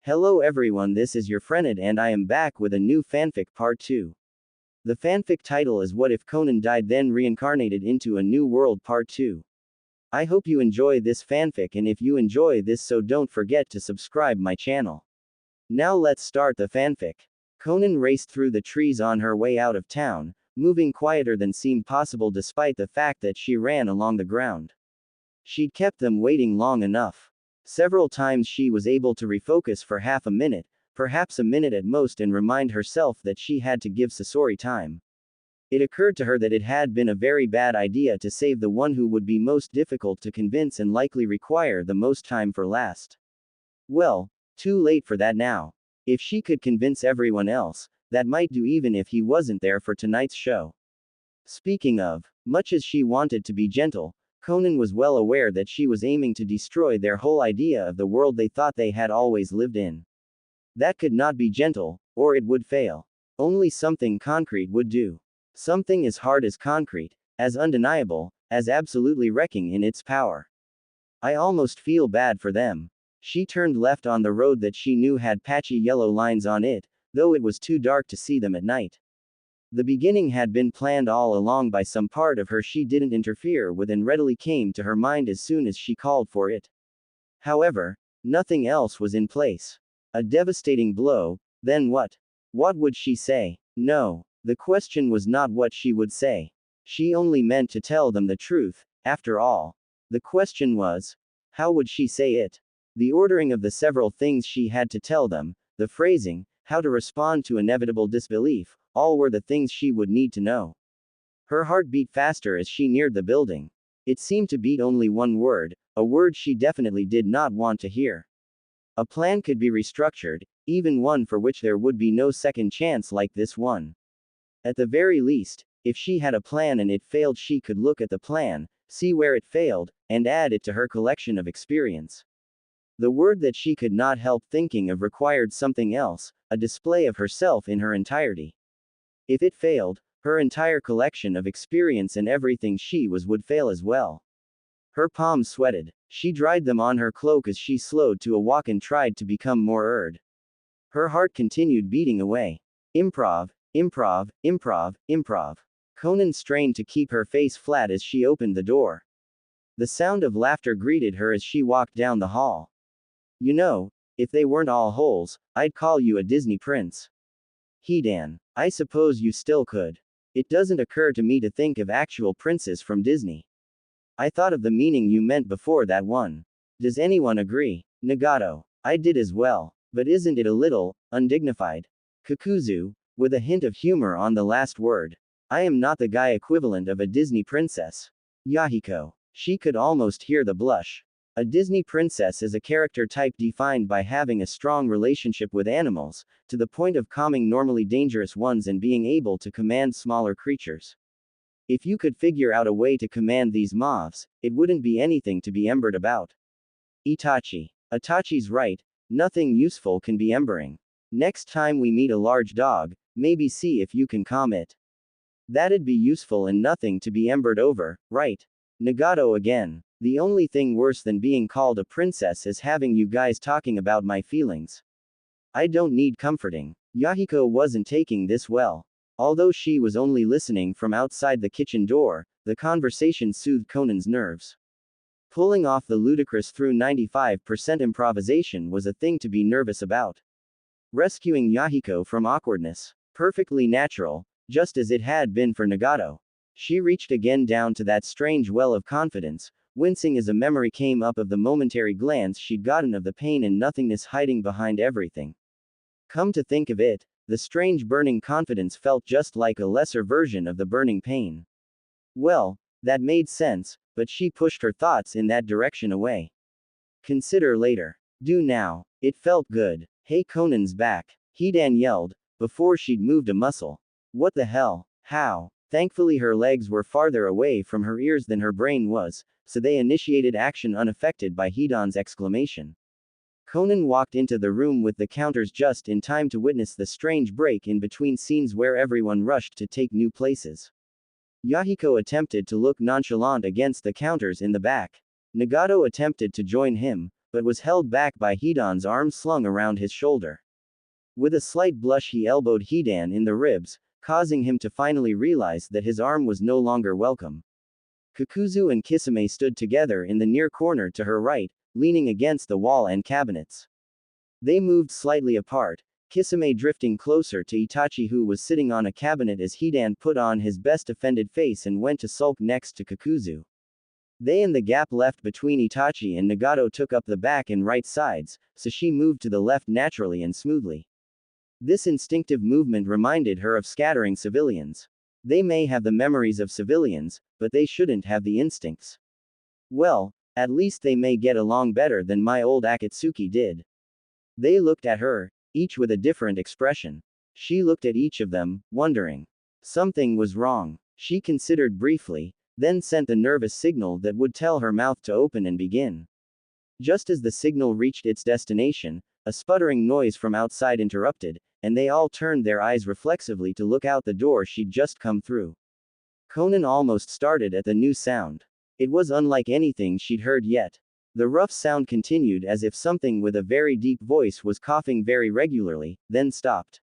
Hello everyone, this is your friend and I am back with a new fanfic part 2. The fanfic title is What If Konan Died Then Reincarnated into a New World part 2. I hope you enjoy this fanfic, and if you enjoy this, so don't forget to subscribe my channel. Now let's start the fanfic. Konan raced through the trees on her way out of town, moving quieter than seemed possible despite the fact that she ran along the ground. She'd kept them waiting long enough. Several times she was able to refocus for half a minute, perhaps a minute at most, and remind herself that she had to give Sasori time. It occurred to her that it had been a very bad idea to save the one who would be most difficult to convince and likely require the most time for last. Well, too late for that now. If she could convince everyone else, that might do even if he wasn't there for tonight's show. Speaking of, much as she wanted to be gentle, Konan was well aware that she was aiming to destroy their whole idea of the world they thought they had always lived in. That could not be gentle, or it would fail. Only something concrete would do. Something as hard as concrete, as undeniable, as absolutely wrecking in its power. I almost feel bad for them. She turned left on the road that she knew had patchy yellow lines on it, though it was too dark to see them at night. The beginning had been planned all along by some part of her she didn't interfere with and readily came to her mind as soon as she called for it. However, nothing else was in place. A devastating blow, then what? What would she say? No, the question was not what she would say. She only meant to tell them the truth, after all. The question was, how would she say it? The ordering of the several things she had to tell them, the phrasing, how to respond to inevitable disbelief, all were the things she would need to know. Her heart beat faster as she neared the building. It seemed to beat only one word, a word she definitely did not want to hear. A plan could be restructured, even one for which there would be no second chance like this one. At the very least, if she had a plan and it failed, she could look at the plan, see where it failed, and add it to her collection of experience. The word that she could not help thinking of required something else, a display of herself in her entirety. If it failed, her entire collection of experience and everything she was would fail as well. Her palms sweated. She dried them on her cloak as she slowed to a walk and tried to become more urged. Her heart continued beating away. Improv, improv, improv, improv. Konan strained to keep her face flat as she opened the door. The sound of laughter greeted her as she walked down the hall. You know, if they weren't all holes, I'd call you a Disney prince. Hidan, I suppose you still could. It doesn't occur to me to think of actual princes from Disney. I thought of the meaning you meant before that one. Does anyone agree? Nagato, I did as well, but isn't it a little undignified? Kakuzu, with a hint of humor on the last word. I am not the guy equivalent of a Disney princess. Yahiko, she could almost hear the blush. A Disney princess is a character type defined by having a strong relationship with animals, to the point of calming normally dangerous ones and being able to command smaller creatures. If you could figure out a way to command these moths, it wouldn't be anything to be embered about. Itachi. Itachi's right, nothing useful can be embering. Next time we meet a large dog, maybe see if you can calm it. That'd be useful and nothing to be embered over, right? Nagato again. The only thing worse than being called a princess is having you guys talking about my feelings. I don't need comforting. Yahiko wasn't taking this well. Although she was only listening from outside the kitchen door, the conversation soothed Konan's nerves. Pulling off the ludicrous through 95% improvisation was a thing to be nervous about. Rescuing Yahiko from awkwardness. Perfectly natural, just as it had been for Nagato. She reached again down to that strange well of confidence, wincing as a memory came up of the momentary glance she'd gotten of the pain and nothingness hiding behind everything. Come to think of it, the strange burning confidence felt just like a lesser version of the burning pain. Well, that made sense, but she pushed her thoughts in that direction away. Consider later. Do now. It felt good. Hey, Konan's back. Hidan yelled, before she'd moved a muscle. What the hell? How? Thankfully her legs were farther away from her ears than her brain was, so they initiated action unaffected by Hidan's exclamation. Konan walked into the room with the counters just in time to witness the strange break in between scenes where everyone rushed to take new places. Yahiko attempted to look nonchalant against the counters in the back. Nagato attempted to join him, but was held back by Hidan's arm slung around his shoulder. With a slight blush he elbowed Hidan in the ribs, causing him to finally realize that his arm was no longer welcome. Kakuzu and Kisame stood together in the near corner to her right, leaning against the wall and cabinets. They moved slightly apart, Kisame drifting closer to Itachi, who was sitting on a cabinet as Hidan put on his best offended face and went to sulk next to Kakuzu. They and the gap left between Itachi and Nagato took up the back and right sides, so she moved to the left naturally and smoothly. This instinctive movement reminded her of scattering civilians. They may have the memories of civilians, but they shouldn't have the instincts. Well, at least they may get along better than my old Akatsuki did. They looked at her, each with a different expression. She looked at each of them, wondering. Something was wrong. She considered briefly, then sent the nervous signal that would tell her mouth to open and begin. Just as the signal reached its destination, a sputtering noise from outside interrupted, and they all turned their eyes reflexively to look out the door she'd just come through. Konan almost started at the new sound. It was unlike anything she'd heard yet. The rough sound continued as if something with a very deep voice was coughing very regularly, then stopped.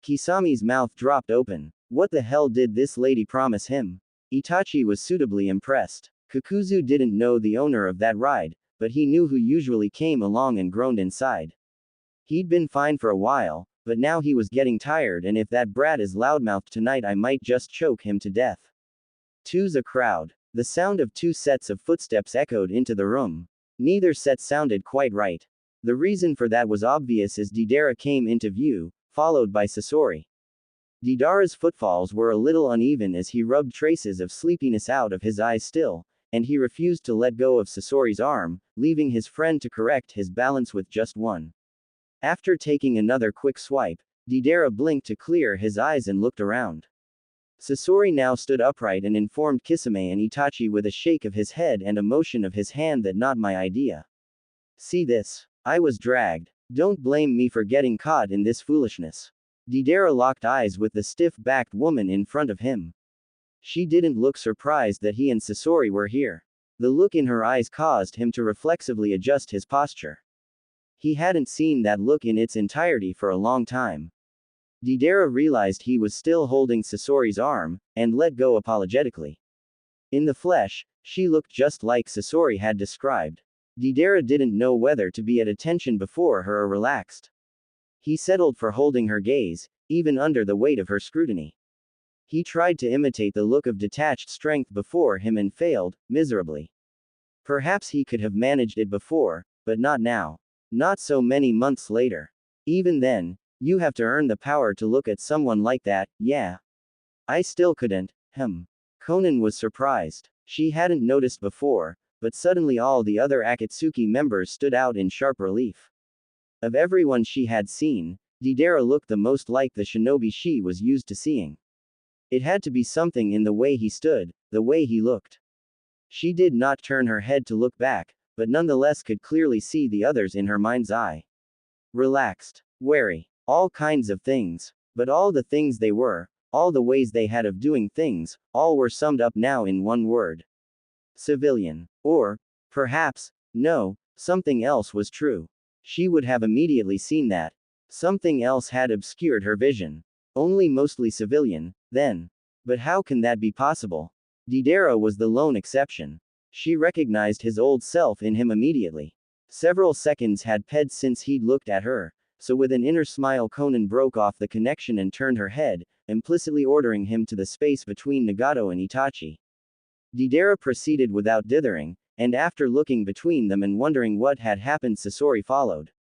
Kisami's mouth dropped open. What the hell did this lady promise him? Itachi was suitably impressed. Kakuzu didn't know the owner of that ride, but he knew who usually came along and groaned inside. He'd been fine for a while, but now he was getting tired, and if that brat is loudmouthed tonight I might just choke him to death. Two's a crowd. The sound of two sets of footsteps echoed into the room. Neither set sounded quite right. The reason for that was obvious as Deidara came into view, followed by Sasori. Deidara's footfalls were a little uneven as he rubbed traces of sleepiness out of his eyes still, and he refused to let go of Sasori's arm, leaving his friend to correct his balance with just one. After taking another quick swipe, Deidara blinked to clear his eyes and looked around. Sasori now stood upright and informed Kisame and Itachi with a shake of his head and a motion of his hand that not my idea. See this? I was dragged. Don't blame me for getting caught in this foolishness. Deidara locked eyes with the stiff-backed woman in front of him. She didn't look surprised that he and Sasori were here. The look in her eyes caused him to reflexively adjust his posture. He hadn't seen that look in its entirety for a long time. Deidara realized he was still holding Sasori's arm, and let go apologetically. In the flesh, she looked just like Sasori had described. Deidara didn't know whether to be at attention before her or relaxed. He settled for holding her gaze, even under the weight of her scrutiny. He tried to imitate the look of detached strength before him and failed, miserably. Perhaps he could have managed it before, but not now. Not so many months later. Even then, you have to earn the power to look at someone like that, yeah. I still couldn't, Konan was surprised. She hadn't noticed before, but suddenly all the other Akatsuki members stood out in sharp relief. Of everyone she had seen, Deidara looked the most like the shinobi she was used to seeing. It had to be something in the way he stood, the way he looked. She did not turn her head to look back, but nonetheless could clearly see the others in her mind's eye. Relaxed, wary, all kinds of things, but all the things they were, all the ways they had of doing things, all were summed up now in one word. Civilian. Or, perhaps, no, something else was true. She would have immediately seen that. Something else had obscured her vision. Only mostly civilian, then. But how can that be possible? Deidara was the lone exception. She recognized his old self in him immediately. Several seconds had passed since he'd looked at her, so with an inner smile Konan broke off the connection and turned her head, implicitly ordering him to the space between Nagato and Itachi. Deidara proceeded without dithering, and after looking between them and wondering what had happened Sasori followed.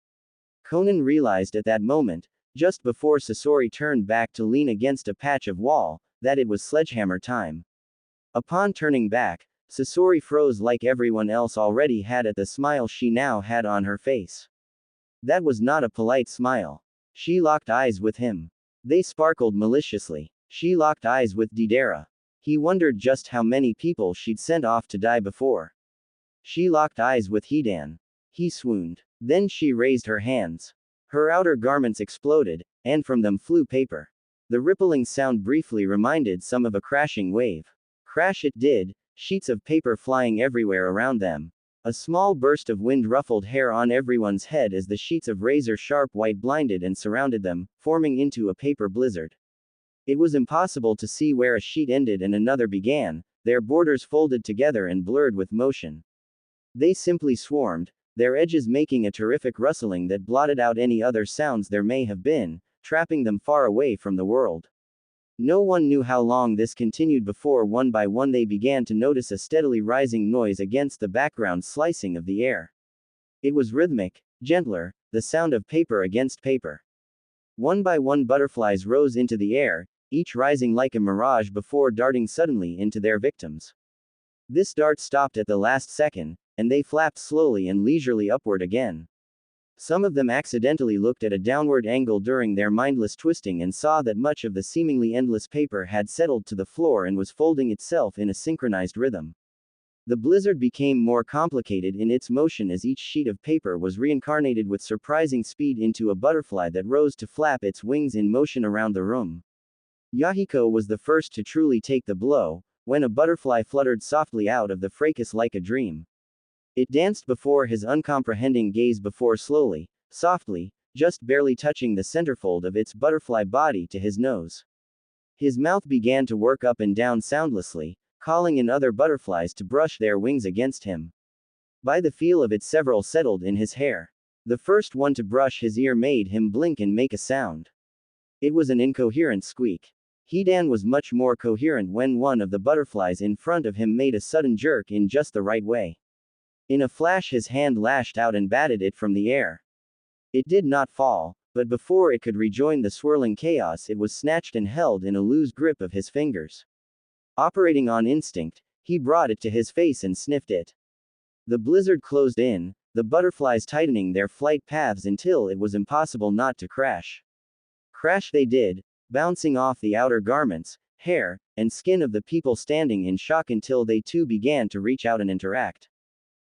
Konan realized at that moment, just before Sasori turned back to lean against a patch of wall, that it was sledgehammer time. Upon turning back, Sasori froze like everyone else already had at the smile she now had on her face. That was not a polite smile. She locked eyes with him. They sparkled maliciously. She locked eyes with Deidara. He wondered just how many people she'd sent off to die before. She locked eyes with Hidan. He swooned. Then she raised her hands. Her outer garments exploded, and from them flew paper. The rippling sound briefly reminded some of a crashing wave. Crash it did, sheets of paper flying everywhere around them. A small burst of wind ruffled hair on everyone's head as the sheets of razor-sharp white blinded and surrounded them, forming into a paper blizzard. It was impossible to see where a sheet ended and another began, their borders folded together and blurred with motion. They simply swarmed, their edges making a terrific rustling that blotted out any other sounds there may have been, trapping them far away from the world. No one knew how long this continued before one by one they began to notice a steadily rising noise against the background slicing of the air. It was rhythmic, gentler, the sound of paper against paper. One by one butterflies rose into the air, each rising like a mirage before darting suddenly into their victims. This dart stopped at the last second, and they flapped slowly and leisurely upward again. Some of them accidentally looked at a downward angle during their mindless twisting and saw that much of the seemingly endless paper had settled to the floor and was folding itself in a synchronized rhythm. The blizzard became more complicated in its motion as each sheet of paper was reincarnated with surprising speed into a butterfly that rose to flap its wings in motion around the room. Yahiko was the first to truly take the blow, when a butterfly fluttered softly out of the fracas like a dream. It danced before his uncomprehending gaze before slowly, softly, just barely touching the centerfold of its butterfly body to his nose. His mouth began to work up and down soundlessly, calling in other butterflies to brush their wings against him. By the feel of it several settled in his hair. The first one to brush his ear made him blink and make a sound. It was an incoherent squeak. Hidan was much more coherent when one of the butterflies in front of him made a sudden jerk in just the right way. In a flash his hand lashed out and batted it from the air. It did not fall, but before it could rejoin the swirling chaos it was snatched and held in a loose grip of his fingers. Operating on instinct, he brought it to his face and sniffed it. The blizzard closed in, the butterflies tightening their flight paths until it was impossible not to crash. Crash they did, bouncing off the outer garments, hair, and skin of the people standing in shock until they too began to reach out and interact.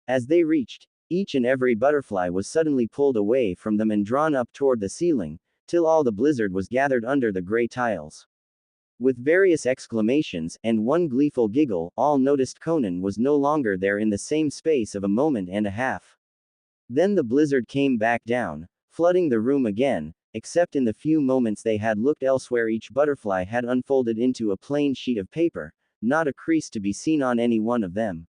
As they reached, each and every butterfly was suddenly pulled away from them and drawn up toward the ceiling, till all the blizzard was gathered under the gray tiles. With various exclamations, and one gleeful giggle, all noticed Konan was no longer there in the same space of a moment and a half. Then the blizzard came back down, flooding the room again, except in the few moments they had looked elsewhere each butterfly had unfolded into a plain sheet of paper, not a crease to be seen on any one of them.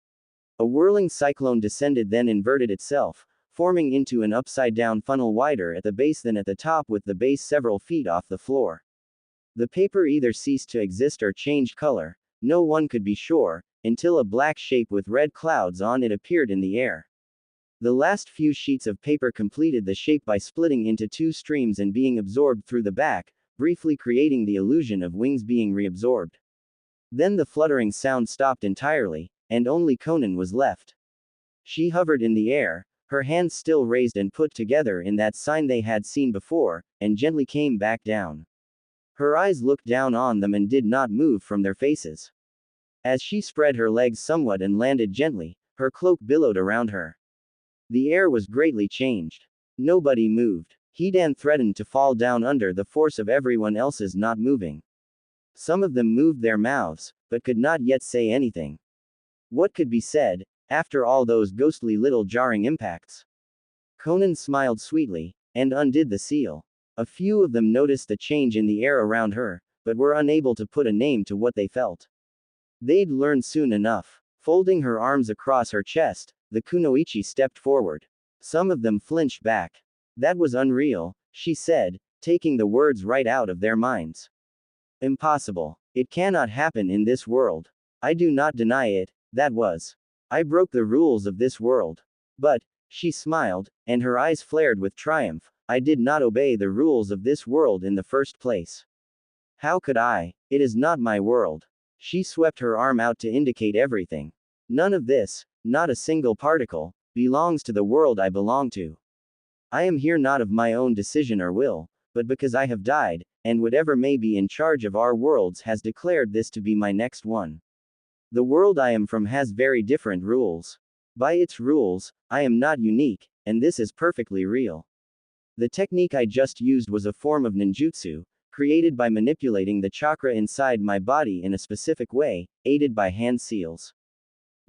A whirling cyclone descended then inverted itself, forming into an upside-down funnel wider at the base than at the top with the base several feet off the floor. The paper either ceased to exist or changed color, no one could be sure, until a black shape with red clouds on it appeared in the air. The last few sheets of paper completed the shape by splitting into two streams and being absorbed through the back, briefly creating the illusion of wings being reabsorbed. Then the fluttering sound stopped entirely, and only Konan was left. She hovered in the air, her hands still raised and put together in that sign they had seen before, and gently came back down. Her eyes looked down on them and did not move from their faces. As she spread her legs somewhat and landed gently, her cloak billowed around her. The air was greatly changed. Nobody moved. Hidan threatened to fall down under the force of everyone else's not moving. Some of them moved their mouths, but could not yet say anything. What could be said, after all those ghostly little jarring impacts? Konan smiled sweetly, and undid the seal. A few of them noticed the change in the air around her, but were unable to put a name to what they felt. They'd learn soon enough. Folding her arms across her chest, the kunoichi stepped forward. Some of them flinched back. That was unreal, she said, taking the words right out of their minds. Impossible. It cannot happen in this world. I do not deny it. I broke the rules of this world. But, she smiled, and her eyes flared with triumph, I did not obey the rules of this world in the first place. How could I? It is not my world. She swept her arm out to indicate everything. None of this, not a single particle, belongs to the world I belong to. I am here not of my own decision or will, but because I have died, and whatever may be in charge of our worlds has declared this to be my next one. The world I am from has very different rules. By its rules, I am not unique, and this is perfectly real. The technique I just used was a form of ninjutsu, created by manipulating the chakra inside my body in a specific way, aided by hand seals.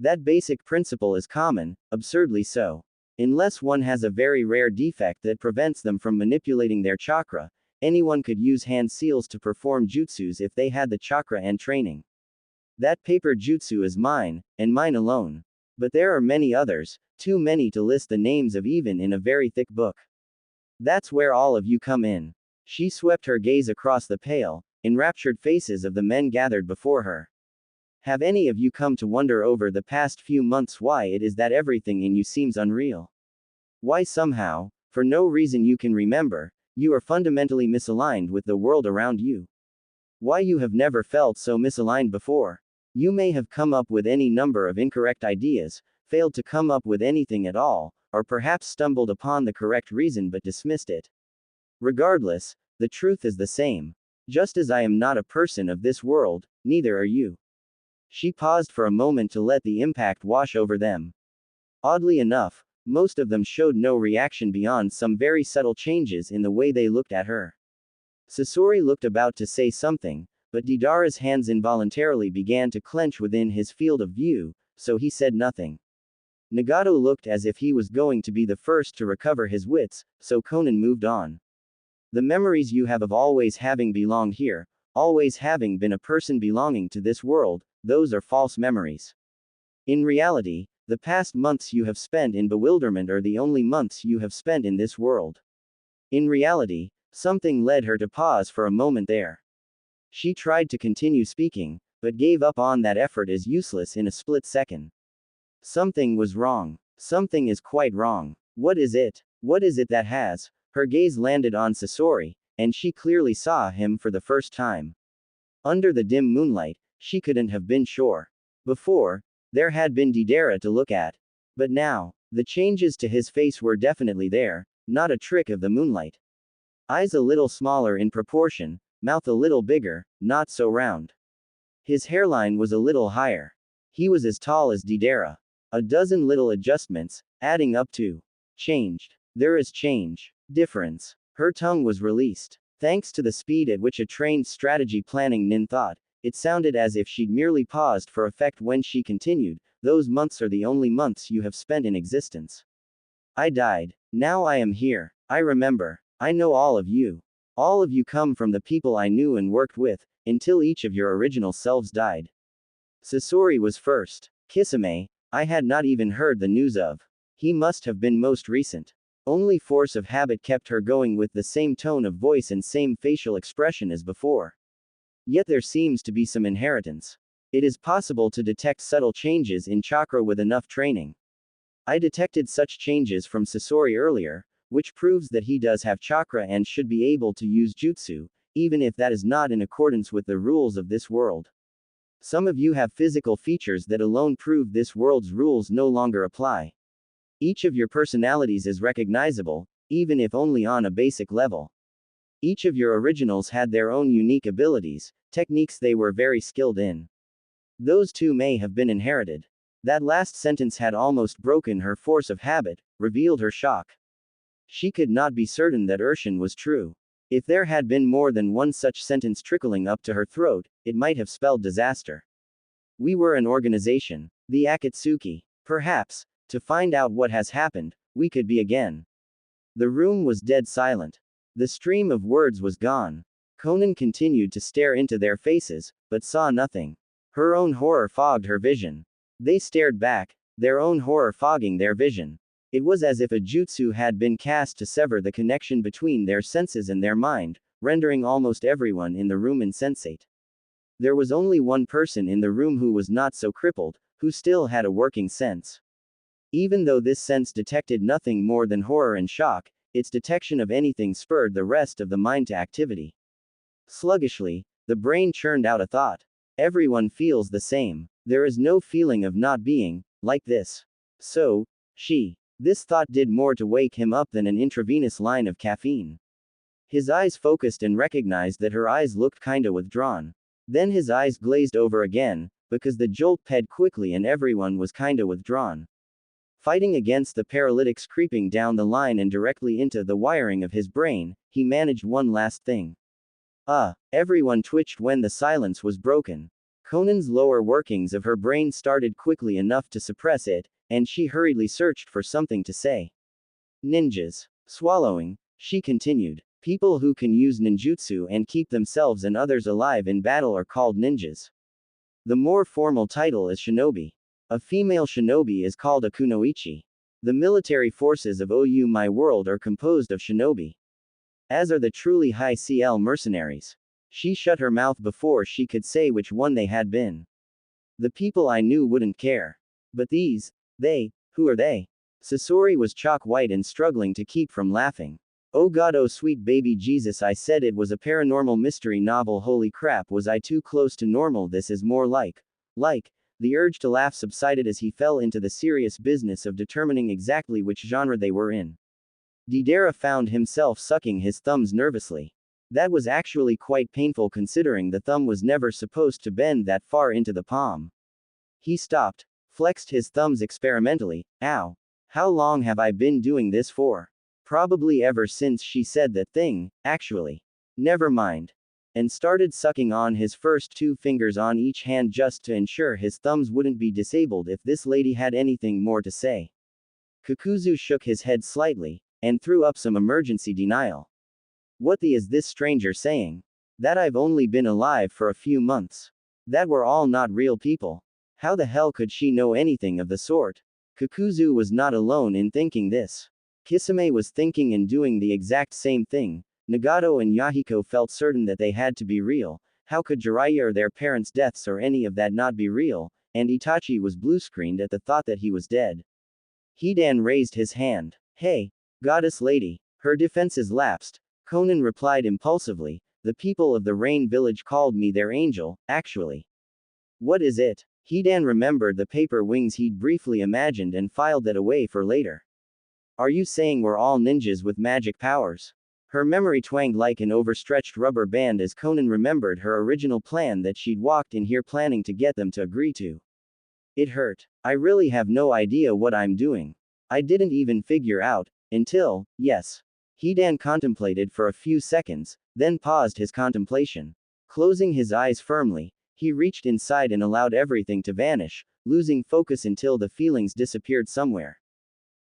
That basic principle is common, absurdly so. Unless one has a very rare defect that prevents them from manipulating their chakra, anyone could use hand seals to perform jutsus if they had the chakra and training. That paper jutsu is mine, and mine alone. But there are many others, too many to list the names of even in a very thick book. That's where all of you come in. She swept her gaze across the pale, enraptured faces of the men gathered before her. Have any of you come to wonder over the past few months why it is that everything in you seems unreal? Why somehow, for no reason you can remember, you are fundamentally misaligned with the world around you? Why you have never felt so misaligned before? You may have come up with any number of incorrect ideas, failed to come up with anything at all, or perhaps stumbled upon the correct reason but dismissed it. Regardless, the truth is the same. Just as I am not a person of this world, neither are you. She paused for a moment to let the impact wash over them. Oddly enough, most of them showed no reaction beyond some very subtle changes in the way they looked at her. Sasori looked about to say something, but Didara's hands involuntarily began to clench within his field of view, so he said nothing. Nagato looked as if he was going to be the first to recover his wits, so Konan moved on. The memories you have of always having belonged here, always having been a person belonging to this world, those are false memories. In reality, the past months you have spent in bewilderment are the only months you have spent in this world. In reality, something led her to pause for a moment there. She tried to continue speaking, but gave up on that effort as useless in a split second. Something was wrong. Something is quite wrong. What is it? What is it that has? Her gaze landed on Sasori, and she clearly saw him for the first time. Under the dim moonlight, she couldn't have been sure. Before, there had been Didara to look at. But now, the changes to his face were definitely there, not a trick of the moonlight. Eyes a little smaller in proportion, mouth a little bigger, not so round. His hairline was a little higher. He was as tall as Didara. A dozen little adjustments, adding up to changed. There is change. Difference. Her tongue was released. Thanks to the speed at which a trained strategy planning nin thought, it sounded as if she'd merely paused for effect when she continued, those months are the only months you have spent in existence. I died. Now I am here. I remember. I know all of you. All of you come from the people I knew and worked with, until each of your original selves died. Sasori was first. Kisame, I had not even heard the news of. He must have been most recent. Only force of habit kept her going with the same tone of voice and same facial expression as before. Yet there seems to be some inheritance. It is possible to detect subtle changes in chakra with enough training. I detected such changes from Sasori earlier, which proves that he does have chakra and should be able to use jutsu, even if that is not in accordance with the rules of this world. Some of you have physical features that alone prove this world's rules no longer apply. Each of your personalities is recognizable, even if only on a basic level. Each of your originals had their own unique abilities, techniques they were very skilled in. Those too may have been inherited. That last sentence had almost broken her force of habit, revealed her shock. She could not be certain that Urshan was true. If there had been more than one such sentence trickling up to her throat, it might have spelled disaster. We were an organization, the Akatsuki. Perhaps, to find out what has happened, we could be again. The room was dead silent. The stream of words was gone. Konan continued to stare into their faces, but saw nothing. Her own horror fogged her vision. They stared back, their own horror fogging their vision. It was as if a jutsu had been cast to sever the connection between their senses and their mind, rendering almost everyone in the room insensate. There was only one person in the room who was not so crippled, who still had a working sense. Even though this sense detected nothing more than horror and shock, its detection of anything spurred the rest of the mind to activity. Sluggishly, the brain churned out a thought. Everyone feels the same. There is no feeling of not being, like this. So, this thought did more to wake him up than an intravenous line of caffeine. His eyes focused and recognized that her eyes looked kinda withdrawn. Then his eyes glazed over again, because the jolt ped quickly and everyone was kinda withdrawn. Fighting against the paralytics creeping down the line and directly into the wiring of his brain, he managed one last thing. Everyone twitched when the silence was broken. Conan's lower workings of her brain started quickly enough to suppress it, and she hurriedly searched for something to say. Ninjas. Swallowing, she continued. People who can use ninjutsu and keep themselves and others alive in battle are called ninjas. The more formal title is shinobi. A female shinobi is called a kunoichi. The military forces of OU My World are composed of shinobi. As are the truly high CL mercenaries. She shut her mouth before she could say which one they had been. The people I knew wouldn't care. But these, who are they? Sasori was chalk white and struggling to keep from laughing. Oh God, oh sweet baby Jesus, I said it was a paranormal mystery novel. Holy crap, was I too close to normal? This is more like. The urge to laugh subsided as he fell into the serious business of determining exactly which genre they were in. Deidara found himself sucking his thumbs nervously. That was actually quite painful considering the thumb was never supposed to bend that far into the palm. He stopped, flexed his thumbs experimentally. Ow. How long have I been doing this for? Probably ever since she said that thing, actually. Never mind. And started sucking on his first 2 fingers on each hand just to ensure his thumbs wouldn't be disabled if this lady had anything more to say. Kakuzu shook his head slightly, and threw up some emergency denial. What the is this stranger saying? That I've only been alive for a few months. That we're all not real people. How the hell could she know anything of the sort? Kakuzu was not alone in thinking this. Kisame was thinking and doing the exact same thing. Nagato and Yahiko felt certain that they had to be real. How could Jiraiya or their parents' deaths or any of that not be real? And Itachi was blue-screened at the thought that he was dead. Hidan raised his hand. Hey, goddess lady. Her defenses lapsed. Konan replied impulsively. The people of the Rain Village called me their angel, actually. What is it? Hidan remembered the paper wings he'd briefly imagined and filed that away for later. Are you saying we're all ninjas with magic powers? Her memory twanged like an overstretched rubber band as Konan remembered her original plan that she'd walked in here planning to get them to agree to. It hurt. I really have no idea what I'm doing. I didn't even figure out, until, yes. Hidan contemplated for a few seconds, then paused his contemplation. Closing his eyes firmly, he reached inside and allowed everything to vanish, losing focus until the feelings disappeared somewhere.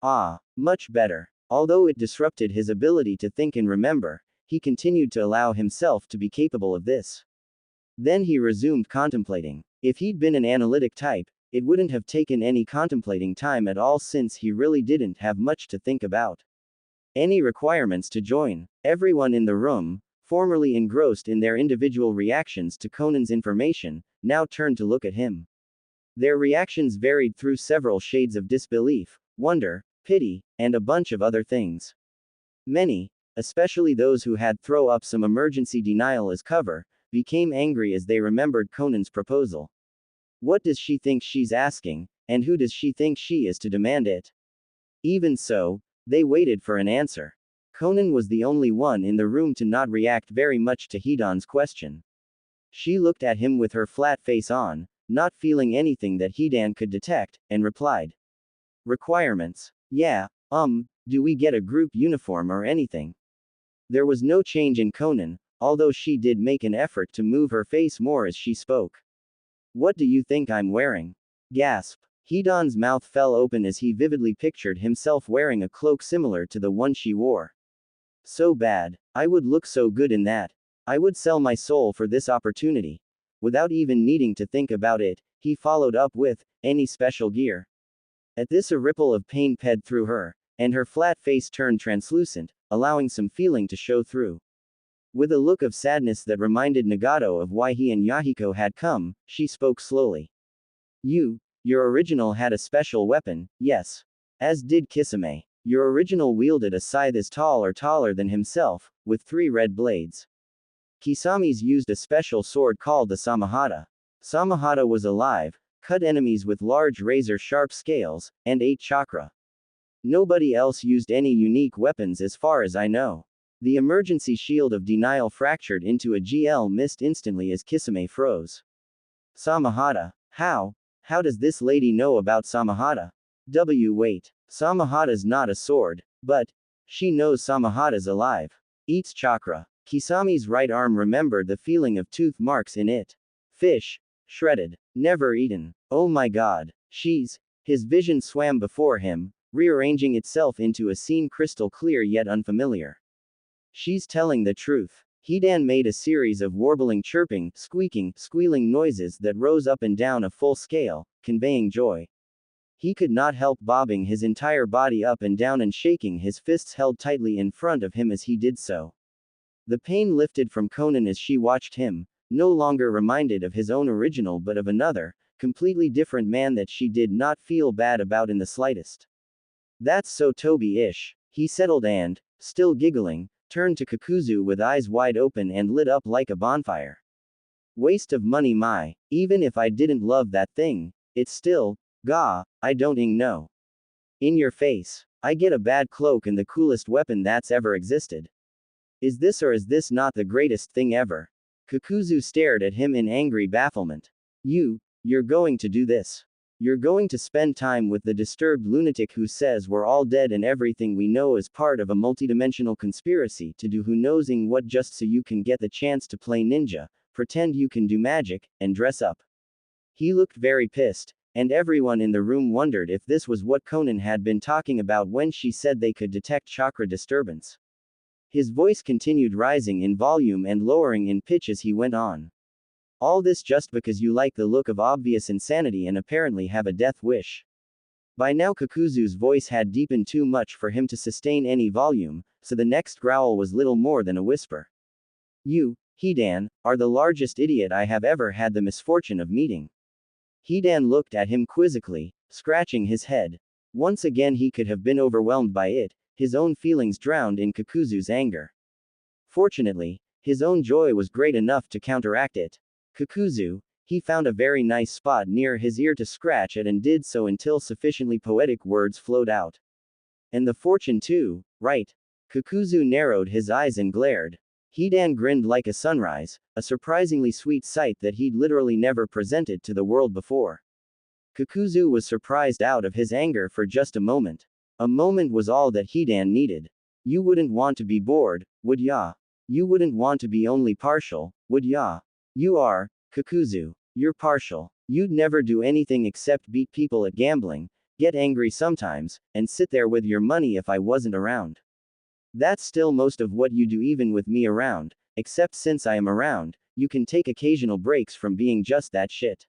Ah, much better. Although it disrupted his ability to think and remember, he continued to allow himself to be capable of this. Then he resumed contemplating. If he'd been an analytic type, it wouldn't have taken any contemplating time at all since he really didn't have much to think about. Any requirements to join. Everyone in the room, formerly engrossed in their individual reactions to Conan's information, now turned to look at him. Their reactions varied through several shades of disbelief, wonder, pity, and a bunch of other things. Many, especially those who had throw up some emergency denial as cover, became angry as they remembered Conan's proposal. What does she think she's asking, and who does she think she is to demand it? Even so, they waited for an answer. Konan was the only one in the room to not react very much to Hidan's question. She looked at him with her flat face on, not feeling anything that Hidan could detect, and replied. Requirements. Yeah, do we get a group uniform or anything? There was no change in Konan, although she did make an effort to move her face more as she spoke. What do you think I'm wearing? Gasp. Hidan's mouth fell open as he vividly pictured himself wearing a cloak similar to the one she wore. So bad. I would look so good in that. I would sell my soul for this opportunity. Without even needing to think about it, he followed up with, any special gear? At this a ripple of pain ped through her, and her flat face turned translucent, allowing some feeling to show through. With a look of sadness that reminded Nagato of why he and Yahiko had come, she spoke slowly. Your original had a special weapon, yes. As did Kisame. Your original wielded a scythe as tall or taller than himself, with 3 red blades. Kisami's used a special sword called the Samahata. Samahata was alive, cut enemies with large razor-sharp scales, and 8 chakra. Nobody else used any unique weapons as far as I know. The emergency shield of denial fractured into a GL mist instantly as Kisame froze. Samahata. How does this lady know about Samahata? Wait. Samahata's not a sword, but she knows Samahata's alive. Eats chakra. Kisami's right arm remembered the feeling of tooth marks in it. Fish. Shredded. Never eaten. Oh my god. His vision swam before him, rearranging itself into a scene crystal clear yet unfamiliar. She's telling the truth. Hidan made a series of warbling, chirping, squeaking, squealing noises that rose up and down a full scale, conveying joy. He could not help bobbing his entire body up and down and shaking his fists held tightly in front of him as he did so. The pain lifted from Konan as she watched him, no longer reminded of his own original but of another, completely different man that she did not feel bad about in the slightest. That's so Toby-ish. He settled and, still giggling, turned to Kakuzu with eyes wide open and lit up like a bonfire. Waste of money my, even if I didn't love that thing, it's still, gah, I don't know. In your face. I get a bad cloak and the coolest weapon that's ever existed. Is this or is this not the greatest thing ever? Kakuzu stared at him in angry bafflement. You're going to do this. You're going to spend time with the disturbed lunatic who says we're all dead and everything we know is part of a multidimensional conspiracy to do who knowsing what just so you can get the chance to play ninja, pretend you can do magic, and dress up. He looked very pissed, and everyone in the room wondered if this was what Konan had been talking about when she said they could detect chakra disturbance. His voice continued rising in volume and lowering in pitch as he went on. All this just because you like the look of obvious insanity and apparently have a death wish. By now Kakuzu's voice had deepened too much for him to sustain any volume, so the next growl was little more than a whisper. You, Hidan, are the largest idiot I have ever had the misfortune of meeting. Hidan looked at him quizzically, scratching his head. Once again he could have been overwhelmed by it, his own feelings drowned in Kakuzu's anger. Fortunately, his own joy was great enough to counteract it. Kakuzu, he found a very nice spot near his ear to scratch at and did so until sufficiently poetic words flowed out. And the fortune too, right? Kakuzu narrowed his eyes and glared. Hidan grinned like a sunrise, a surprisingly sweet sight that he'd literally never presented to the world before. Kakuzu was surprised out of his anger for just a moment. A moment was all that Hidan needed. You wouldn't want to be bored, would ya? You wouldn't want to be only partial, would ya? You are, Kakuzu. You're partial. You'd never do anything except beat people at gambling, get angry sometimes, and sit there with your money if I wasn't around. That's still most of what you do even with me around, except since I am around, you can take occasional breaks from being just that shit.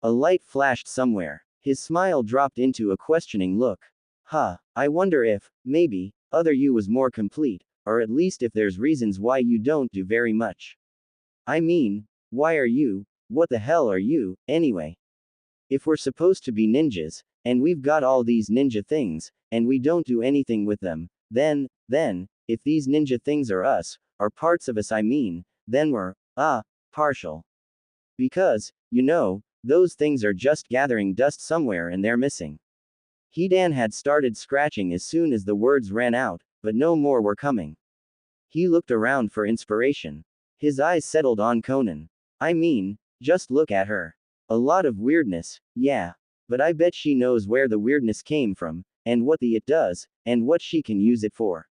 A light flashed somewhere. His smile dropped into a questioning look. I wonder if, maybe, other you was more complete, or at least if there's reasons why you don't do very much. I mean, why are you, what the hell are you, anyway? If we're supposed to be ninjas, and we've got all these ninja things, and we don't do anything with them, then, if these ninja things are us, or parts of us I mean, then we're, partial. Because, those things are just gathering dust somewhere and they're missing. Hidan had started scratching as soon as the words ran out, but no more were coming. He looked around for inspiration. His eyes settled on Konan. I mean, just look at her. A lot of weirdness, yeah. But I bet she knows where the weirdness came from, and what it does, and what she can use it for.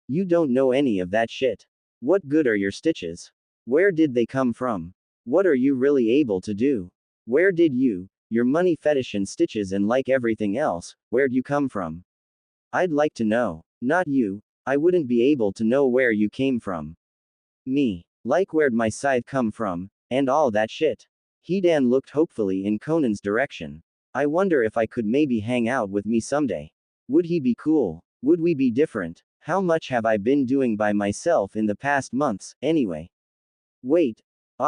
You don't know any of that shit. What good are your stitches? Where did they come from? What are you really able to do? Where did your money fetish and stitches and like everything else, where'd you come from? I'd like to know. Not you. I wouldn't be able to know where you came from. Me. Like where'd my scythe come from, and all that shit. Hidan looked hopefully in Konan's direction. I wonder if I could maybe hang out with me someday. Would he be cool? Would we be different? How much have I been doing by myself in the past months, anyway? Wait.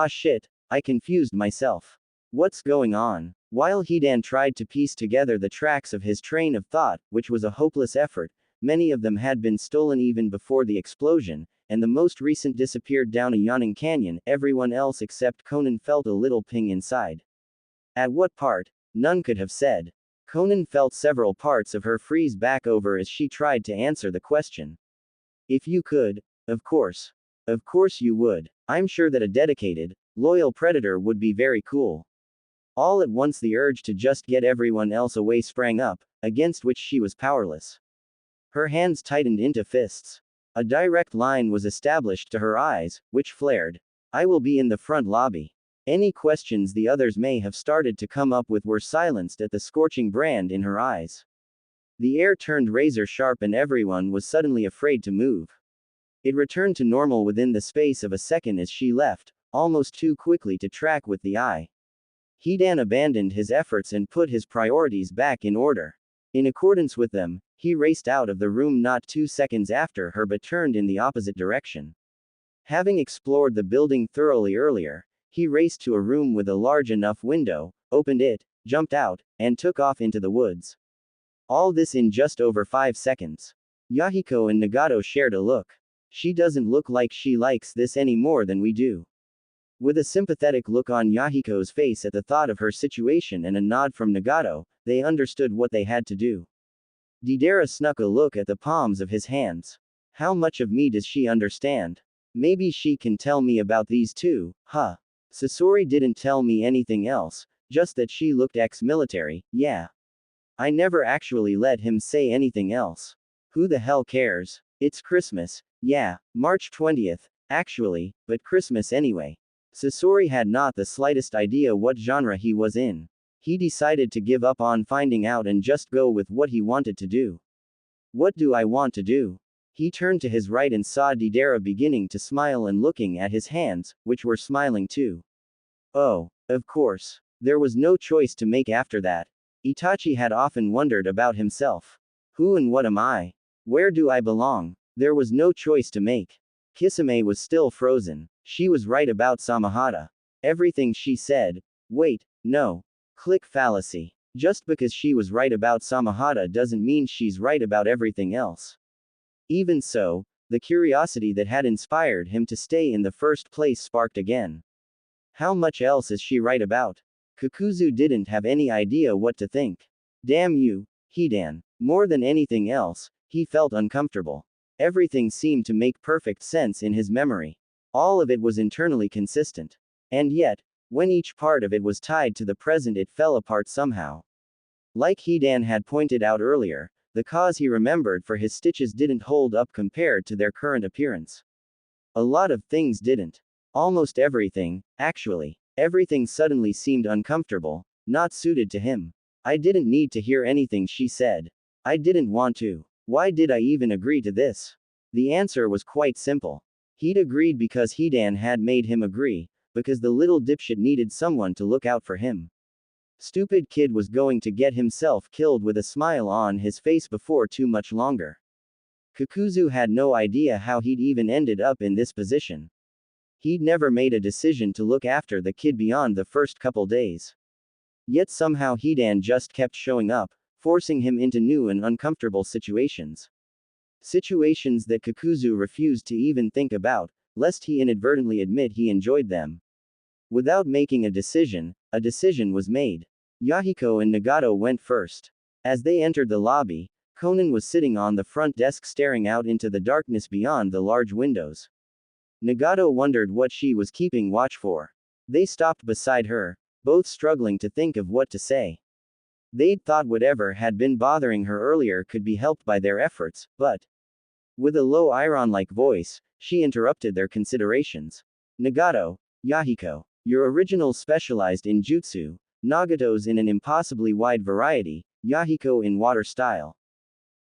Shit. I confused myself. What's going on? While Hidan tried to piece together the tracks of his train of thought, which was a hopeless effort, many of them had been stolen even before the explosion, and the most recent disappeared down a yawning canyon, everyone else except Konan felt a little ping inside. At what part? None could have said. Konan felt several parts of her freeze back over as she tried to answer the question. If you could, of course. Of course you would. I'm sure that a dedicated, loyal predator would be very cool. All at once the urge to just get everyone else away sprang up, against which she was powerless. Her hands tightened into fists. A direct line was established to her eyes, which flared. I will be in the front lobby. Any questions the others may have started to come up with were silenced at the scorching brand in her eyes. The air turned razor sharp and everyone was suddenly afraid to move. It returned to normal within the space of a second as she left, almost too quickly to track with the eye. Hidan abandoned his efforts and put his priorities back in order. In accordance with them, he raced out of the room not 2 seconds after her but turned in the opposite direction. Having explored the building thoroughly earlier, he raced to a room with a large enough window, opened it, jumped out, and took off into the woods. All this in just over 5 seconds. Yahiko and Nagato shared a look. She doesn't look like she likes this any more than we do. With a sympathetic look on Yahiko's face at the thought of her situation and a nod from Nagato, they understood what they had to do. Deidara snuck a look at the palms of his hands. How much of me does she understand? Maybe she can tell me about these too, huh? Sasori didn't tell me anything else, just that she looked ex-military, yeah. I never actually let him say anything else. Who the hell cares? It's Christmas, yeah, March 20th, actually, but Christmas anyway. Sasori had not the slightest idea what genre he was in. He decided to give up on finding out and just go with what he wanted to do. What do I want to do? He turned to his right and saw Deidara beginning to smile and looking at his hands, which were smiling too. Oh, of course. There was no choice to make after that. Itachi had often wondered about himself. Who and what am I? Where do I belong? There was no choice to make. Kisame was still frozen. She was right about Samahata. Everything she said. Wait, no. Click fallacy. Just because she was right about Samahata doesn't mean she's right about everything else. Even so, the curiosity that had inspired him to stay in the first place sparked again. How much else is she right about? Kakuzu didn't have any idea what to think. Damn you, Hidan. More than anything else, he felt uncomfortable. Everything seemed to make perfect sense in his memory. All of it was internally consistent. And yet, when each part of it was tied to the present, it fell apart somehow. Like Hidan had pointed out earlier, the cause he remembered for his stitches didn't hold up compared to their current appearance. A lot of things didn't. Almost everything, actually. Everything suddenly seemed uncomfortable, not suited to him. I didn't need to hear anything she said. I didn't want to. Why did I even agree to this? The answer was quite simple. He'd agreed because Hidan had made him agree, because the little dipshit needed someone to look out for him. Stupid kid was going to get himself killed with a smile on his face before too much longer. Kakuzu had no idea how he'd even ended up in this position. He'd never made a decision to look after the kid beyond the first couple days. Yet somehow Hidan just kept showing up, forcing him into new and uncomfortable situations. Situations that Kakuzu refused to even think about, lest he inadvertently admit he enjoyed them. Without making a decision was made. Yahiko and Nagato went first. As they entered the lobby, Konan was sitting on the front desk staring out into the darkness beyond the large windows. Nagato wondered what she was keeping watch for. They stopped beside her, both struggling to think of what to say. They'd thought whatever had been bothering her earlier could be helped by their efforts, but with a low iron-like voice, she interrupted their considerations. Nagato, Yahiko, your originals specialized in jutsu, Nagato's in an impossibly wide variety, Yahiko in water style.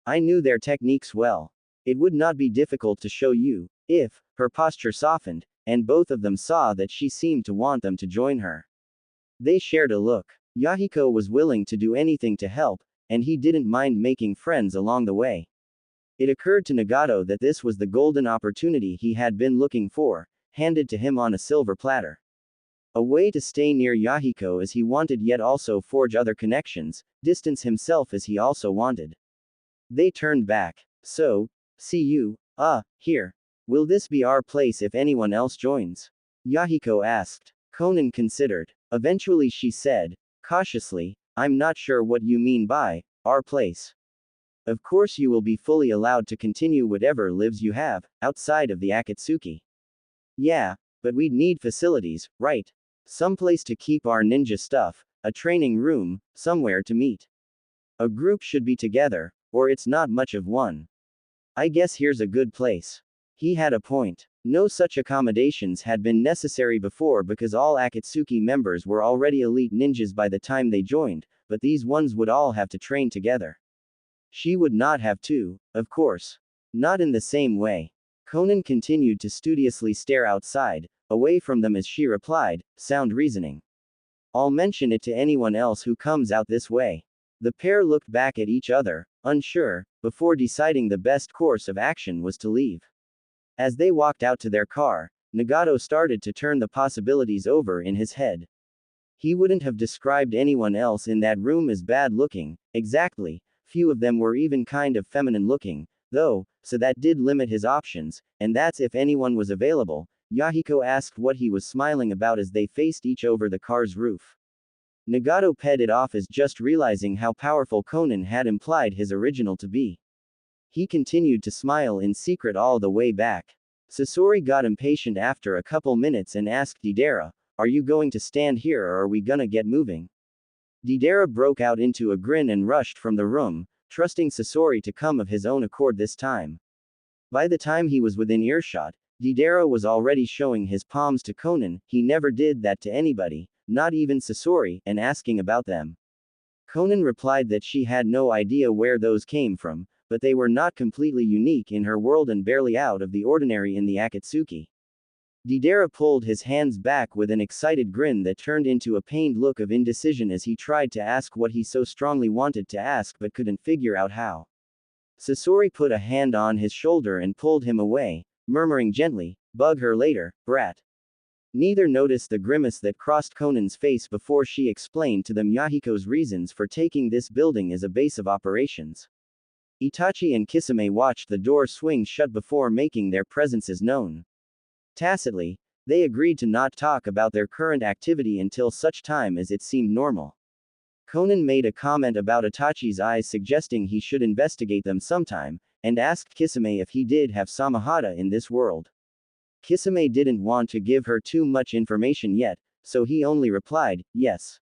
I knew their techniques well. It would not be difficult to show you, if her posture softened, and both of them saw that she seemed to want them to join her. They shared a look. Yahiko was willing to do anything to help, and he didn't mind making friends along the way. It occurred to Nagato that this was the golden opportunity he had been looking for, handed to him on a silver platter. A way to stay near Yahiko as he wanted yet also forge other connections, distance himself as he also wanted. They turned back. So, see you, here. Will this be our place if anyone else joins? Yahiko asked. Konan considered. Eventually she said, cautiously, I'm not sure what you mean by our place. Of course you will be fully allowed to continue whatever lives you have, outside of the Akatsuki. Yeah, but we'd need facilities, right? Some place to keep our ninja stuff, a training room, somewhere to meet. A group should be together, or it's not much of one. I guess here's a good place. He had a point. No such accommodations had been necessary before because all Akatsuki members were already elite ninjas by the time they joined, but these ones would all have to train together. She would not have to, of course. Not in the same way. Konan continued to studiously stare outside, away from them as she replied, sound reasoning. I'll mention it to anyone else who comes out this way. The pair looked back at each other, unsure, before deciding the best course of action was to leave. As they walked out to their car, Nagato started to turn the possibilities over in his head. He wouldn't have described anyone else in that room as bad looking, exactly, few of them were even kind of feminine looking, though, so that did limit his options, and that's if anyone was available. Yahiko asked what he was smiling about as they faced each over the car's roof. Nagato paid it off as just realizing how powerful Konan had implied his original to be. He continued to smile in secret all the way back. Sasori got impatient after a couple minutes and asked Deidara, "Are you going to stand here or are we gonna get moving?" Deidara broke out into a grin and rushed from the room, trusting Sasori to come of his own accord this time. By the time he was within earshot, Deidara was already showing his palms to Konan. He never did that to anybody, not even Sasori, and asking about them. Konan replied that she had no idea where those came from, but they were not completely unique in her world and barely out of the ordinary in the Akatsuki. Deidara pulled his hands back with an excited grin that turned into a pained look of indecision as he tried to ask what he so strongly wanted to ask but couldn't figure out how. Sasori put a hand on his shoulder and pulled him away, murmuring gently, "Bug her later, brat." Neither noticed the grimace that crossed Konan's face before she explained to them Yahiko's reasons for taking this building as a base of operations. Itachi and Kisame watched the door swing shut before making their presences known. Tacitly, they agreed to not talk about their current activity until such time as it seemed normal. Konan made a comment about Itachi's eyes suggesting he should investigate them sometime, and asked Kisame if he did have Samahata in this world. Kisame didn't want to give her too much information yet, so he only replied, yes.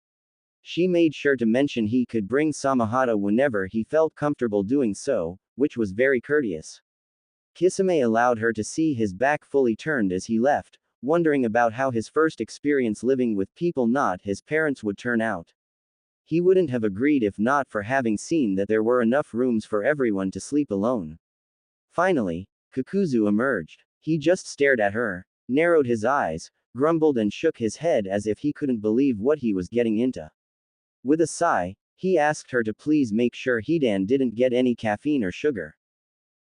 She made sure to mention he could bring Samahata whenever he felt comfortable doing so, which was very courteous. Kisame allowed her to see his back fully turned as he left, wondering about how his first experience living with people not his parents would turn out. He wouldn't have agreed if not for having seen that there were enough rooms for everyone to sleep alone. Finally, Kakuzu emerged. He just stared at her, narrowed his eyes, grumbled and shook his head as if he couldn't believe what he was getting into. With a sigh, he asked her to please make sure Hidan didn't get any caffeine or sugar.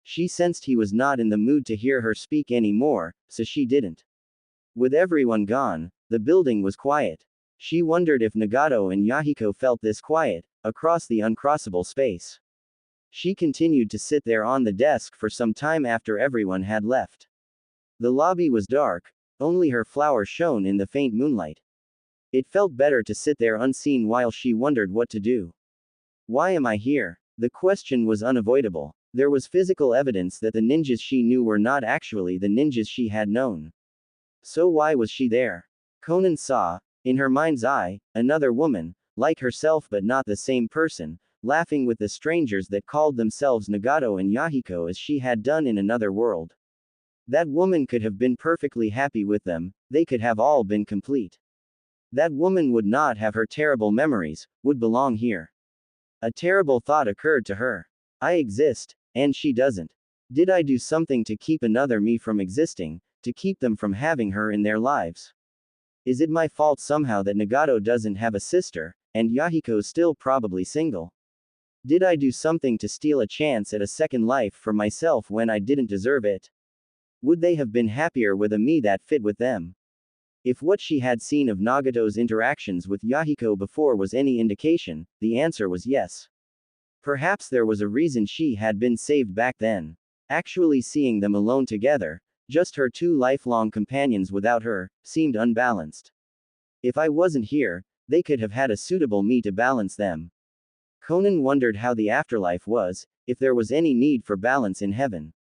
She sensed he was not in the mood to hear her speak anymore, so she didn't. With everyone gone, the building was quiet. She wondered if Nagato and Yahiko felt this quiet, across the uncrossable space. She continued to sit there on the desk for some time after everyone had left. The lobby was dark, only her flower shone in the faint moonlight. It felt better to sit there unseen while she wondered what to do. Why am I here? The question was unavoidable. There was physical evidence that the ninjas she knew were not actually the ninjas she had known. So why was she there? Konan saw, in her mind's eye, another woman, like herself but not the same person, laughing with the strangers that called themselves Nagato and Yahiko as she had done in another world. That woman could have been perfectly happy with them, they could have all been complete. That woman would not have her terrible memories, would belong here. A terrible thought occurred to her. I exist, and she doesn't. Did I do something to keep another me from existing, to keep them from having her in their lives? Is it my fault somehow that Nagato doesn't have a sister, and Yahiko's still probably single? Did I do something to steal a chance at a second life for myself when I didn't deserve it? Would they have been happier with a me that fit with them? If what she had seen of Nagato's interactions with Yahiko before was any indication, the answer was yes. Perhaps there was a reason she had been saved back then. Actually seeing them alone together, just her two lifelong companions without her, seemed unbalanced. If I wasn't here, they could have had a suitable me to balance them. Konan wondered how the afterlife was, if there was any need for balance in heaven.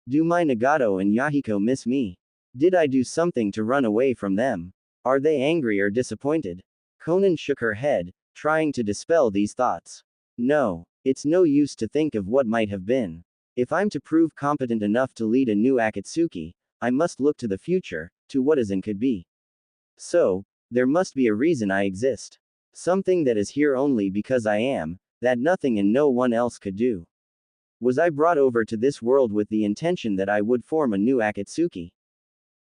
Do my Nagato and Yahiko miss me? Did I do something to run away from them? Are they angry or disappointed? Konan shook her head, trying to dispel these thoughts. No, it's no use to think of what might have been. If I'm to prove competent enough to lead a new Akatsuki, I must look to the future, to what is and could be. So, there must be a reason I exist. Something that is here only because I am, that nothing and no one else could do. Was I brought over to this world with the intention that I would form a new Akatsuki?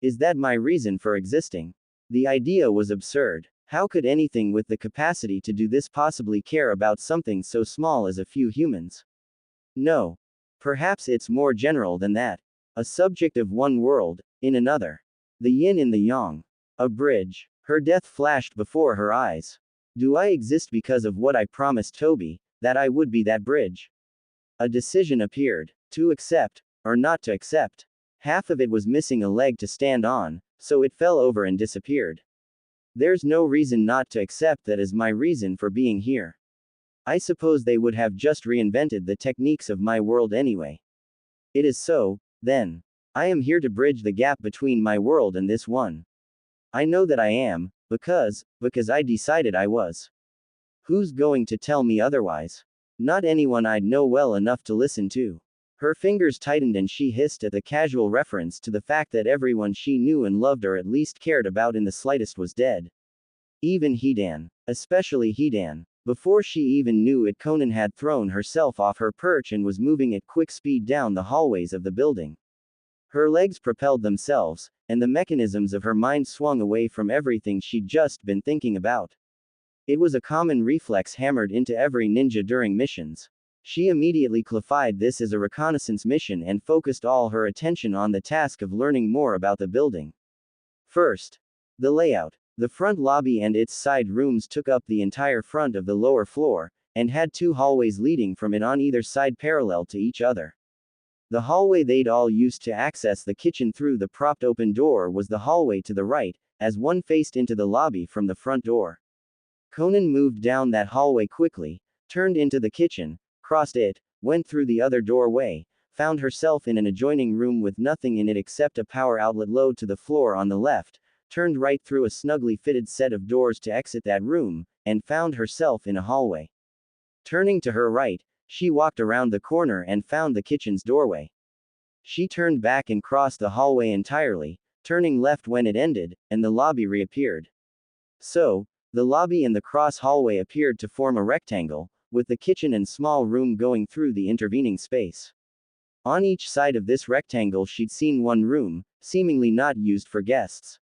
Is that my reason for existing? The idea was absurd. How could anything with the capacity to do this possibly care about something so small as a few humans? No. Perhaps it's more general than that. A subject of one world, in another. The yin in the yang. A bridge. Her death flashed before her eyes. Do I exist because of what I promised Toby, that I would be that bridge? A decision appeared. To accept, or not to accept. Half of it was missing a leg to stand on, so it fell over and disappeared. There's no reason not to accept that as my reason for being here. I suppose they would have just reinvented the techniques of my world anyway. It is so, then. I am here to bridge the gap between my world and this one. I know that I am, because I decided I was. Who's going to tell me otherwise? Not anyone I'd know well enough to listen to. Her fingers tightened and she hissed at the casual reference to the fact that everyone she knew and loved or at least cared about in the slightest was dead. Even Hidan. Especially Hidan. Before she even knew it, Konan had thrown herself off her perch and was moving at quick speed down the hallways of the building. Her legs propelled themselves, and the mechanisms of her mind swung away from everything she'd just been thinking about. It was a common reflex hammered into every ninja during missions. She immediately classified this as a reconnaissance mission and focused all her attention on the task of learning more about the building. First, the layout. The front lobby and its side rooms took up the entire front of the lower floor, and had two hallways leading from it on either side parallel to each other. The hallway they'd all used to access the kitchen through the propped open door was the hallway to the right, as one faced into the lobby from the front door. Konan moved down that hallway quickly, turned into the kitchen, crossed it, went through the other doorway, found herself in an adjoining room with nothing in it except a power outlet low to the floor on the left, turned right through a snugly fitted set of doors to exit that room, and found herself in a hallway. Turning to her right, she walked around the corner and found the kitchen's doorway. She turned back and crossed the hallway entirely, turning left when it ended, and the lobby reappeared. So, the lobby and the cross hallway appeared to form a rectangle, with the kitchen and small room going through the intervening space. On each side of this rectangle she'd seen one room, seemingly not used for guests.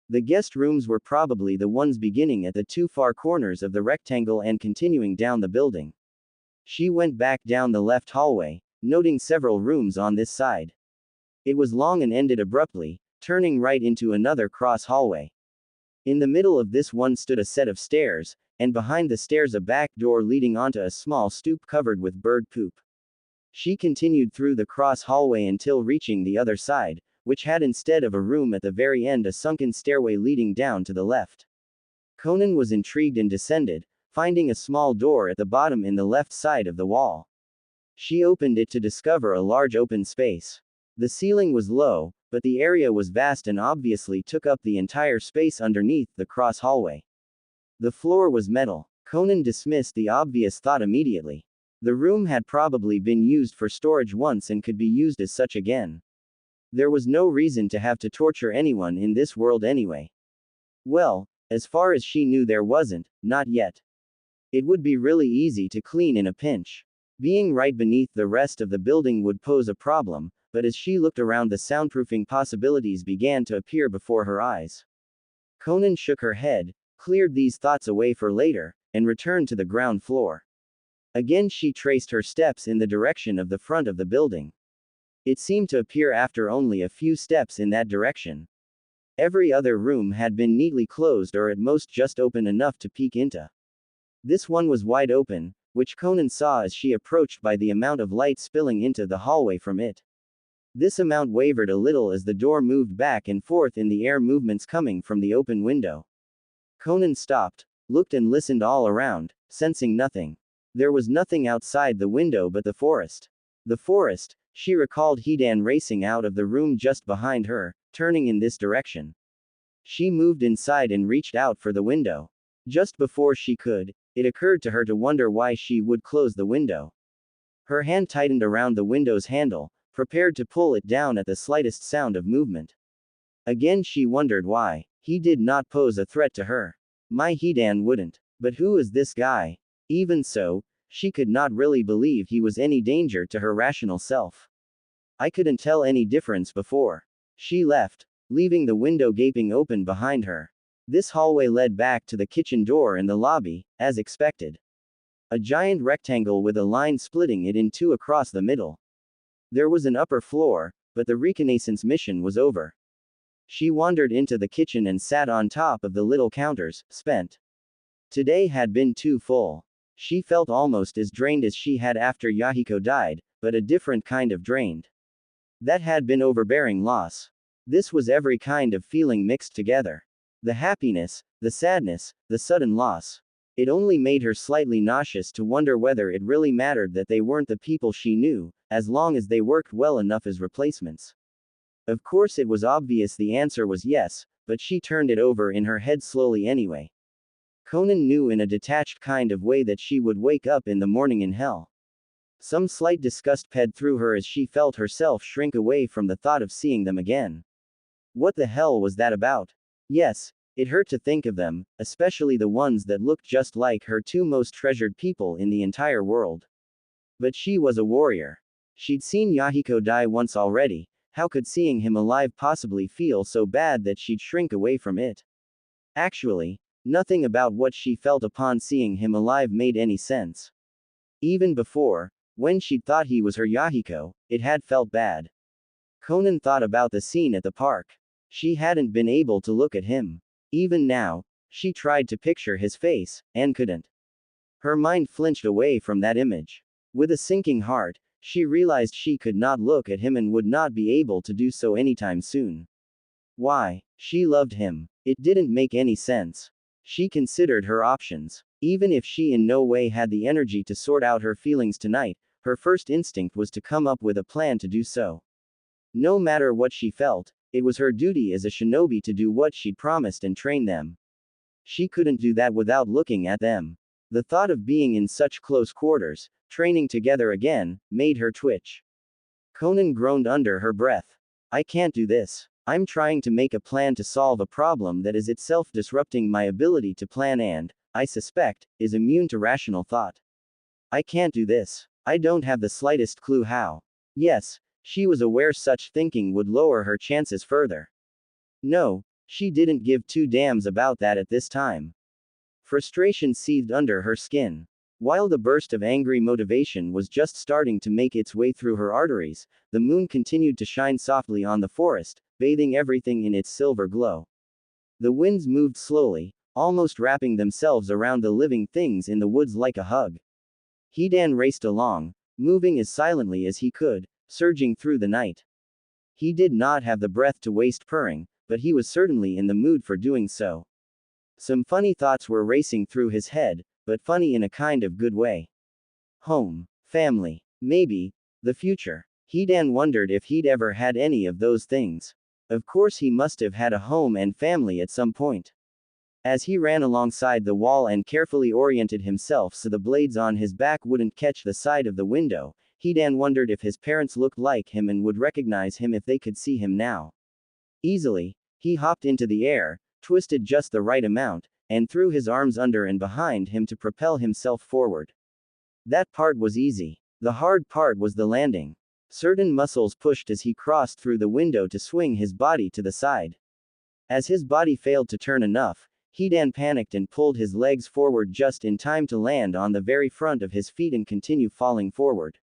The guest rooms were probably the ones beginning at the two far corners of the rectangle and continuing down the building. She went back down the left hallway, noting several rooms on this side. It was long and ended abruptly, turning right into another cross hallway. In the middle of this one stood a set of stairs, and behind the stairs a back door leading onto a small stoop covered with bird poop. She continued through the cross hallway until reaching the other side, which had instead of a room at the very end a sunken stairway leading down to the left. Konan was intrigued and descended, finding a small door at the bottom in the left side of the wall. She opened it to discover a large open space. The ceiling was low, but the area was vast and obviously took up the entire space underneath the cross hallway. The floor was metal. Konan dismissed the obvious thought immediately. The room had probably been used for storage once and could be used as such again. There was no reason to have to torture anyone in this world anyway. Well, as far as she knew there wasn't, not yet. It would be really easy to clean in a pinch. Being right beneath the rest of the building would pose a problem, but as she looked around the soundproofing possibilities began to appear before her eyes. Konan shook her head, cleared these thoughts away for later, and returned to the ground floor. Again she traced her steps in the direction of the front of the building. It seemed to appear after only a few steps in that direction. Every other room had been neatly closed or at most just open enough to peek into. This one was wide open, which Konan saw as she approached by the amount of light spilling into the hallway from it. This amount wavered a little as the door moved back and forth in the air, movements coming from the open window. Konan stopped, looked and listened all around, sensing nothing. There was nothing outside the window but the forest. The forest. She recalled Hidan racing out of the room just behind her, turning in this direction. She moved inside and reached out for the window. Just before she could, it occurred to her to wonder why she would close the window. Her hand tightened around the window's handle, prepared to pull it down at the slightest sound of movement. Again she wondered why. He did not pose a threat to her. My Hidan wouldn't. But who is this guy? Even so, she could not really believe he was any danger to her rational self. I couldn't tell any difference before. She left, leaving the window gaping open behind her. This hallway led back to the kitchen door in the lobby, as expected. A giant rectangle with a line splitting it in two across the middle. There was an upper floor, but the reconnaissance mission was over. She wandered into the kitchen and sat on top of the little counters, spent. Today had been too full. She felt almost as drained as she had after Yahiko died, but a different kind of drained. That had been overbearing loss. This was every kind of feeling mixed together. The happiness, the sadness, the sudden loss. It only made her slightly nauseous to wonder whether it really mattered that they weren't the people she knew, as long as they worked well enough as replacements. Of course it was obvious the answer was yes, but she turned it over in her head slowly anyway. Konan knew in a detached kind of way that she would wake up in the morning in hell. Some slight disgust ped through her as she felt herself shrink away from the thought of seeing them again. What the hell was that about? Yes, it hurt to think of them, especially the ones that looked just like her two most treasured people in the entire world. But she was a warrior. She'd seen Yahiko die once already. How could seeing him alive possibly feel so bad that she'd shrink away from it? Actually, nothing about what she felt upon seeing him alive made any sense. Even before, when she'd thought he was her Yahiko, it had felt bad. Konan thought about the scene at the park. She hadn't been able to look at him. Even now, she tried to picture his face, and couldn't. Her mind flinched away from that image. With a sinking heart, she realized she could not look at him and would not be able to do so anytime soon. Why? She loved him. It didn't make any sense. She considered her options. Even if she in no way had the energy to sort out her feelings tonight, her first instinct was to come up with a plan to do so. No matter what she felt, it was her duty as a shinobi to do what she'd promised and train them. She couldn't do that without looking at them. The thought of being in such close quarters, training together again, made her twitch. Konan groaned under her breath. I can't do this. I'm trying to make a plan to solve a problem that is itself disrupting my ability to plan and, I suspect, is immune to rational thought. I can't do this. I don't have the slightest clue how. Yes, she was aware such thinking would lower her chances further. No, she didn't give two damns about that at this time. Frustration seethed under her skin. While the burst of angry motivation was just starting to make its way through her arteries, the moon continued to shine softly on the forest, bathing everything in its silver glow. The winds moved slowly, almost wrapping themselves around the living things in the woods like a hug. Hidan raced along, moving as silently as he could, surging through the night. He did not have the breath to waste purring, but he was certainly in the mood for doing so. Some funny thoughts were racing through his head, but funny in a kind of good way. Home, family, maybe, the future. Hidan wondered if he'd ever had any of those things. Of course he must have had a home and family at some point. As he ran alongside the wall and carefully oriented himself so the blades on his back wouldn't catch the side of the window, Hidan wondered if his parents looked like him and would recognize him if they could see him now. Easily, he hopped into the air, twisted just the right amount, and threw his arms under and behind him to propel himself forward. That part was easy. The hard part was the landing. Certain muscles pushed as he crossed through the window to swing his body to the side. As his body failed to turn enough, Hidan panicked and pulled his legs forward just in time to land on the very front of his feet and continue falling forward.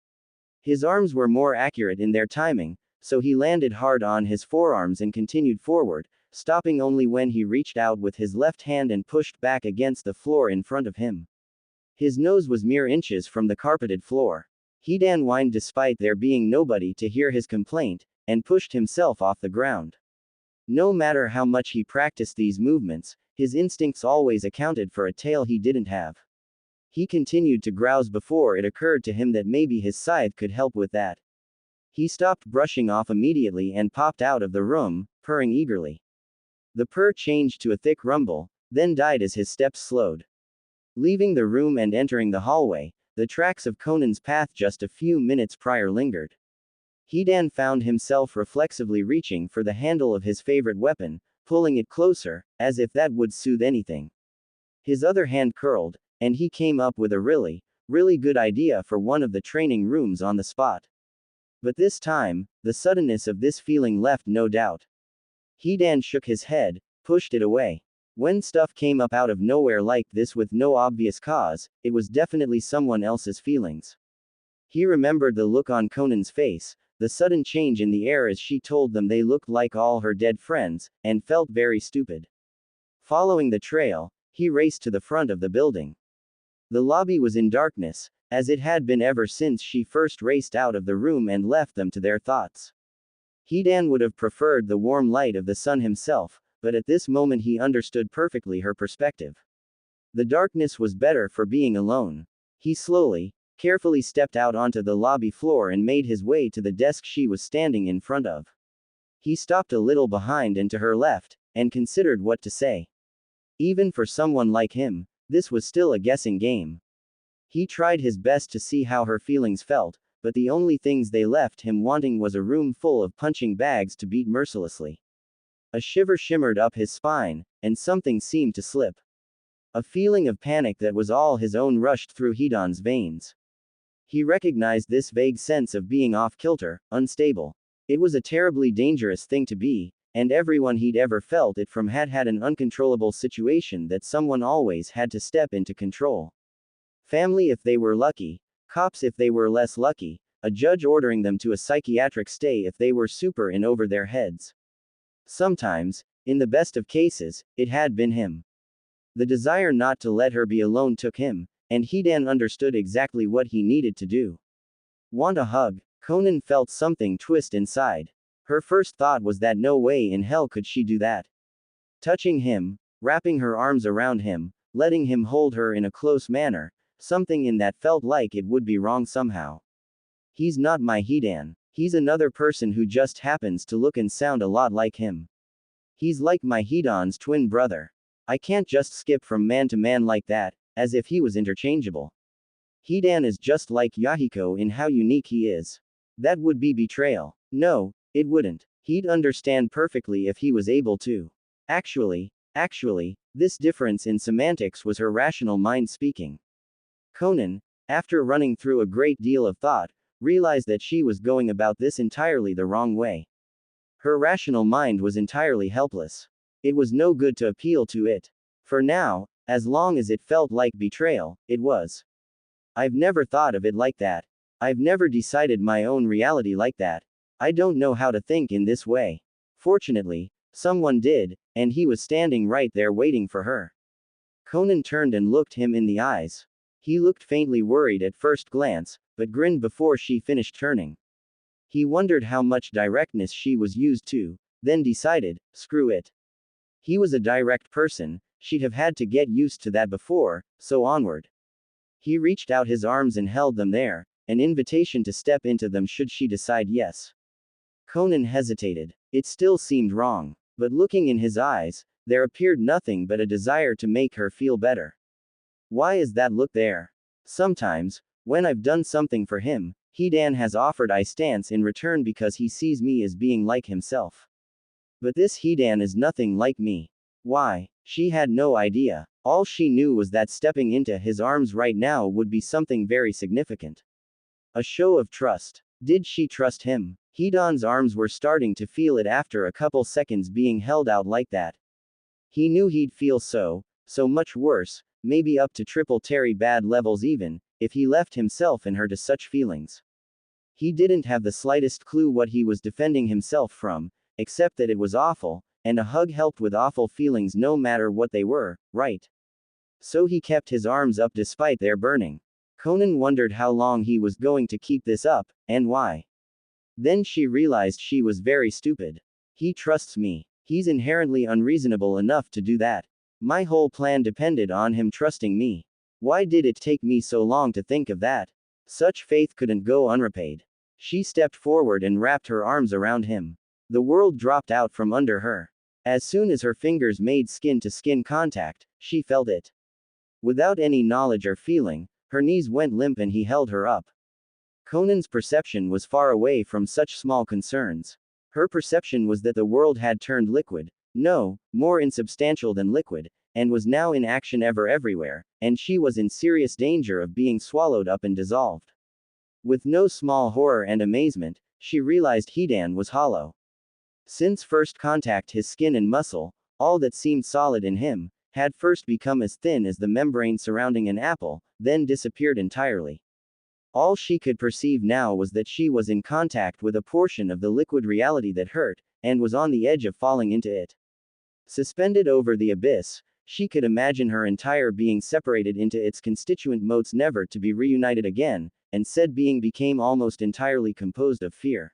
His arms were more accurate in their timing, so he landed hard on his forearms and continued forward, stopping only when he reached out with his left hand and pushed back against the floor in front of him. His nose was mere inches from the carpeted floor. Hidan whined despite there being nobody to hear his complaint, and pushed himself off the ground. No matter how much he practiced these movements, his instincts always accounted for a tail he didn't have. He continued to grouse before it occurred to him that maybe his scythe could help with that. He stopped brushing off immediately and popped out of the room, purring eagerly. The purr changed to a thick rumble, then died as his steps slowed. Leaving the room and entering the hallway, the tracks of Conan's path just a few minutes prior lingered. Hidan found himself reflexively reaching for the handle of his favorite weapon, pulling it closer, as if that would soothe anything. His other hand curled, and he came up with a really good idea for one of the training rooms on the spot. But this time, the suddenness of this feeling left no doubt. Hidan shook his head, pushed it away. When stuff came up out of nowhere like this with no obvious cause, it was definitely someone else's feelings. He remembered the look on Conan's face, the sudden change in the air as she told them they looked like all her dead friends, and felt very stupid. Following the trail, he raced to the front of the building. The lobby was in darkness, as it had been ever since she first raced out of the room and left them to their thoughts. Hidan would have preferred the warm light of the sun himself, but at this moment he understood perfectly her perspective. The darkness was better for being alone. He slowly, carefully stepped out onto the lobby floor and made his way to the desk she was standing in front of. He stopped a little behind and to her left, and considered what to say. Even for someone like him, this was still a guessing game. He tried his best to see how her feelings felt, but the only things they left him wanting was a room full of punching bags to beat mercilessly. A shiver shimmered up his spine, and something seemed to slip. A feeling of panic that was all his own rushed through Hidan's veins. He recognized this vague sense of being off-kilter, unstable. It was a terribly dangerous thing to be, and everyone he'd ever felt it from had had an uncontrollable situation that someone always had to step in to control. Family if they were lucky, cops if they were less lucky, a judge ordering them to a psychiatric stay if they were super in over their heads. Sometimes, in the best of cases, it had been him. The desire not to let her be alone took him, and Hidan understood exactly what he needed to do. Want a hug? Konan felt something twist inside. Her first thought was that no way in hell could she do that. Touching him, wrapping her arms around him, letting him hold her in a close manner, something in that felt like it would be wrong somehow. He's not my Hidan. He's another person who just happens to look and sound a lot like him. He's like my Hidan's twin brother. I can't just skip from man to man like that, as if he was interchangeable. Hidan is just like Yahiko in how unique he is. That would be betrayal. No, it wouldn't. He'd understand perfectly if he was able to. Actually, this difference in semantics was her rational mind speaking. Konan, after running through a great deal of thought, realized that she was going about this entirely the wrong way. Her rational mind was entirely helpless. It was no good to appeal to it. For now, as long as it felt like betrayal, it was. I've never thought of it like that. I've never decided my own reality like that. I don't know how to think in this way. Fortunately, someone did, and he was standing right there waiting for her. Konan turned and looked him in the eyes. He looked faintly worried at first glance, but grinned before she finished turning. He wondered how much directness she was used to, then decided, screw it. He was a direct person, she'd have had to get used to that before, so onward. He reached out his arms and held them there, an invitation to step into them should she decide yes. Konan hesitated. It still seemed wrong, but looking in his eyes, there appeared nothing but a desire to make her feel better. Why is that look there? Sometimes, when I've done something for him, Hidan has offered I stance in return because he sees me as being like himself. But this Hidan is nothing like me. Why? She had no idea. All she knew was that stepping into his arms right now would be something very significant. A show of trust. Did she trust him? Hidan's arms were starting to feel it after a couple seconds being held out like that. He knew he'd feel so much worse, maybe up to triple Terry bad levels even, if he left himself and her to such feelings. He didn't have the slightest clue what he was defending himself from, except that it was awful, and a hug helped with awful feelings no matter what they were, right? So he kept his arms up despite their burning. Konan wondered how long he was going to keep this up, and why. Then she realized she was very stupid. He trusts me. He's inherently unreasonable enough to do that. My whole plan depended on him trusting me. Why did it take me so long to think of that? Such faith couldn't go unrepaid. She stepped forward and wrapped her arms around him. The world dropped out from under her. As soon as her fingers made skin-to-skin contact, she felt it. Without any knowledge or feeling, Her knees went limp and he held her up. Conan's perception was far away from such small concerns. Her perception was that the world had turned liquid, no, more insubstantial than liquid, and was now in action everywhere, and she was in serious danger of being swallowed up and dissolved. With no small horror and amazement, she realized Hidan was hollow. Since first contact, his skin and muscle, all that seemed solid in him, had first become as thin as the membrane surrounding an apple, then disappeared entirely. All she could perceive now was that she was in contact with a portion of the liquid reality that hurt, and was on the edge of falling into it. Suspended over the abyss, she could imagine her entire being separated into its constituent motes never to be reunited again, and said being became almost entirely composed of fear.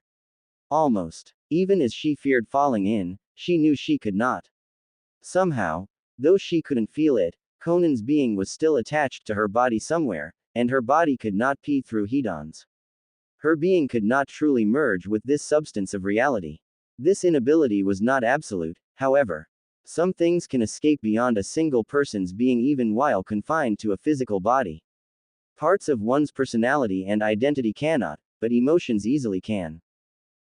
Almost. Even as she feared falling in, she knew she could not. Somehow, though she couldn't feel it, Conan's being was still attached to her body somewhere, and her body could not pee through Hidan's. Her being could not truly merge with this substance of reality. This inability was not absolute, however. Some things can escape beyond a single person's being even while confined to a physical body. Parts of one's personality and identity cannot, but emotions easily can.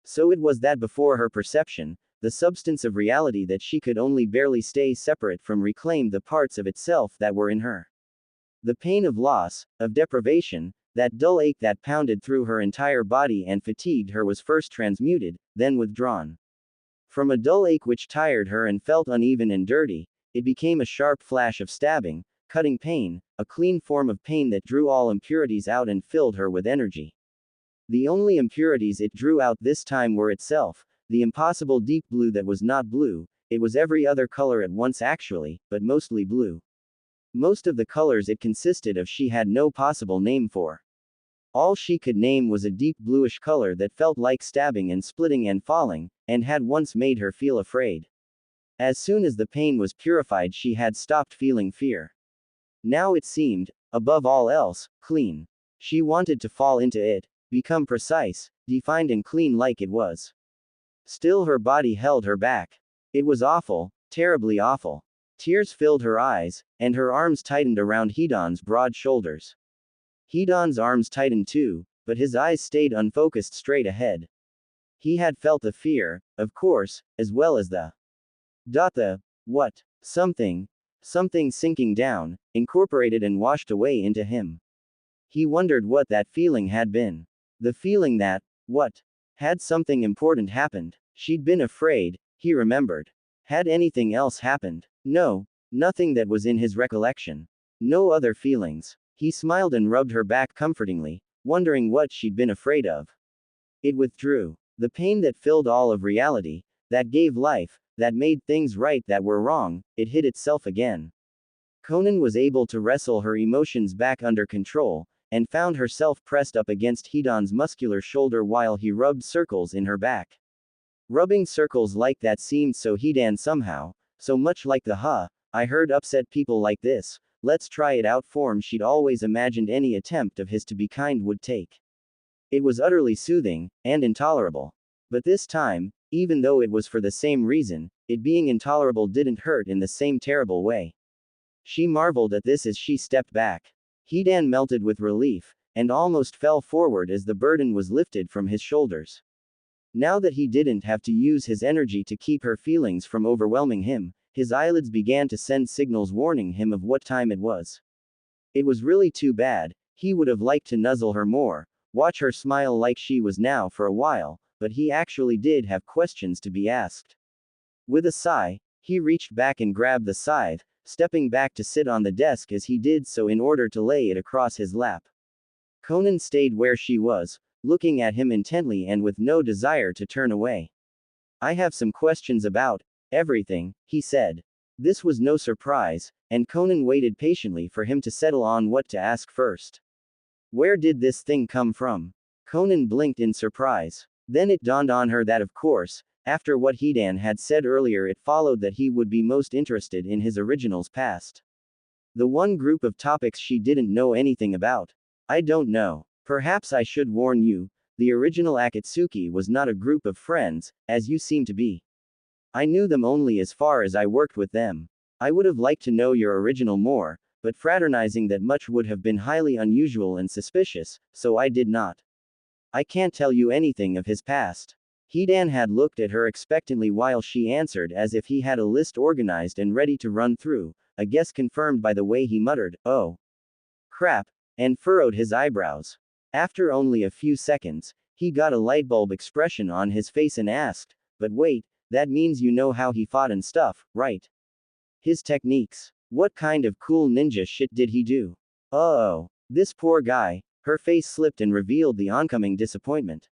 So it was that before her perception, the substance of reality that she could only barely stay separate from reclaimed the parts of itself that were in her. The pain of loss, of deprivation, that dull ache that pounded through her entire body and fatigued her was first transmuted, then withdrawn. From a dull ache which tired her and felt uneven and dirty, it became a sharp flash of stabbing, cutting pain, a clean form of pain that drew all impurities out and filled her with energy. The only impurities it drew out this time were itself, the impossible deep blue that was not blue, it was every other color at once actually, but mostly blue. Most of the colors it consisted of she had no possible name for. All she could name was a deep bluish color that felt like stabbing and splitting and falling, and had once made her feel afraid. As soon as the pain was purified, she had stopped feeling fear. Now it seemed, above all else, clean. She wanted to fall into it, become precise, defined and clean like it was. Still her body held her back. It was awful, terribly awful. Tears filled her eyes, and her arms tightened around Hidan's broad shoulders. Hidan's arms tightened too, but his eyes stayed unfocused straight ahead. He had felt the fear, of course, as well as the what? Something sinking down, incorporated and washed away into him. He wondered what that feeling had been. The feeling that, had something important happened? She'd been afraid, he remembered. Had anything else happened? No, nothing that was in his recollection. No other feelings. He smiled and rubbed her back comfortingly, wondering what she'd been afraid of. It withdrew. The pain that filled all of reality, that gave life, that made things right that were wrong, it hid itself again. Konan was able to wrestle her emotions back under control, and found herself pressed up against Hidan's muscular shoulder while he rubbed circles in her back. Rubbing circles like that seemed so Hidan somehow, so much like the I heard upset people like this, let's try it out form she'd always imagined any attempt of his to be kind would take. It was utterly soothing, and intolerable. But this time, even though it was for the same reason, it being intolerable didn't hurt in the same terrible way. She marveled at this as she stepped back. Hidan melted with relief, and almost fell forward as the burden was lifted from his shoulders. Now that he didn't have to use his energy to keep her feelings from overwhelming him, his eyelids began to send signals warning him of what time it was. It was really too bad. He would have liked to nuzzle her more, watch her smile like she was now for a while, but he actually did have questions to be asked. With a sigh, he reached back and grabbed the scythe, stepping back to sit on the desk as he did so in order to lay it across his lap. Konan stayed where she was, looking at him intently and with no desire to turn away. I have some questions about everything, he said. This was no surprise, and Konan waited patiently for him to settle on what to ask first. Where did this thing come from? Konan blinked in surprise. Then it dawned on her that of course, after what Hidan had said earlier, it followed that he would be most interested in his original's past. The one group of topics she didn't know anything about. I don't know. Perhaps I should warn you, the original Akatsuki was not a group of friends, as you seem to be. I knew them only as far as I worked with them. I would have liked to know your original more, but fraternizing that much would have been highly unusual and suspicious, so I did not. I can't tell you anything of his past. Hidan had looked at her expectantly while she answered as if he had a list organized and ready to run through, a guess confirmed by the way he muttered, "Oh. Crap," and furrowed his eyebrows. After only a few seconds, he got a lightbulb expression on his face and asked, "But wait, that means you know how he fought and stuff, right? His techniques. What kind of cool ninja shit did he do?" "Oh, this poor guy." Her face slipped and revealed the oncoming disappointment.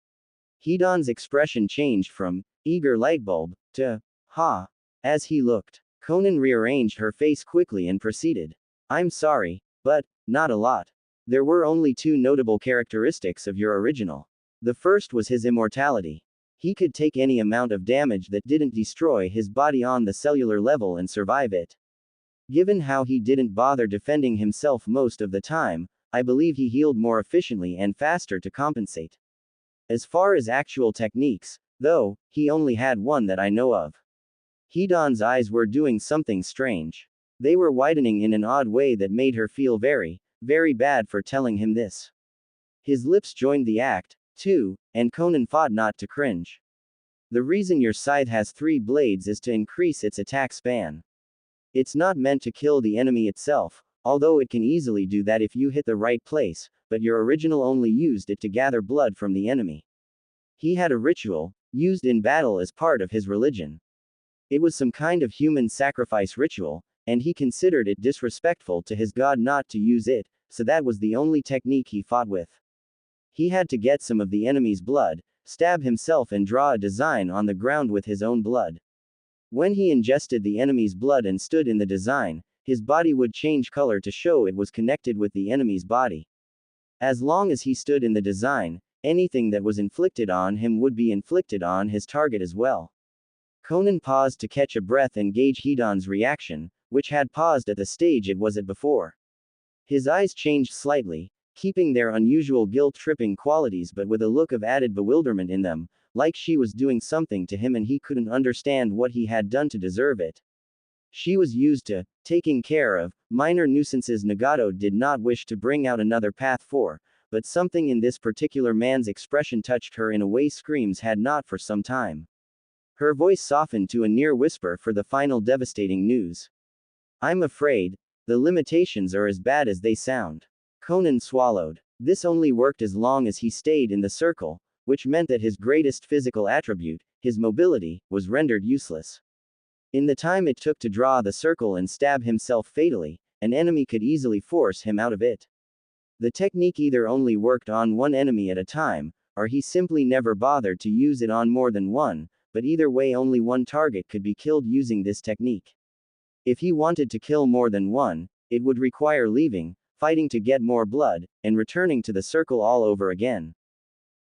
Hidan's expression changed from eager lightbulb to ha. As he looked, Konan rearranged her face quickly and proceeded. "I'm sorry, but not a lot. There were only two notable characteristics of your original. The first was his immortality. He could take any amount of damage that didn't destroy his body on the cellular level and survive it. Given how he didn't bother defending himself most of the time, I believe he healed more efficiently and faster to compensate. As far as actual techniques, though, he only had one that I know of." Hidan's eyes were doing something strange. They were widening in an odd way that made her feel very, very bad for telling him this. His lips joined the act, too, and Konan fought not to cringe. "The reason your scythe has 3 blades is to increase its attack span. It's not meant to kill the enemy itself, although it can easily do that if you hit the right place, but your original only used it to gather blood from the enemy. He had a ritual, used in battle as part of his religion. It was some kind of human sacrifice ritual, and he considered it disrespectful to his god not to use it, so that was the only technique he fought with. He had to get some of the enemy's blood, stab himself and draw a design on the ground with his own blood. When he ingested the enemy's blood and stood in the design, his body would change color to show it was connected with the enemy's body. As long as he stood in the design, anything that was inflicted on him would be inflicted on his target as well." Konan paused to catch a breath and gauge Hidan's reaction, which had paused at the stage it was at before. His eyes changed slightly, keeping their unusual guilt-tripping qualities but with a look of added bewilderment in them, like she was doing something to him and he couldn't understand what he had done to deserve it. She was used to taking care of minor nuisances Nagato did not wish to bring out another path for, but something in this particular man's expression touched her in a way screams had not for some time. Her voice softened to a near whisper for the final devastating news. "I'm afraid, the limitations are as bad as they sound." Konan swallowed. This only worked as long as he stayed in the circle, which meant that his greatest physical attribute, his mobility, was rendered useless. In the time it took to draw the circle and stab himself fatally, an enemy could easily force him out of it. The technique either only worked on one enemy at a time, or he simply never bothered to use it on more than one, but either way only one target could be killed using this technique. If he wanted to kill more than one, it would require leaving, fighting to get more blood, and returning to the circle all over again.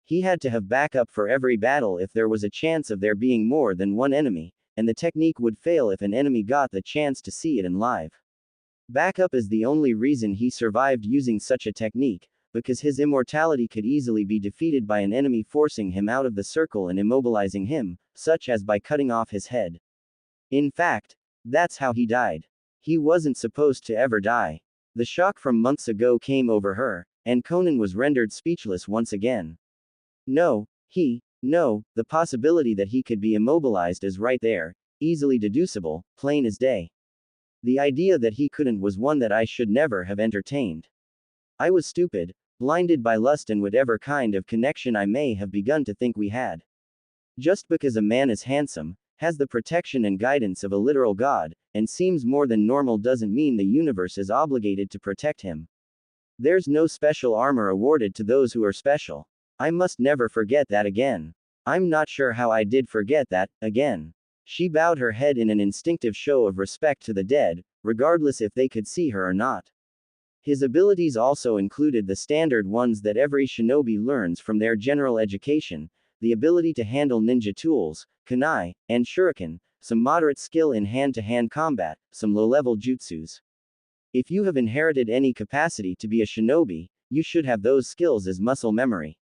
He had to have backup for every battle if there was a chance of there being more than one enemy, and the technique would fail if an enemy got the chance to see it in live. Backup is the only reason he survived using such a technique, because his immortality could easily be defeated by an enemy forcing him out of the circle and immobilizing him, such as by cutting off his head. In fact, that's how he died. He wasn't supposed to ever die. The shock from months ago came over her, and Konan was rendered speechless once again. No, the possibility that he could be immobilized is right there, easily deducible, plain as day. The idea that he couldn't was one that I should never have entertained. I was stupid, blinded by lust and whatever kind of connection I may have begun to think we had. Just because a man is handsome, has the protection and guidance of a literal god, and seems more than normal doesn't mean the universe is obligated to protect him. There's no special armor awarded to those who are special. I must never forget that again. I'm not sure how I did forget that, again. She bowed her head in an instinctive show of respect to the dead, regardless if they could see her or not. His abilities also included the standard ones that every shinobi learns from their general education, the ability to handle ninja tools, kunai, and shuriken, some moderate skill in hand-to-hand combat, some low-level jutsus. If you have inherited any capacity to be a shinobi, you should have those skills as muscle memory.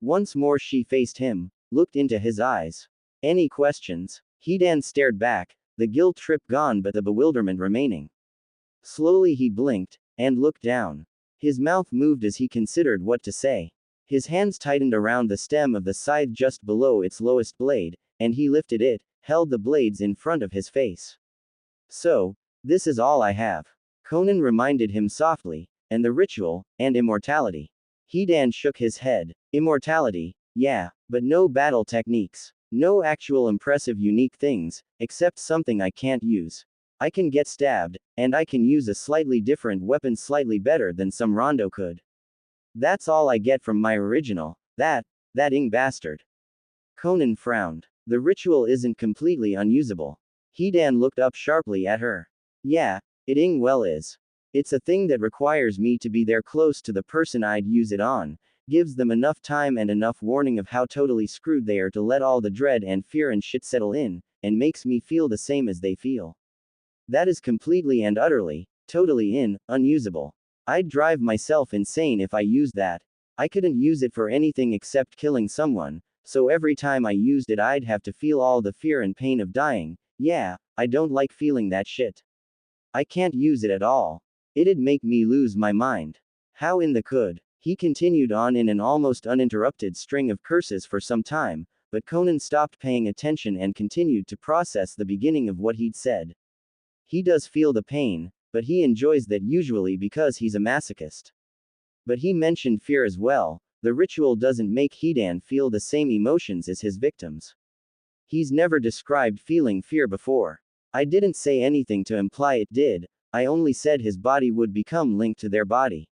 Once more she faced him, looked into his eyes. Any questions? Hidan stared back, the guilt trip gone but the bewilderment remaining. Slowly he blinked, and looked down. His mouth moved as he considered what to say. His hands tightened around the stem of the scythe just below its lowest blade, and he lifted it, held the blades in front of his face. So, this is all I have. Konan reminded him softly, and the ritual, and immortality. Hidan shook his head. Immortality, yeah, but no battle techniques. No actual impressive unique things, except something I can't use. I can get stabbed, and I can use a slightly different weapon slightly better than some Rondo could. That's all I get from my original, that ing bastard. Konan frowned. The ritual isn't completely unusable. Hidan looked up sharply at her. Yeah, it ing well is. It's a thing that requires me to be there close to the person I'd use it on, gives them enough time and enough warning of how totally screwed they are to let all the dread and fear and shit settle in, and makes me feel the same as they feel. That is completely and utterly, totally unusable. I'd drive myself insane if I used that. I couldn't use it for anything except killing someone, so every time I used it I'd have to feel all the fear and pain of dying. Yeah, I don't like feeling that shit. I can't use it at all. It'd make me lose my mind. How in the could? He continued on in an almost uninterrupted string of curses for some time, but Konan stopped paying attention and continued to process the beginning of what he'd said. He does feel the pain, but he enjoys that usually because he's a masochist. But he mentioned fear as well. The ritual doesn't make Hidan feel the same emotions as his victims. He's never described feeling fear before. I didn't say anything to imply it did, I only said his body would become linked to their body.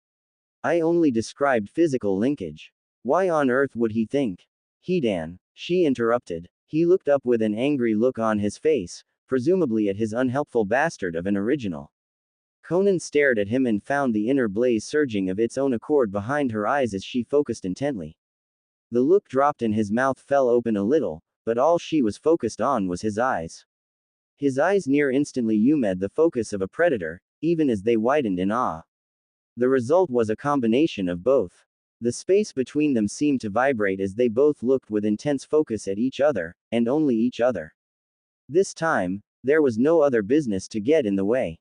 I only described physical linkage. Why on earth would he think? Hidan, she interrupted. He looked up with an angry look on his face, presumably at his unhelpful bastard of an original. Konan stared at him and found the inner blaze surging of its own accord behind her eyes as she focused intently. The look dropped and his mouth fell open a little, but all she was focused on was his eyes. His eyes near instantly umed the focus of a predator, even as they widened in awe. The result was a combination of both. The space between them seemed to vibrate as they both looked with intense focus at each other, and only each other. This time, there was no other business to get in the way.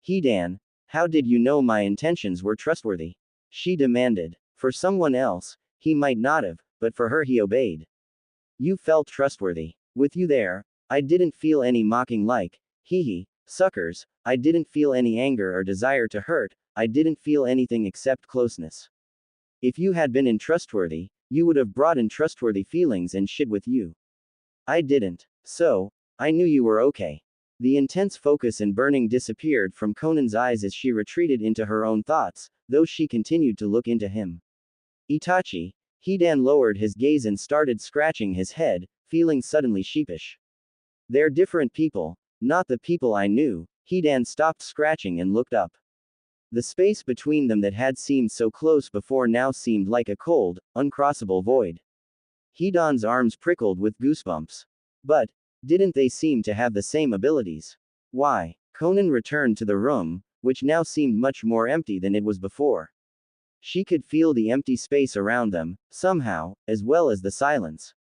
Hidan, how did you know my intentions were trustworthy? She demanded. For someone else, he might not have, but for her he obeyed. You felt trustworthy. With you there, I didn't feel any mocking like, hee, suckers, I didn't feel any anger or desire to hurt, I didn't feel anything except closeness. If you had been untrustworthy, you would have brought in trustworthy feelings and shit with you. I didn't. So, I knew you were okay. The intense focus and burning disappeared from Konan's eyes as she retreated into her own thoughts, though she continued to look into him. Itachi, Hidan lowered his gaze and started scratching his head, feeling suddenly sheepish. They're different people, not the people I knew. Hidan stopped scratching and looked up. The space between them that had seemed so close before now seemed like a cold, uncrossable void. Hidan's arms prickled with goosebumps. But, didn't they seem to have the same abilities? Why? Konan returned to the room, which now seemed much more empty than it was before. She could feel the empty space around them, somehow, as well as the silence.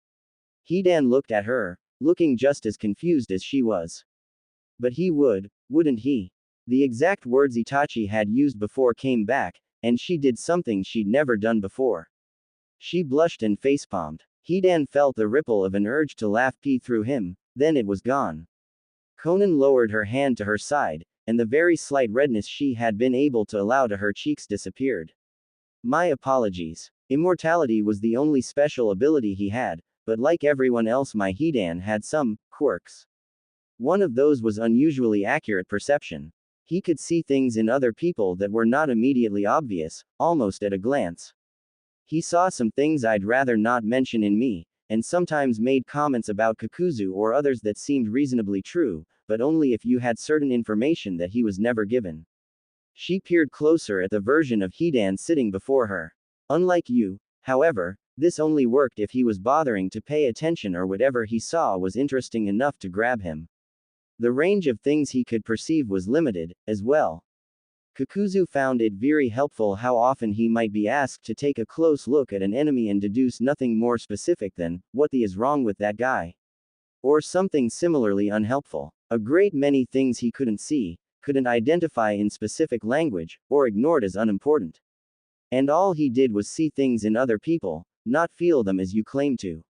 Hidan looked at her, looking just as confused as she was. But he wouldn't he? The exact words Itachi had used before came back, and she did something she'd never done before. She blushed and facepalmed. Hidan felt the ripple of an urge to laugh pee through him, then it was gone. Konan lowered her hand to her side, and the very slight redness she had been able to allow to her cheeks disappeared. My apologies. Immortality was the only special ability he had, but like everyone else my Hidan had some quirks. One of those was unusually accurate perception. He could see things in other people that were not immediately obvious, almost at a glance. He saw some things I'd rather not mention in me, and sometimes made comments about Kakuzu or others that seemed reasonably true, but only if you had certain information that he was never given. She peered closer at the version of Hidan sitting before her. Unlike you, however, this only worked if he was bothering to pay attention or whatever he saw was interesting enough to grab him. The range of things he could perceive was limited, as well. Kakuzu found it very helpful how often he might be asked to take a close look at an enemy and deduce nothing more specific than, what the is wrong with that guy? Or something similarly unhelpful. A great many things he couldn't see, couldn't identify in specific language, or ignored as unimportant. And all he did was see things in other people, not feel them as you claim to.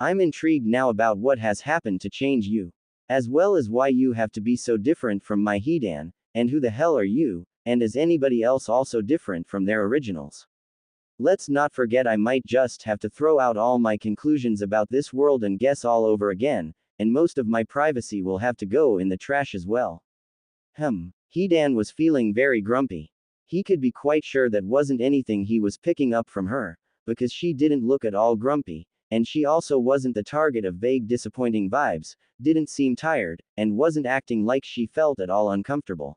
I'm intrigued now about what has happened to change you. As well as why you have to be so different from my Hidan, and who the hell are you, and is anybody else also different from their originals? Let's not forget I might just have to throw out all my conclusions about this world and guess all over again, and most of my privacy will have to go in the trash as well. Hidan was feeling very grumpy. He could be quite sure that wasn't anything he was picking up from her, because she didn't look at all grumpy, and she also wasn't the target of vague disappointing vibes, didn't seem tired, and wasn't acting like she felt at all uncomfortable.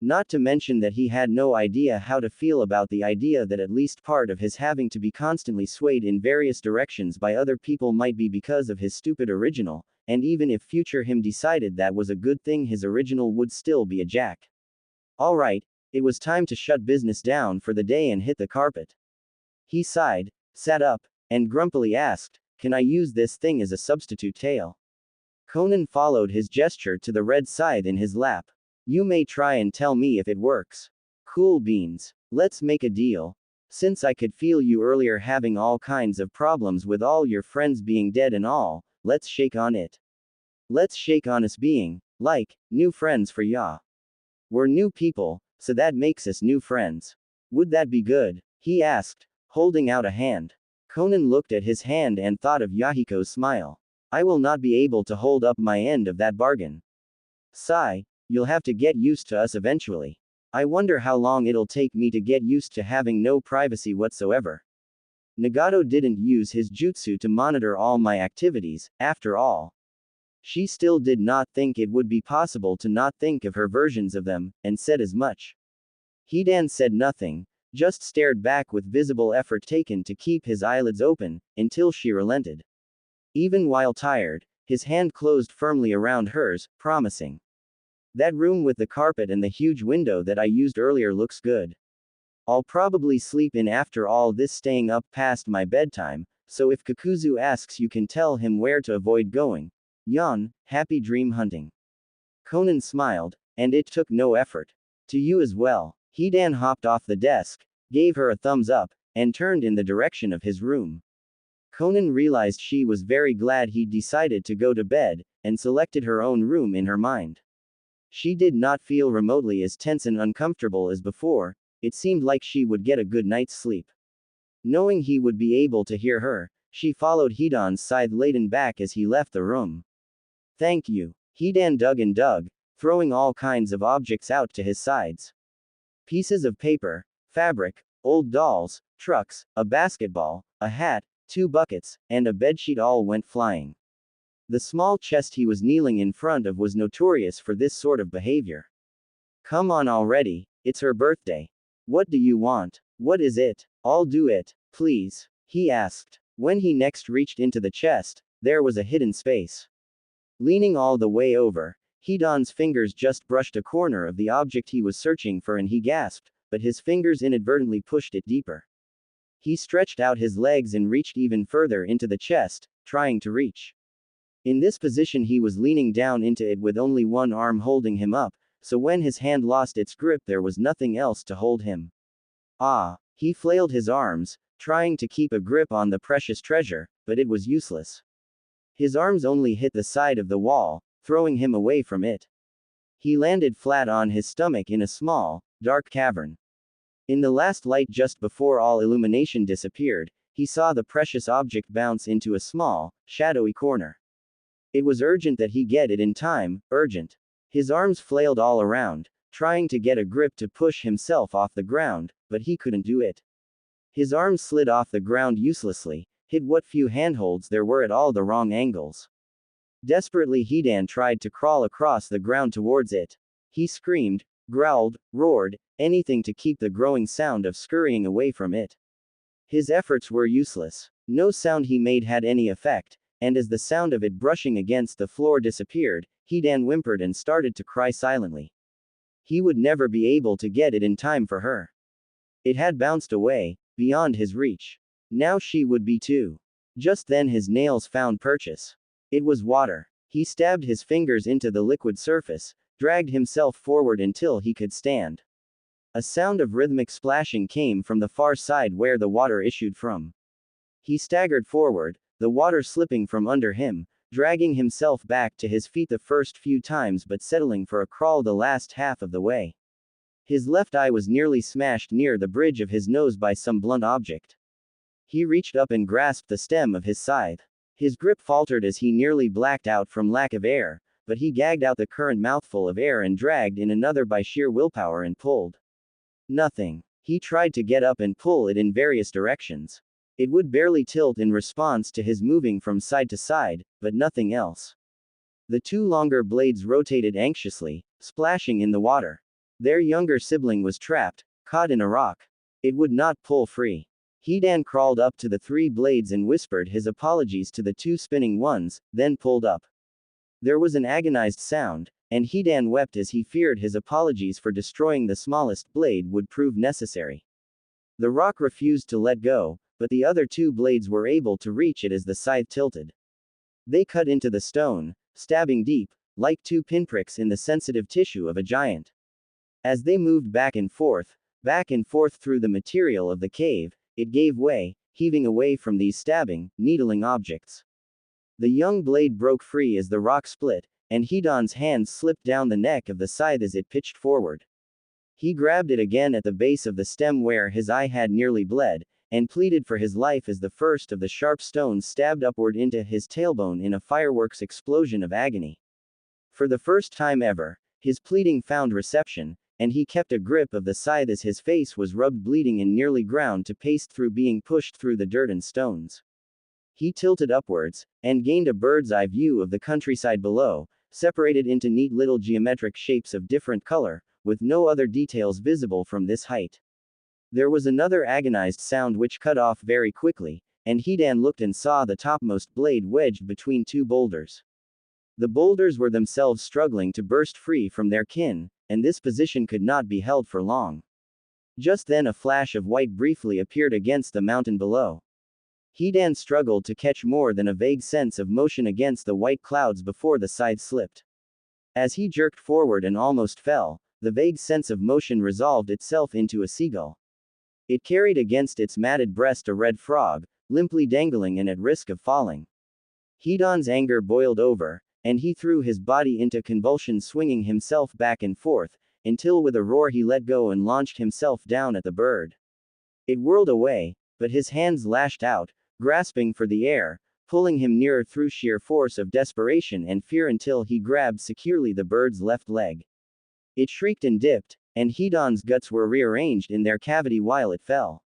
Not to mention that he had no idea how to feel about the idea that at least part of his having to be constantly swayed in various directions by other people might be because of his stupid original, and even if future him decided that was a good thing, his original would still be a jack. Alright, it was time to shut business down for the day and hit the carpet. He sighed, sat up, and grumpily asked, "Can I use this thing as a substitute tail?" Konan followed his gesture to the red scythe in his lap. "You may try and tell me if it works." "Cool beans. Let's make a deal. Since I could feel you earlier having all kinds of problems with all your friends being dead and all, let's shake on it. Let's shake on us being, like, new friends for ya. We're new people, so that makes us new friends. Would that be good?" he asked, holding out a hand. Konan looked at his hand and thought of Yahiko's smile. "I will not be able to hold up my end of that bargain. Sigh, you'll have to get used to us eventually. I wonder how long it'll take me to get used to having no privacy whatsoever. Nagato didn't use his jutsu to monitor all my activities, after all. She still did not think it would be possible to not think of her versions of them, and said as much." Hidan said nothing, just stared back with visible effort taken to keep his eyelids open, until she relented. Even while tired, his hand closed firmly around hers, promising. "That room with the carpet and the huge window that I used earlier looks good. I'll probably sleep in after all this staying up past my bedtime, so if Kakuzu asks you can tell him where to avoid going. Yawn, happy dream hunting." Konan smiled, and it took no effort. "To you as well." Hidan hopped off the desk, gave her a thumbs up, and turned in the direction of his room. Konan realized she was very glad he'd decided to go to bed, and selected her own room in her mind. She did not feel remotely as tense and uncomfortable as before, it seemed like she would get a good night's sleep. Knowing he would be able to hear her, she followed Hidan's scythe-laden back as he left the room. "Thank you." Hidan dug and dug, throwing all kinds of objects out to his sides. Pieces of paper, fabric, old dolls, trucks, a basketball, a hat, 2 buckets, and a bedsheet all went flying. The small chest he was kneeling in front of was notorious for this sort of behavior. "Come on already, it's her birthday. What do you want? What is it? I'll do it, please," he asked. When he next reached into the chest, there was a hidden space. Leaning all the way over, Hidan's fingers just brushed a corner of the object he was searching for and he gasped, but his fingers inadvertently pushed it deeper. He stretched out his legs and reached even further into the chest, trying to reach. In this position he was leaning down into it with only one arm holding him up, so when his hand lost its grip there was nothing else to hold him. He flailed his arms, trying to keep a grip on the precious treasure, but it was useless. His arms only hit the side of the wall, throwing him away from it. He landed flat on his stomach in a small, dark cavern. In the last light just before all illumination disappeared, he saw the precious object bounce into a small, shadowy corner. It was urgent that he get it in time, urgent. His arms flailed all around, trying to get a grip to push himself off the ground, but he couldn't do it. His arms slid off the ground uselessly, hit what few handholds there were at all the wrong angles. Desperately Hidan tried to crawl across the ground towards it. He screamed, growled, roared, anything to keep the growing sound of scurrying away from it. His efforts were useless. No sound he made had any effect, and as the sound of it brushing against the floor disappeared, Hidan whimpered and started to cry silently. He would never be able to get it in time for her. It had bounced away, beyond his reach. Now she would be too. Just then his nails found purchase. It was water. He stabbed his fingers into the liquid surface, dragged himself forward until he could stand. A sound of rhythmic splashing came from the far side where the water issued from. He staggered forward, the water slipping from under him, dragging himself back to his feet the first few times but settling for a crawl the last half of the way. His left eye was nearly smashed near the bridge of his nose by some blunt object. He reached up and grasped the stem of his scythe. His grip faltered as he nearly blacked out from lack of air, but he gagged out the current mouthful of air and dragged in another by sheer willpower and pulled. Nothing. He tried to get up and pull it in various directions. It would barely tilt in response to his moving from side to side, but nothing else. The two longer blades rotated anxiously, splashing in the water. Their younger sibling was trapped, caught in a rock. It would not pull free. Hidan crawled up to the three blades and whispered his apologies to the two spinning ones, then pulled up. There was an agonized sound, and Hidan wept as he feared his apologies for destroying the smallest blade would prove necessary. The rock refused to let go, but the other two blades were able to reach it as the scythe tilted. They cut into the stone, stabbing deep, like two pinpricks in the sensitive tissue of a giant. As they moved back and forth through the material of the cave, it gave way, heaving away from these stabbing, needling objects. The young blade broke free as the rock split, and Hidan's hands slipped down the neck of the scythe as it pitched forward. He grabbed it again at the base of the stem where his eye had nearly bled, and pleaded for his life as the first of the sharp stones stabbed upward into his tailbone in a fireworks explosion of agony. For the first time ever, his pleading found reception, and he kept a grip of the scythe as his face was rubbed bleeding and nearly ground to paste through being pushed through the dirt and stones. He tilted upwards, and gained a bird's eye view of the countryside below, separated into neat little geometric shapes of different color, with no other details visible from this height. There was another agonized sound which cut off very quickly, and Hidan looked and saw the topmost blade wedged between two boulders. The boulders were themselves struggling to burst free from their kin, and this position could not be held for long. Just then a flash of white briefly appeared against the mountain below. Hidan struggled to catch more than a vague sense of motion against the white clouds before the scythe slipped. As he jerked forward and almost fell, the vague sense of motion resolved itself into a seagull. It carried against its matted breast a red frog, limply dangling and at risk of falling. Hidan's anger boiled over, and he threw his body into convulsions, swinging himself back and forth, until with a roar he let go and launched himself down at the bird. It whirled away, but his hands lashed out, grasping for the air, pulling him nearer through sheer force of desperation and fear until he grabbed securely the bird's left leg. It shrieked and dipped, and Hidan's guts were rearranged in their cavity while it fell.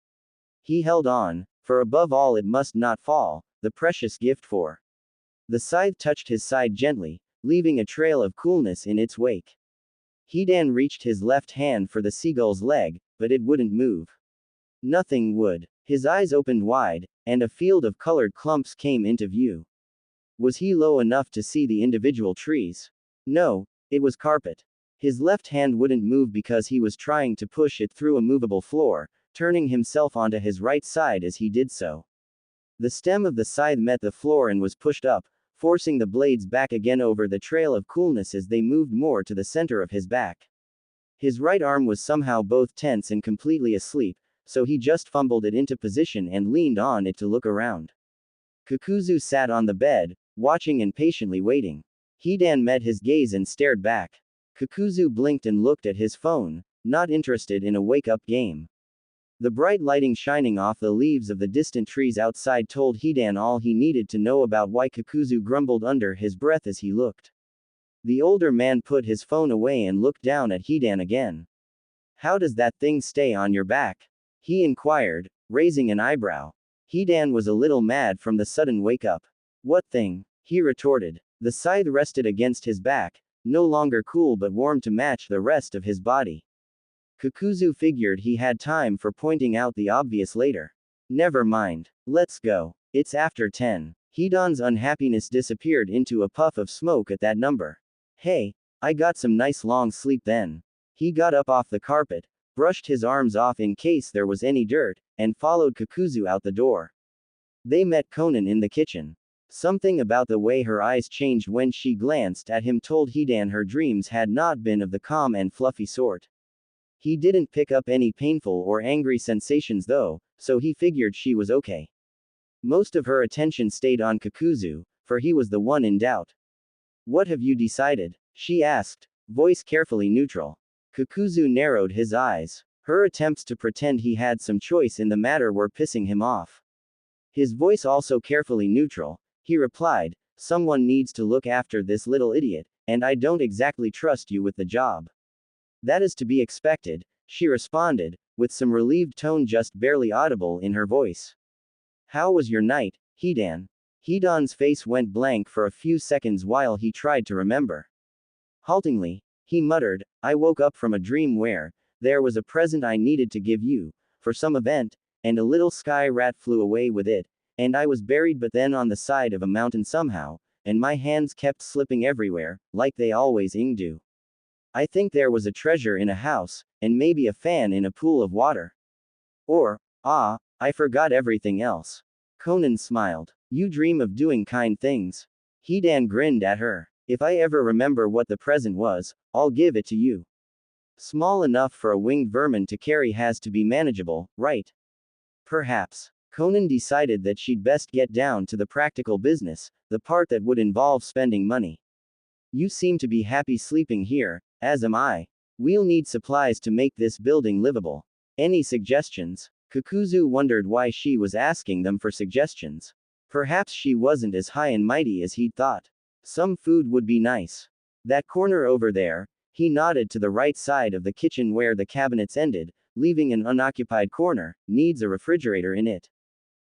He held on, for above all it must not fall, the precious gift for. The scythe touched his side gently, leaving a trail of coolness in its wake. Hidan reached his left hand for the seagull's leg, but it wouldn't move. Nothing would. His eyes opened wide, and a field of colored clumps came into view. Was he low enough to see the individual trees? No, it was carpet. His left hand wouldn't move because he was trying to push it through a movable floor, turning himself onto his right side as he did so. The stem of the scythe met the floor and was pushed up, forcing the blades back again over the trail of coolness as they moved more to the center of his back. His right arm was somehow both tense and completely asleep, so he just fumbled it into position and leaned on it to look around. Kakuzu sat on the bed, watching and patiently waiting. Hidan met his gaze and stared back. Kakuzu blinked and looked at his phone, not interested in a wake-up game. The bright lighting shining off the leaves of the distant trees outside told Hidan all he needed to know about why Kakuzu grumbled under his breath as he looked. The older man put his phone away and looked down at Hidan again. "How does that thing stay on your back?" he inquired, raising an eyebrow. Hidan was a little mad from the sudden wake-up. "What thing?" he retorted. The scythe rested against his back, no longer cool but warm to match the rest of his body. Kakuzu figured he had time for pointing out the obvious later. "Never mind. Let's go. It's after 10. Hidan's unhappiness disappeared into a puff of smoke at that number. "Hey, I got some nice long sleep then." He got up off the carpet, brushed his arms off in case there was any dirt, and followed Kakuzu out the door. They met Konan in the kitchen. Something about the way her eyes changed when she glanced at him told Hidan her dreams had not been of the calm and fluffy sort. He didn't pick up any painful or angry sensations though, so he figured she was okay. Most of her attention stayed on Kakuzu, for he was the one in doubt. What have you decided? She asked, voice carefully neutral. Kakuzu narrowed his eyes. Her attempts to pretend he had some choice in the matter were pissing him off. His voice also carefully neutral, he replied, someone needs to look after this little idiot, and I don't exactly trust you with the job. That is to be expected, she responded, with some relieved tone just barely audible in her voice. How was your night, Hidan? Hidan's face went blank for a few seconds while he tried to remember. Haltingly, he muttered, I woke up from a dream where there was a present I needed to give you, for some event, and a little sky rat flew away with it, and I was buried but then on the side of a mountain somehow, and my hands kept slipping everywhere, like they always do. I think there was a treasure in a house, and maybe a fan in a pool of water. Or, I forgot everything else. Konan smiled. You dream of doing kind things. Hidan grinned at her. If I ever remember what the present was, I'll give it to you. Small enough for a winged vermin to carry has to be manageable, right? Perhaps. Konan decided that she'd best get down to the practical business, the part that would involve spending money. You seem to be happy sleeping here, as am I. We'll need supplies to make this building livable. Any suggestions? Kakuzu wondered why she was asking them for suggestions. Perhaps she wasn't as high and mighty as he'd thought. Some food would be nice. That corner over there, he nodded to the right side of the kitchen where the cabinets ended, leaving an unoccupied corner, needs a refrigerator in it.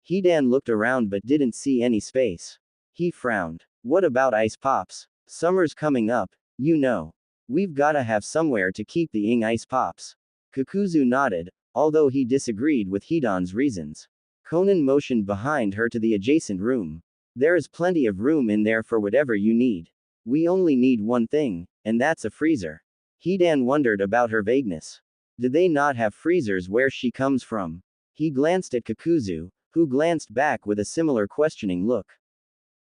Hidan looked around but didn't see any space. He frowned. What about ice pops? Summer's coming up, you know. We've gotta have somewhere to keep the ice pops. Kakuzu nodded, although he disagreed with Hidan's reasons. Konan motioned behind her to the adjacent room. There is plenty of room in there for whatever you need. We only need one thing, and that's a freezer. Hidan wondered about her vagueness. Do they not have freezers where she comes from? He glanced at Kakuzu, who glanced back with a similar questioning look.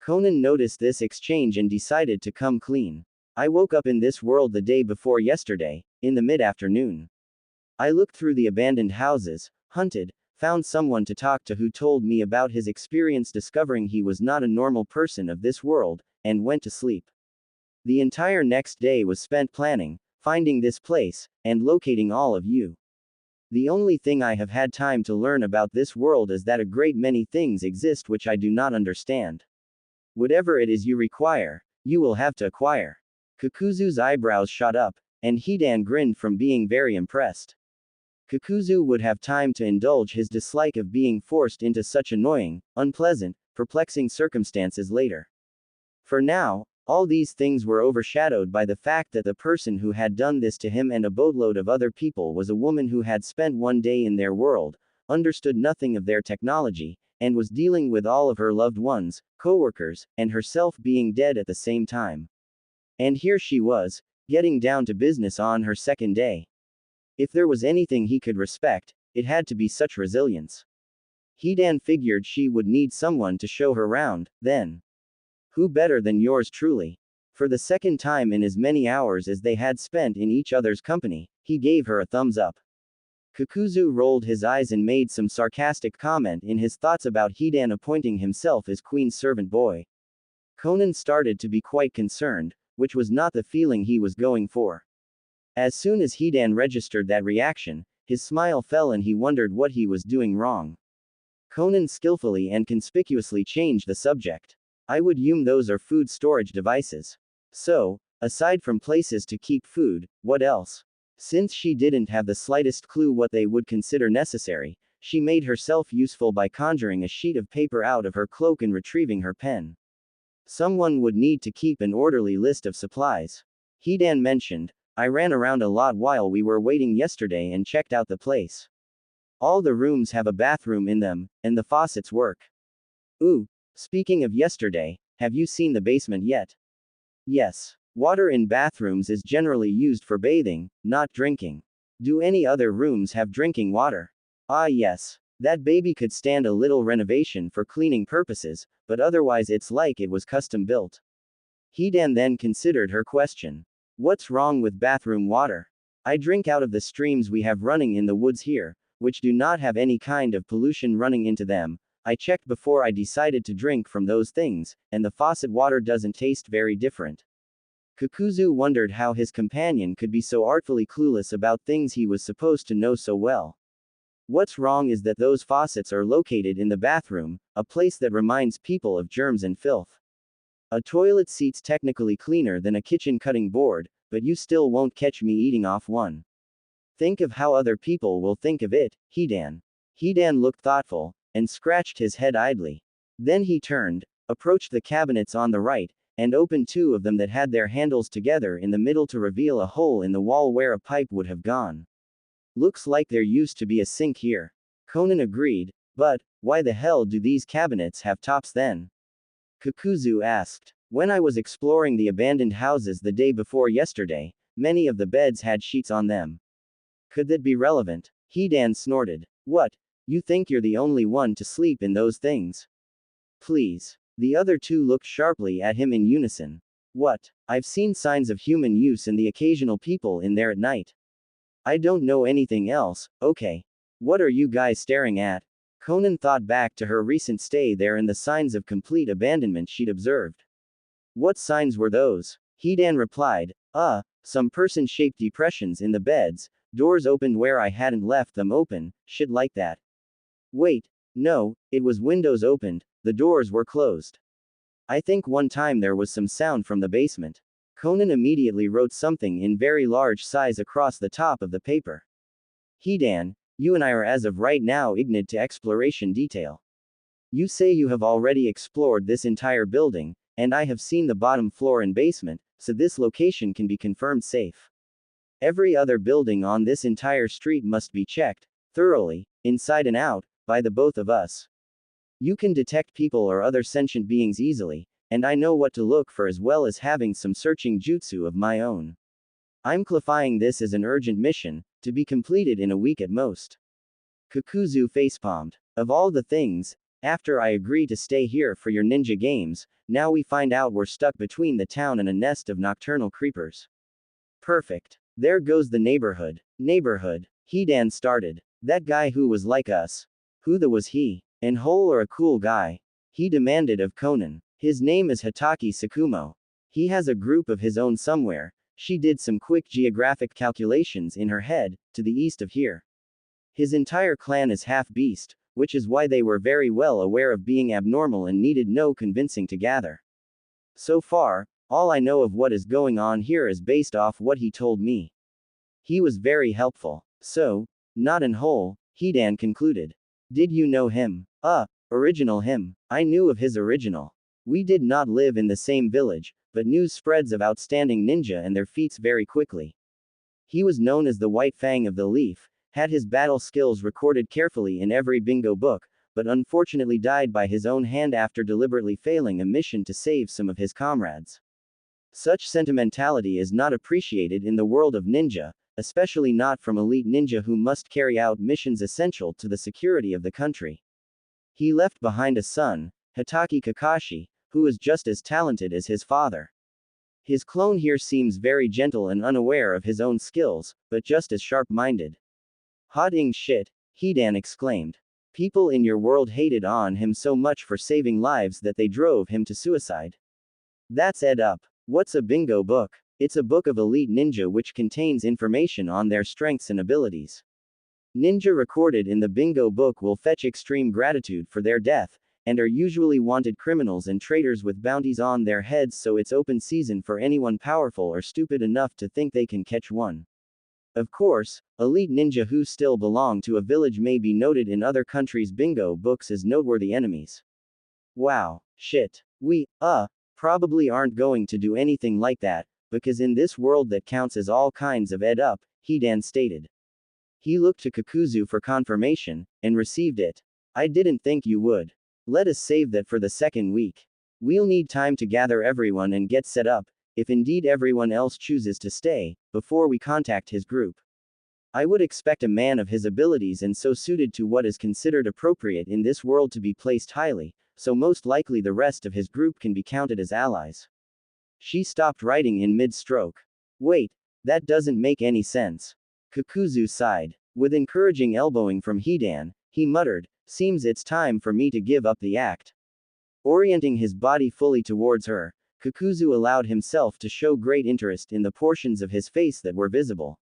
Konan noticed this exchange and decided to come clean. I woke up in this world the day before yesterday, in the mid-afternoon. I looked through the abandoned houses, hunted, found someone to talk to who told me about his experience discovering he was not a normal person of this world, and went to sleep. The entire next day was spent planning, finding this place, and locating all of you. The only thing I have had time to learn about this world is that a great many things exist which I do not understand. Whatever it is you require, you will have to acquire. Kakuzu's eyebrows shot up, and Hidan grinned from being very impressed. Kakuzu would have time to indulge his dislike of being forced into such annoying, unpleasant, perplexing circumstances later. For now, all these things were overshadowed by the fact that the person who had done this to him and a boatload of other people was a woman who had spent one day in their world, understood nothing of their technology, and was dealing with all of her loved ones, co-workers, and herself being dead at the same time. And here she was, getting down to business on her second day. If there was anything he could respect, it had to be such resilience. Hidan figured she would need someone to show her round, then. Who better than yours truly? For the second time in as many hours as they had spent in each other's company, he gave her a thumbs up. Kakuzu rolled his eyes and made some sarcastic comment in his thoughts about Hidan appointing himself as Queen's servant boy. Konan started to be quite concerned, which was not the feeling he was going for. As soon as Hidan registered that reaction, his smile fell and he wondered what he was doing wrong. Konan skillfully and conspicuously changed the subject. I would assume those are food storage devices. So, aside from places to keep food, what else? Since she didn't have the slightest clue what they would consider necessary, she made herself useful by conjuring a sheet of paper out of her cloak and retrieving her pen. Someone would need to keep an orderly list of supplies. Hidan mentioned, I ran around a lot while we were waiting yesterday and checked out the place. All the rooms have a bathroom in them, and the faucets work. Ooh, speaking of yesterday, have you seen the basement yet? Yes. Water in bathrooms is generally used for bathing, not drinking. Do any other rooms have drinking water? Ah yes. That baby could stand a little renovation for cleaning purposes, but otherwise it's like it was custom built. Hidan then considered her question. What's wrong with bathroom water? I drink out of the streams we have running in the woods here, which do not have any kind of pollution running into them. I checked before I decided to drink from those things, and the faucet water doesn't taste very different. Kakuzu wondered how his companion could be so artfully clueless about things he was supposed to know so well. What's wrong is that those faucets are located in the bathroom, a place that reminds people of germs and filth. A toilet seat's technically cleaner than a kitchen cutting board, but you still won't catch me eating off one. Think of how other people will think of it, Hidan. Hidan looked thoughtful, and scratched his head idly. Then he turned, approached the cabinets on the right, and opened two of them that had their handles together in the middle to reveal a hole in the wall where a pipe would have gone. Looks like there used to be a sink here. Konan agreed, but, why the hell do these cabinets have tops then? Kakuzu asked. When I was exploring the abandoned houses the day before yesterday, many of the beds had sheets on them. Could that be relevant? Hidan snorted. What? You think you're the only one to sleep in those things? Please. The other two looked sharply at him in unison. What? I've seen signs of human use and the occasional people in there at night. I don't know anything else, okay. What are you guys staring at? Konan thought back to her recent stay there and the signs of complete abandonment she'd observed. What signs were those? Hidan replied, some person-shaped depressions in the beds, doors opened where I hadn't left them open, shit like that. Wait, no, it was windows opened, the doors were closed. I think one time there was some sound from the basement. Konan immediately wrote something in very large size across the top of the paper. Hidan, you and I are as of right now ignorant to exploration detail. You say you have already explored this entire building, and I have seen the bottom floor and basement, so this location can be confirmed safe. Every other building on this entire street must be checked, thoroughly, inside and out, by the both of us. You can detect people or other sentient beings easily, and I know what to look for as well as having some searching jutsu of my own. I'm classifying this as an urgent mission, to be completed in a week at most. Kakuzu facepalmed. Of all the things, after I agree to stay here for your ninja games, now we find out we're stuck between the town and a nest of nocturnal creepers. Perfect. There goes the neighborhood. Neighborhood. Hidan started. That guy who was like us. Who the was he? An hole or a cool guy? He demanded of Konan. His name is Hitaki Sakumo. He has a group of his own somewhere. She did some quick geographic calculations in her head, to the east of here. His entire clan is half beast, which is why they were very well aware of being abnormal and needed no convincing to gather. So far, all I know of what is going on here is based off what he told me. He was very helpful. So, not in whole, Hidan concluded. Did you know him? Original him. I knew of his original. We did not live in the same village, but news spreads of outstanding ninja and their feats very quickly. He was known as the White Fang of the Leaf, had his battle skills recorded carefully in every bingo book, but unfortunately died by his own hand after deliberately failing a mission to save some of his comrades. Such sentimentality is not appreciated in the world of ninja, especially not from elite ninja who must carry out missions essential to the security of the country. He left behind a son, Hitaki Kakashi, who is just as talented as his father. His clone here seems very gentle and unaware of his own skills, but just as sharp-minded. Hot-ing shit, Hidan exclaimed. People in your world hated on him so much for saving lives that they drove him to suicide. That's ed up. What's a bingo book? It's a book of elite ninja which contains information on their strengths and abilities. Ninja recorded in the bingo book will fetch extreme gratitude for their death, and are usually wanted criminals and traitors with bounties on their heads, so it's open season for anyone powerful or stupid enough to think they can catch one. Of course, elite ninja who still belong to a village may be noted in other countries' bingo books as noteworthy enemies. Wow, shit. We, probably aren't going to do anything like that, because in this world that counts as all kinds of ed up, Hidan stated. He looked to Kakuzu for confirmation, and received it. I didn't think you would. Let us save that for the second week. We'll need time to gather everyone and get set up, if indeed everyone else chooses to stay, before we contact his group. I would expect a man of his abilities and so suited to what is considered appropriate in this world to be placed highly, so most likely the rest of his group can be counted as allies. She stopped writing in mid-stroke. Wait, that doesn't make any sense. Kakuzu sighed. With encouraging elbowing from Hidan, he muttered, seems it's time for me to give up the act. Orienting his body fully towards her, Kakuzu allowed himself to show great interest in the portions of his face that were visible.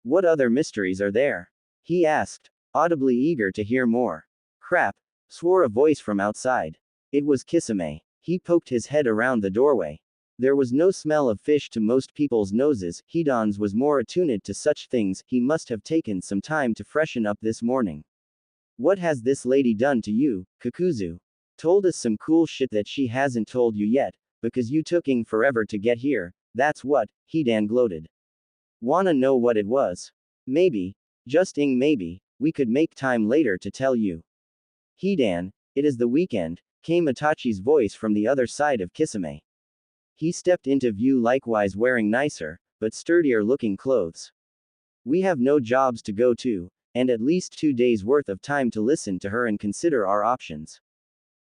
What other mysteries are there? He asked, audibly eager to hear more. Crap, swore a voice from outside. It was Kisame. He poked his head around the doorway. There was no smell of fish to most people's noses. Hidan's was more attuned to such things. He must have taken some time to freshen up this morning. What has this lady done to you, Kakuzu? Told us some cool shit that she hasn't told you yet, because you took forever to get here, that's what, Hidan gloated. Wanna know what it was? Maybe, just maybe, we could make time later to tell you. Hidan, it is the weekend, came Itachi's voice from the other side of Kisame. He stepped into view likewise wearing nicer, but sturdier looking clothes. We have no jobs to go to, and at least 2 days worth of time to listen to her and consider our options.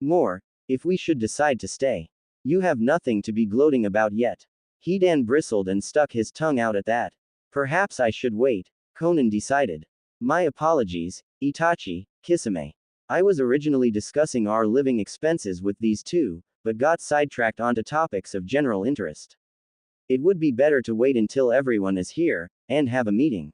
More, if we should decide to stay. You have nothing to be gloating about yet. Hidan bristled and stuck his tongue out at that. Perhaps I should wait, Konan decided. My apologies, Itachi, Kisame. I was originally discussing our living expenses with these two, but got sidetracked onto topics of general interest. It would be better to wait until everyone is here, and have a meeting.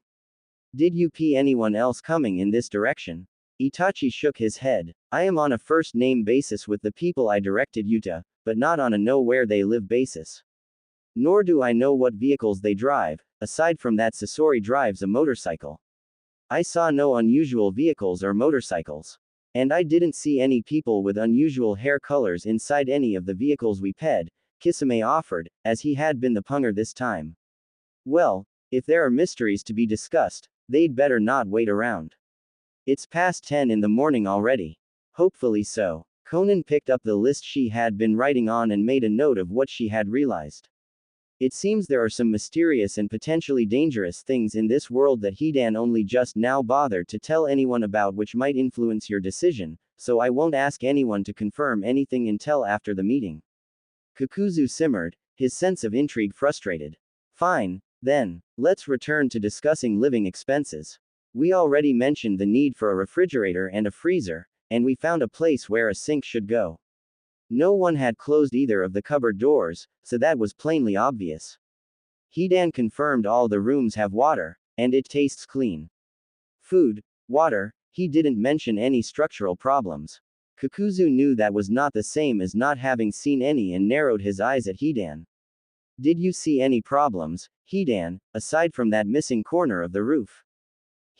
Did you see anyone else coming in this direction? Itachi shook his head. I am on a first-name basis with the people I directed you to, but not on a know-where-they-live basis. Nor do I know what vehicles they drive, aside from that Sasori drives a motorcycle. I saw no unusual vehicles or motorcycles. And I didn't see any people with unusual hair colors inside any of the vehicles we ped, Kisame offered, as he had been the punger this time. Well, if there are mysteries to be discussed, they'd better not wait around. It's past 10 in the morning already. Hopefully so. Konan picked up the list she had been writing on and made a note of what she had realized. It seems there are some mysterious and potentially dangerous things in this world that Hidan only just now bothered to tell anyone about, which might influence your decision, so I won't ask anyone to confirm anything until after the meeting. Kakuzu simmered, his sense of intrigue frustrated. Fine, then, let's return to discussing living expenses. We already mentioned the need for a refrigerator and a freezer, and we found a place where a sink should go. No one had closed either of the cupboard doors, so that was plainly obvious. Hidan confirmed all the rooms have water, and it tastes clean. Food, water, he didn't mention any structural problems. Kakuzu knew that was not the same as not having seen any and narrowed his eyes at Hidan. Did you see any problems, Hidan, aside from that missing corner of the roof?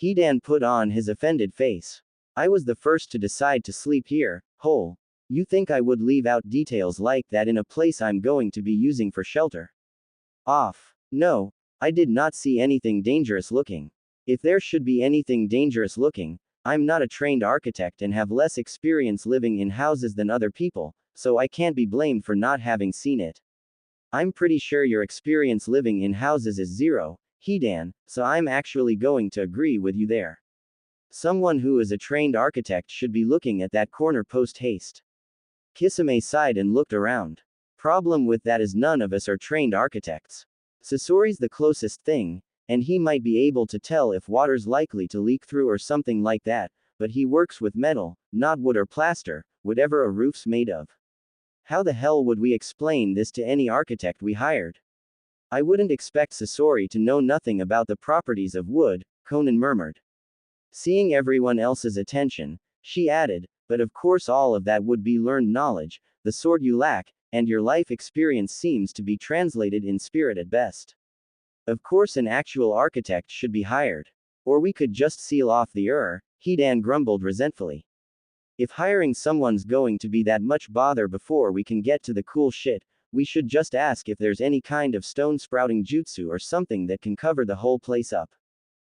Hidan put on his offended face. I was the first to decide to sleep here, whole. You think I would leave out details like that in a place I'm going to be using for shelter? Off. No, I did not see anything dangerous looking. If there should be anything dangerous looking, I'm not a trained architect and have less experience living in houses than other people, so I can't be blamed for not having seen it. I'm pretty sure your experience living in houses is zero, Hidan, so I'm actually going to agree with you there. Someone who is a trained architect should be looking at that corner post haste. Kisame sighed and looked around. Problem with that is none of us are trained architects. Sasori's the closest thing, and he might be able to tell if water's likely to leak through or something like that, but he works with metal, not wood or plaster, whatever a roof's made of. How the hell would we explain this to any architect we hired? I wouldn't expect Sasori to know nothing about the properties of wood, Konan murmured. Seeing everyone else's attention, she added, but of course all of that would be learned knowledge, the sort you lack, and your life experience seems to be translated in spirit at best. Of course an actual architect should be hired. Or we could just seal off the Hidan grumbled resentfully. If hiring someone's going to be that much bother before we can get to the cool shit, we should just ask if there's any kind of stone sprouting jutsu or something that can cover the whole place up.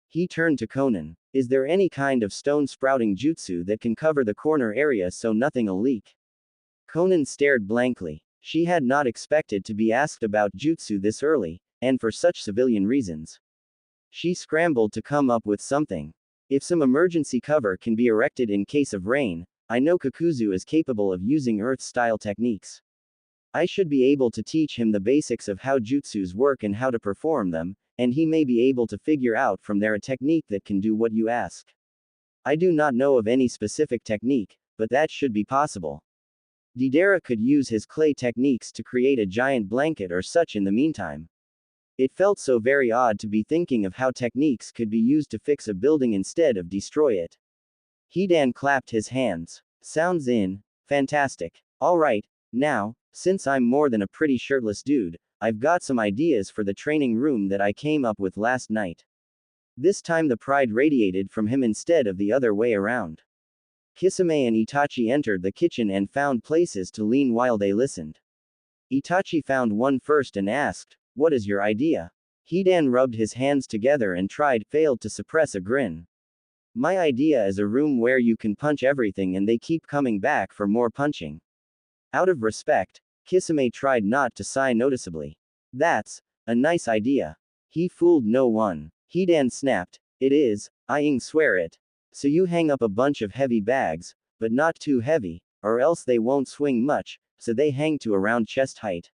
He turned to Konan. Is there any kind of stone sprouting jutsu that can cover the corner area so nothing'll leak? Konan stared blankly. She had not expected to be asked about jutsu this early, and for such civilian reasons. She scrambled to come up with something. If some emergency cover can be erected in case of rain, I know Kakuzu is capable of using Earth-style techniques. I should be able to teach him the basics of how jutsus work and how to perform them, and he may be able to figure out from there a technique that can do what you ask. I do not know of any specific technique, but that should be possible. Deidara could use his clay techniques to create a giant blanket or such in the meantime. It felt so very odd to be thinking of how techniques could be used to fix a building instead of destroy it. Hidan clapped his hands. Sounds fantastic. Alright, now, since I'm more than a pretty shirtless dude, I've got some ideas for the training room that I came up with last night. This time the pride radiated from him instead of the other way around. Kisame and Itachi entered the kitchen and found places to lean while they listened. Itachi found one first and asked, "What is your idea?" Hidan rubbed his hands together and failed to suppress a grin. My idea is a room where you can punch everything and they keep coming back for more punching. Out of respect, Kisame tried not to sigh noticeably. That's a nice idea. He fooled no one. Hidan snapped, "It is, I swear it. So you hang up a bunch of heavy bags, but not too heavy, or else they won't swing much, so they hang to around chest height.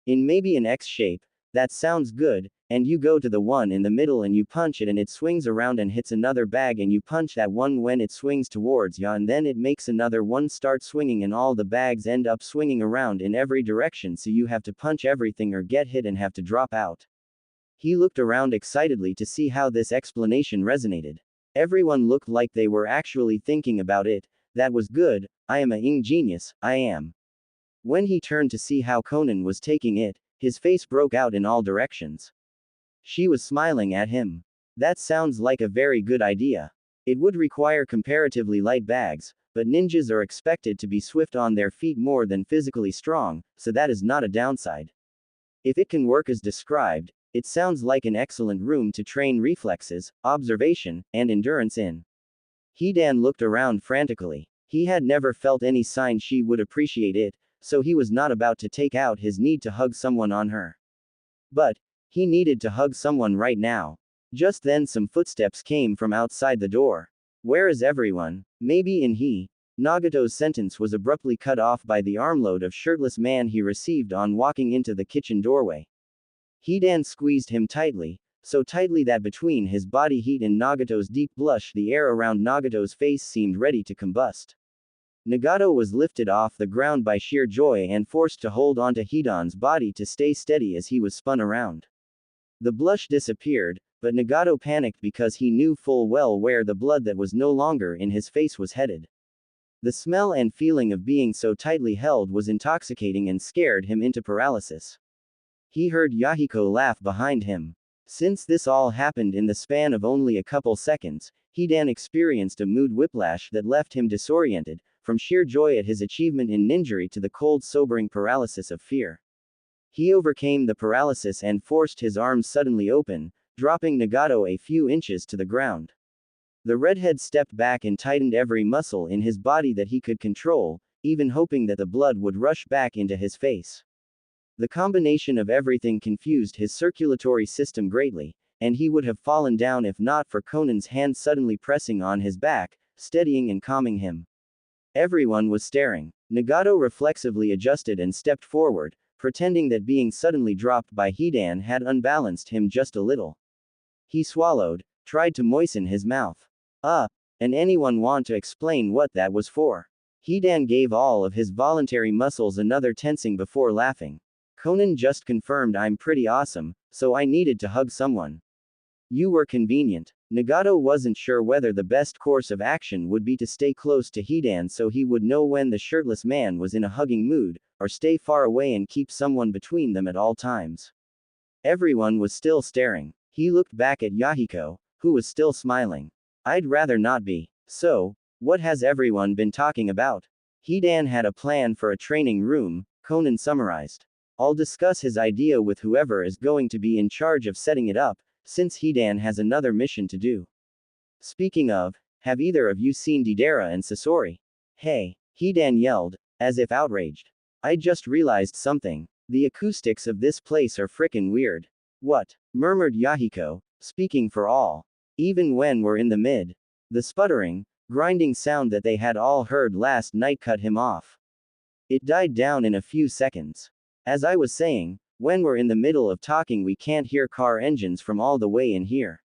In maybe an X shape, that sounds good, and you go to the one in the middle and you punch it and it swings around and hits another bag and you punch that one when it swings towards ya and then it makes another one start swinging and all the bags end up swinging around in every direction so you have to punch everything or get hit and have to drop out." He looked around excitedly to see how this explanation resonated. Everyone looked like they were actually thinking about it. That was good. I am a genius, I am. When he turned to see how Konan was taking it, his face broke out in all directions. She was smiling at him. That sounds like a very good idea. It would require comparatively light bags, but ninjas are expected to be swift on their feet more than physically strong, so that is not a downside. If it can work as described, it sounds like an excellent room to train reflexes, observation, and endurance in. Hidan looked around frantically. He had never felt any sign she would appreciate it, so he was not about to take out his need to hug someone on her. But he needed to hug someone right now. Just then some footsteps came from outside the door. "Where is everyone?" Maybe in Nagato's sentence was abruptly cut off by the armload of shirtless man he received on walking into the kitchen doorway. Hidan squeezed him tightly, so tightly that between his body heat and Nagato's deep blush the air around Nagato's face seemed ready to combust. Nagato was lifted off the ground by sheer joy and forced to hold onto Hidan's body to stay steady as he was spun around. The blush disappeared, but Nagato panicked because he knew full well where the blood that was no longer in his face was headed. The smell and feeling of being so tightly held was intoxicating and scared him into paralysis. He heard Yahiko laugh behind him. Since this all happened in the span of only a couple seconds, Hidan experienced a mood whiplash that left him disoriented, from sheer joy at his achievement in ninjury to the cold sobering paralysis of fear. He overcame the paralysis and forced his arms suddenly open, dropping Nagato a few inches to the ground. The redhead stepped back and tightened every muscle in his body that he could control, even hoping that the blood would rush back into his face. The combination of everything confused his circulatory system greatly, and he would have fallen down if not for Konan's hand suddenly pressing on his back, steadying and calming him. Everyone was staring. Nagato reflexively adjusted and stepped forward, pretending that being suddenly dropped by Hidan had unbalanced him just a little. He swallowed, tried to moisten his mouth. And anyone want to explain what that was for? Hidan gave all of his voluntary muscles another tensing before laughing. Konan just confirmed I'm pretty awesome, so I needed to hug someone. You were convenient. Nagato wasn't sure whether the best course of action would be to stay close to Hidan so he would know when the shirtless man was in a hugging mood, or stay far away and keep someone between them at all times. Everyone was still staring. He looked back at Yahiko, who was still smiling. I'd rather not be. So, what has everyone been talking about? Hidan had a plan for a training room, Konan summarized. I'll discuss his idea with whoever is going to be in charge of setting it up, since Hidan has another mission to do. Speaking of, have either of you seen Deidara and Sasori? Hey, Hidan yelled, as if outraged. I just realized something. The acoustics of this place are frickin' weird. What? Murmured Yahiko, speaking for all. Even when we're in the mid. The sputtering, grinding sound that they had all heard last night cut him off. It died down in a few seconds. As I was saying, when we're in the middle of talking we can't hear car engines from all the way in here.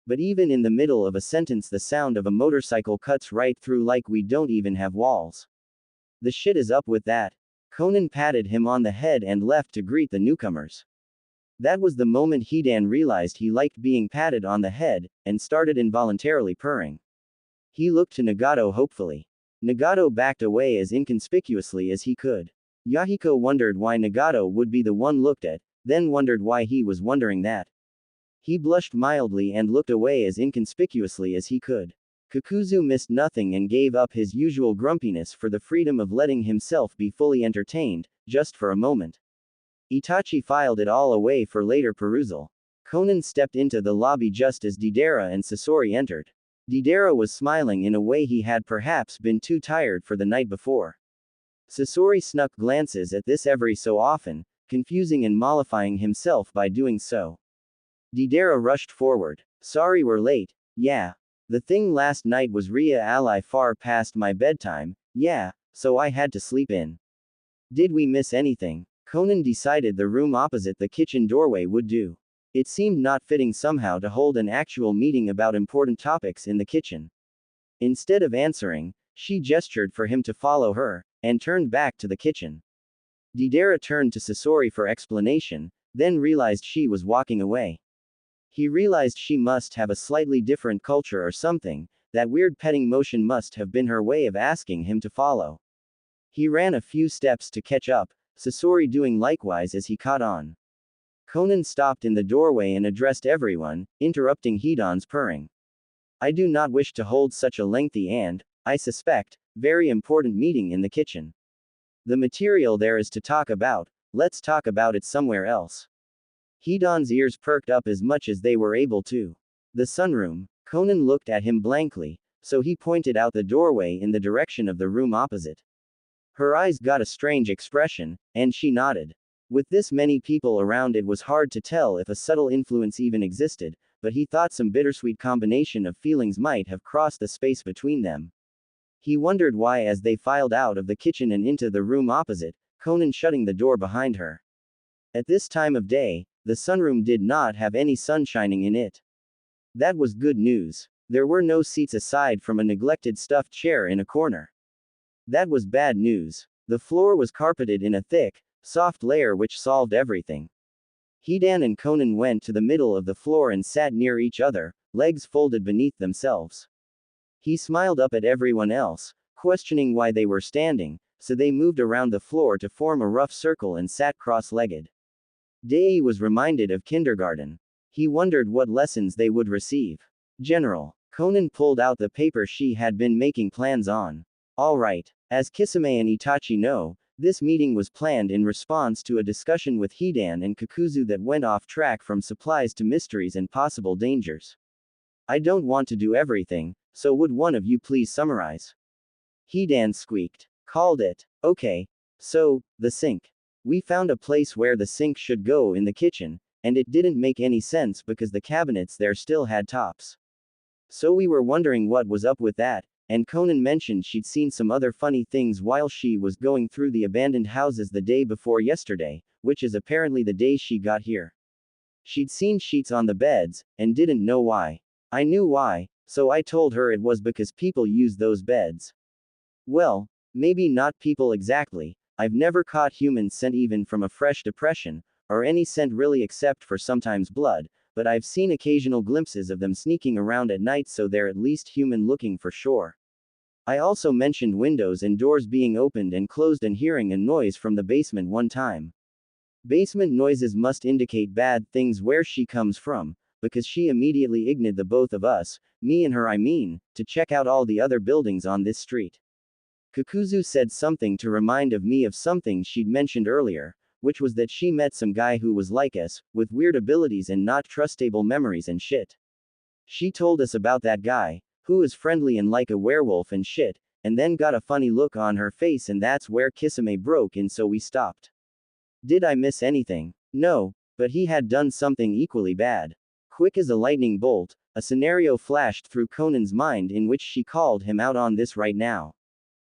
But even in the middle of a sentence the sound of a motorcycle cuts right through like we don't even have walls. The shit is up with that. Konan patted him on the head and left to greet the newcomers. That was the moment Hidan realized he liked being patted on the head, and started involuntarily purring. He looked to Nagato hopefully. Nagato backed away as inconspicuously as he could. Yahiko wondered why Nagato would be the one looked at, then wondered why he was wondering that. He blushed mildly and looked away as inconspicuously as he could. Kakuzu missed nothing and gave up his usual grumpiness for the freedom of letting himself be fully entertained, just for a moment. Itachi filed it all away for later perusal. Konan stepped into the lobby just as Deidara and Sasori entered. Deidara was smiling in a way he had perhaps been too tired for the night before. Sasori snuck glances at this every so often, confusing and mollifying himself by doing so. Deidara rushed forward. Sorry we're late. Yeah. The thing last night was Ria Ally far past my bedtime, yeah, so I had to sleep in. Did we miss anything? Konan decided the room opposite the kitchen doorway would do. It seemed not fitting somehow to hold an actual meeting about important topics in the kitchen. Instead of answering, she gestured for him to follow her, and turned back to the kitchen. Deidara turned to Sasori for explanation, then realized she was walking away. He realized she must have a slightly different culture or something, that weird petting motion must have been her way of asking him to follow. He ran a few steps to catch up, Sasori doing likewise as he caught on. Konan stopped in the doorway and addressed everyone, interrupting Hidan's purring. I do not wish to hold such a lengthy and, I suspect, very important meeting in the kitchen. The material there is to talk about, let's talk about it somewhere else. Hidan's ears perked up as much as they were able to. The sunroom. Konan looked at him blankly, so he pointed out the doorway in the direction of the room opposite. Her eyes got a strange expression, and she nodded. With this many people around it was hard to tell if a subtle influence even existed, but he thought some bittersweet combination of feelings might have crossed the space between them. He wondered why as they filed out of the kitchen and into the room opposite, Konan shutting the door behind her. At this time of day, the sunroom did not have any sun shining in it. That was good news. There were no seats aside from a neglected stuffed chair in a corner. That was bad news. The floor was carpeted in a thick, soft layer which solved everything. Hidan and Konan went to the middle of the floor and sat near each other, legs folded beneath themselves. He smiled up at everyone else, questioning why they were standing, so they moved around the floor to form a rough circle and sat cross-legged. Dei was reminded of kindergarten. He wondered what lessons they would receive. General. Konan pulled out the paper she had been making plans on. Alright. As Kisame and Itachi know, this meeting was planned in response to a discussion with Hidan and Kakuzu that went off track from supplies to mysteries and possible dangers. I don't want to do everything, so would one of you please summarize? Hidan squeaked. Called it. Okay. So, the sink. We found a place where the sink should go in the kitchen, and it didn't make any sense because the cabinets there still had tops. So we were wondering what was up with that, and Konan mentioned she'd seen some other funny things while she was going through the abandoned houses the day before yesterday, which is apparently the day she got here. She'd seen sheets on the beds, and didn't know why. I knew why, so I told her it was because people use those beds. Well, maybe not people exactly. I've never caught human scent even from a fresh depression, or any scent really except for sometimes blood, but I've seen occasional glimpses of them sneaking around at night, so they're at least human looking for sure. I also mentioned windows and doors being opened and closed and hearing a noise from the basement one time. Basement noises must indicate bad things where she comes from, because she immediately ignored the both of us, me and her I mean, to check out all the other buildings on this street. Kakuzu said something to remind of me of something she'd mentioned earlier, which was that she met some guy who was like us, with weird abilities and not trustable memories and shit. She told us about that guy, who is friendly and like a werewolf and shit, and then got a funny look on her face, and that's where Kisame broke in, so we stopped. Did I miss anything? No, but he had done something equally bad. Quick as a lightning bolt, a scenario flashed through Conan's mind in which she called him out on this right now.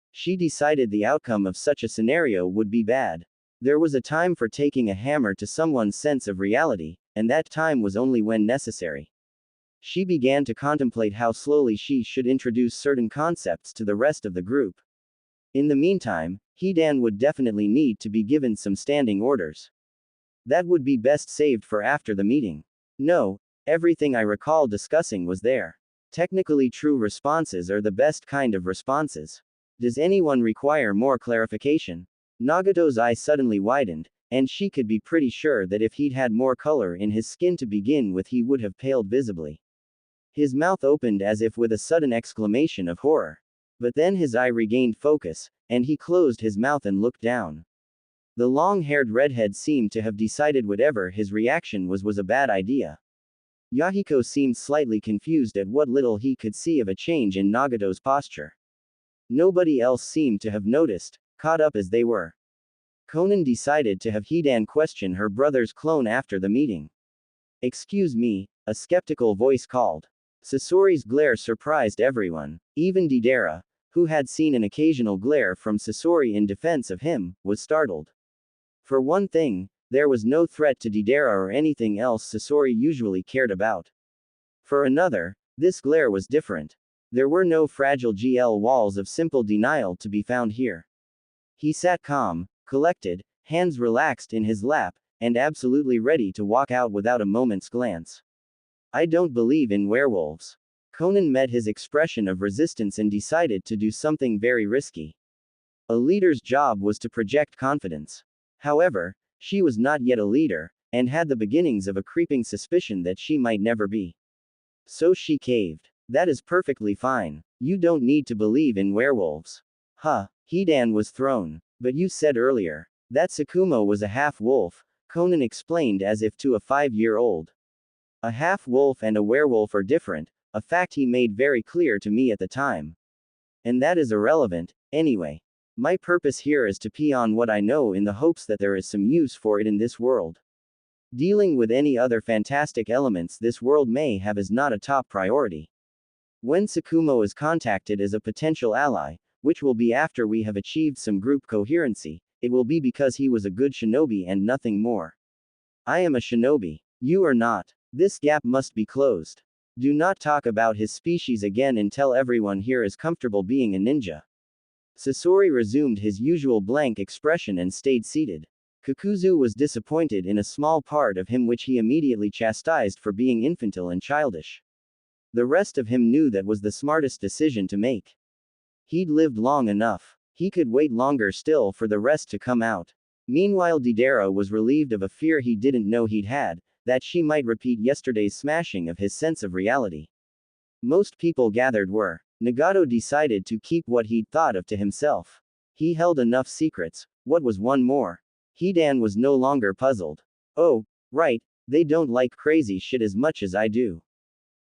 She decided the outcome of such a scenario would be bad. There was a time for taking a hammer to someone's sense of reality, and that time was only when necessary. She began to contemplate how slowly she should introduce certain concepts to the rest of the group. In the meantime, Hedan would definitely need to be given some standing orders. That would be best saved for after the meeting. No, everything I recall discussing was there. Technically true responses are the best kind of responses. Does anyone require more clarification? Nagato's eye suddenly widened, and she could be pretty sure that if he'd had more color in his skin to begin with, he would have paled visibly. His mouth opened as if with a sudden exclamation of horror. But then his eye regained focus, and he closed his mouth and looked down. The long-haired redhead seemed to have decided whatever his reaction was a bad idea. Yahiko seemed slightly confused at what little he could see of a change in Nagato's posture. Nobody else seemed to have noticed, caught up as they were. Konan decided to have Hedan question her brother's clone after the meeting. "Excuse me," a skeptical voice called. Sasori's glare surprised everyone. Even Deidara, who had seen an occasional glare from Sasori in defense of him, was startled. For one thing, there was no threat to Deidara or anything else Sasori usually cared about. For another, this glare was different. There were no fragile GL walls of simple denial to be found here. He sat calm, collected, hands relaxed in his lap, and absolutely ready to walk out without a moment's glance. "I don't believe in werewolves." Konan met his expression of resistance and decided to do something very risky. A leader's job was to project confidence. However, she was not yet a leader, and had the beginnings of a creeping suspicion that she might never be. So she caved. "That is perfectly fine. You don't need to believe in werewolves." "Huh." Hedan was thrown. "But you said earlier that Tsukumo was a half-wolf," Konan explained as if to a 5-year-old. "A half-wolf and a werewolf are different, a fact he made very clear to me at the time. And that is irrelevant, anyway. My purpose here is to pee on what I know in the hopes that there is some use for it in this world. Dealing with any other fantastic elements this world may have is not a top priority. When Tsukumo is contacted as a potential ally, which will be after we have achieved some group coherency, it will be because he was a good shinobi and nothing more. I am a shinobi. You are not. This gap must be closed. Do not talk about his species again until everyone here is comfortable being a ninja." Sasori resumed his usual blank expression and stayed seated. Kakuzu was disappointed in a small part of him which he immediately chastised for being infantile and childish. The rest of him knew that was the smartest decision to make. He'd lived long enough. He could wait longer still for the rest to come out. Meanwhile, Deidara was relieved of a fear he didn't know he'd had, that she might repeat yesterday's smashing of his sense of reality. Most people gathered were. Nagato decided to keep what he'd thought of to himself. He held enough secrets. What was one more? Hedan was no longer puzzled. "Oh, right, they don't like crazy shit as much as I do.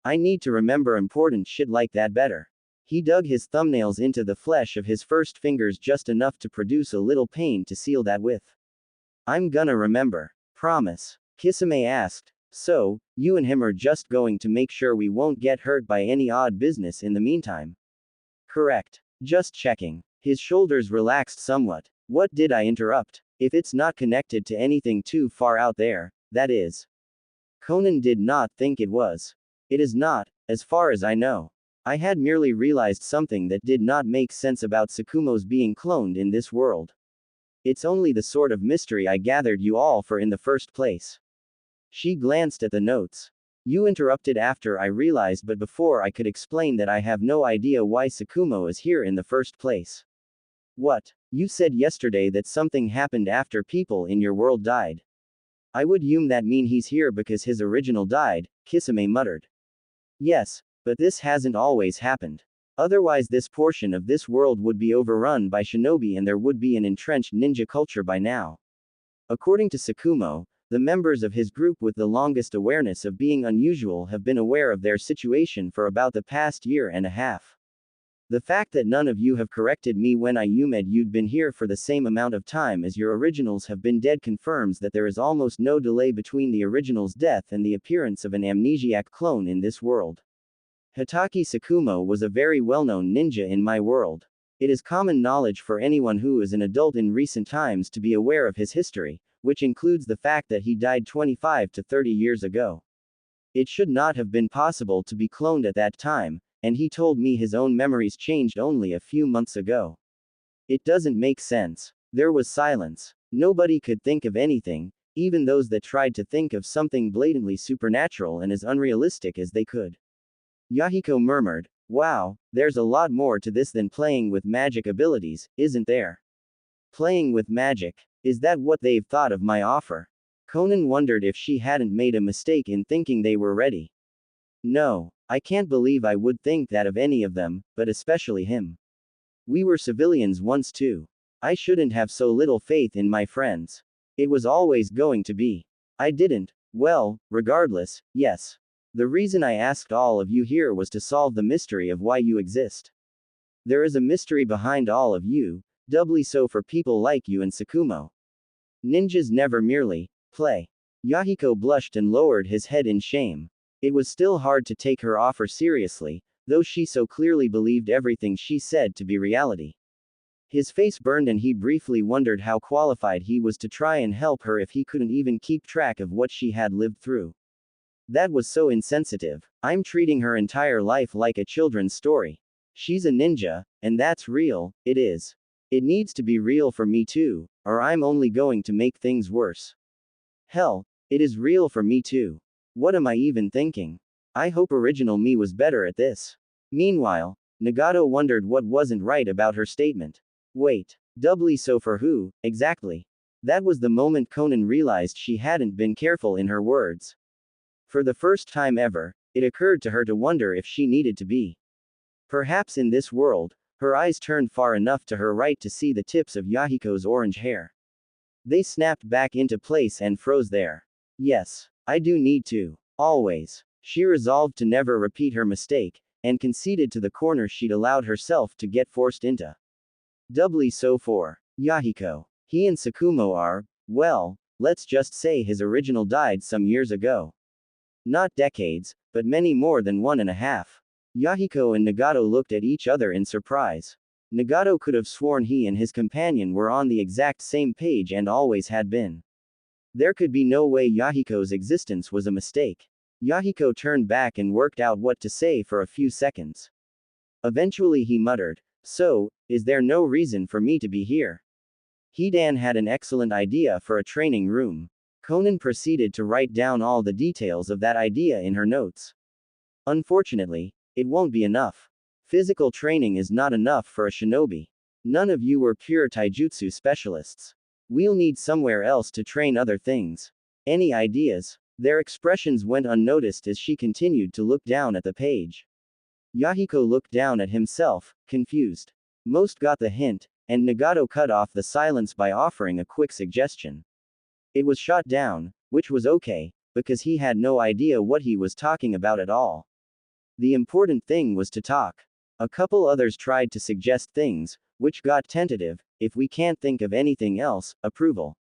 I need to remember important shit like that better." He dug his thumbnails into the flesh of his first fingers just enough to produce a little pain to seal that with. "I'm gonna remember. Promise?" Kisame asked. "So, you and him are just going to make sure we won't get hurt by any odd business in the meantime?" "Correct. Just checking." His shoulders relaxed somewhat. "What did I interrupt? If it's not connected to anything too far out there, that is." Konan did not think it was. "It is not, as far as I know. I had merely realized something that did not make sense about Tsukumo's being cloned in this world. It's only the sort of mystery I gathered you all for in the first place." She glanced at the notes. "You interrupted after I realized, but before I could explain that I have no idea why Tsukumo is here in the first place." "What? You said yesterday that something happened after people in your world died." "I would that mean he's here because his original died," Kisame muttered. "Yes, but this hasn't always happened. Otherwise this portion of this world would be overrun by shinobi and there would be an entrenched ninja culture by now. According to Tsukumo, the members of his group with the longest awareness of being unusual have been aware of their situation for about the past year and a half. The fact that none of you have corrected me when you'd been here for the same amount of time as your originals have been dead confirms that there is almost no delay between the original's death and the appearance of an amnesiac clone in this world. Hitaki Sakumo was a very well-known ninja in my world. It is common knowledge for anyone who is an adult in recent times to be aware of his history, which includes the fact that he died 25 to 30 years ago. It should not have been possible to be cloned at that time, and he told me his own memories changed only a few months ago. It doesn't make sense. There was silence. Nobody could think of anything, even those that tried to think of something blatantly supernatural and as unrealistic as they could. Yahiko murmured, "Wow, there's a lot more to this than playing with magic abilities, isn't there?" Playing with magic. Is that what they've thought of my offer? Konan wondered if she hadn't made a mistake in thinking they were ready. No, I can't believe I would think that of any of them, but especially him. We were civilians once too. I shouldn't have so little faith in my friends. It was always going to be. I didn't. Well, regardless, yes. The reason I asked all of you here was to solve the mystery of why you exist. There is a mystery behind all of you, doubly so for people like you and Sakumo. Ninjas never merely play. Yahiko blushed and lowered his head in shame. It was still hard to take her offer seriously, though she so clearly believed everything she said to be reality. His face burned and he briefly wondered how qualified he was to try and help her if he couldn't even keep track of what she had lived through. That was so insensitive. I'm treating her entire life like a children's story. She's a ninja, and that's real, it is. It needs to be real for me too, or I'm only going to make things worse. Hell, it is real for me too. What am I even thinking? I hope original me was better at this. Meanwhile, Nagato wondered what wasn't right about her statement. Wait, doubly so for who, exactly? That was the moment Konan realized she hadn't been careful in her words. For the first time ever, it occurred to her to wonder if she needed to be. Perhaps in this world, her eyes turned far enough to her right to see the tips of Yahiko's orange hair. They snapped back into place and froze there. Yes, I do need to. Always. She resolved to never repeat her mistake, and conceded to the corner she'd allowed herself to get forced into. Doubly so for Yahiko. He and Sakumo are, well, let's just say his original died some years ago. Not decades, but many more than 1.5. Yahiko and Nagato looked at each other in surprise. Nagato could have sworn he and his companion were on the exact same page and always had been. There could be no way Yahiko's existence was a mistake. Yahiko turned back and worked out what to say for a few seconds. Eventually he muttered, "So, is there no reason for me to be here?" Hidan had an excellent idea for a training room. Konan proceeded to write down all the details of that idea in her notes. Unfortunately, it won't be enough. Physical training is not enough for a shinobi. None of you were pure taijutsu specialists. We'll need somewhere else to train other things. Any ideas? Their expressions went unnoticed as she continued to look down at the page. Yahiko looked down at himself, confused. Most got the hint, and Nagato cut off the silence by offering a quick suggestion. It was shot down, which was okay, because he had no idea what he was talking about at all. The important thing was to talk. A couple others tried to suggest things, which got tentative, if we can't think of anything else, approval.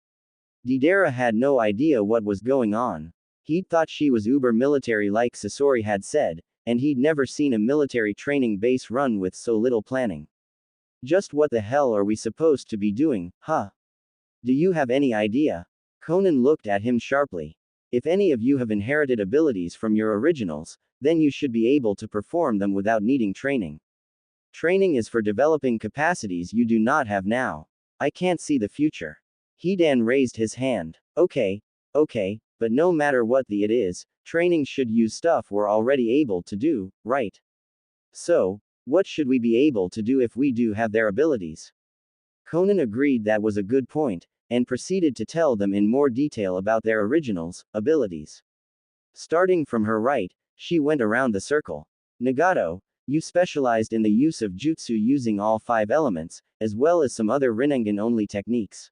Deidara had no idea what was going on. He'd thought she was uber military like Sasori had said, and he'd never seen a military training base run with so little planning. Just what the hell are we supposed to be doing, huh? Do you have any idea? Konan looked at him sharply. If any of you have inherited abilities from your originals, then you should be able to perform them without needing training. Training is for developing capacities you do not have now. I can't see the future. Hidan raised his hand. Okay, but no matter what it is, training should use stuff we're already able to do, right? So, what should we be able to do if we do have their abilities? Konan agreed that was a good point, and proceeded to tell them in more detail about their originals, abilities. Starting from her right, she went around the circle. Nagato, you specialized in the use of jutsu using all 5 elements, as well as some other Rinnegan-only techniques.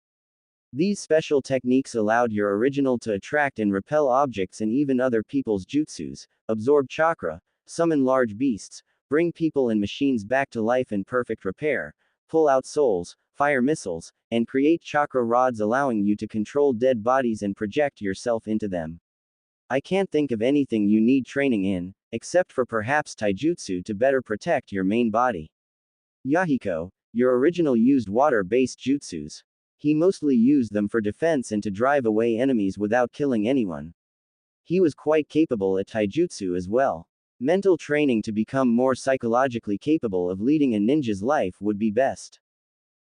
These special techniques allowed your original to attract and repel objects and even other people's jutsus, absorb chakra, summon large beasts, bring people and machines back to life in perfect repair, pull out souls, fire missiles, and create chakra rods allowing you to control dead bodies and project yourself into them. I can't think of anything you need training in, except for perhaps taijutsu to better protect your main body. Yahiko, your original used water-based jutsus. He mostly used them for defense and to drive away enemies without killing anyone. He was quite capable at taijutsu as well. Mental training to become more psychologically capable of leading a ninja's life would be best.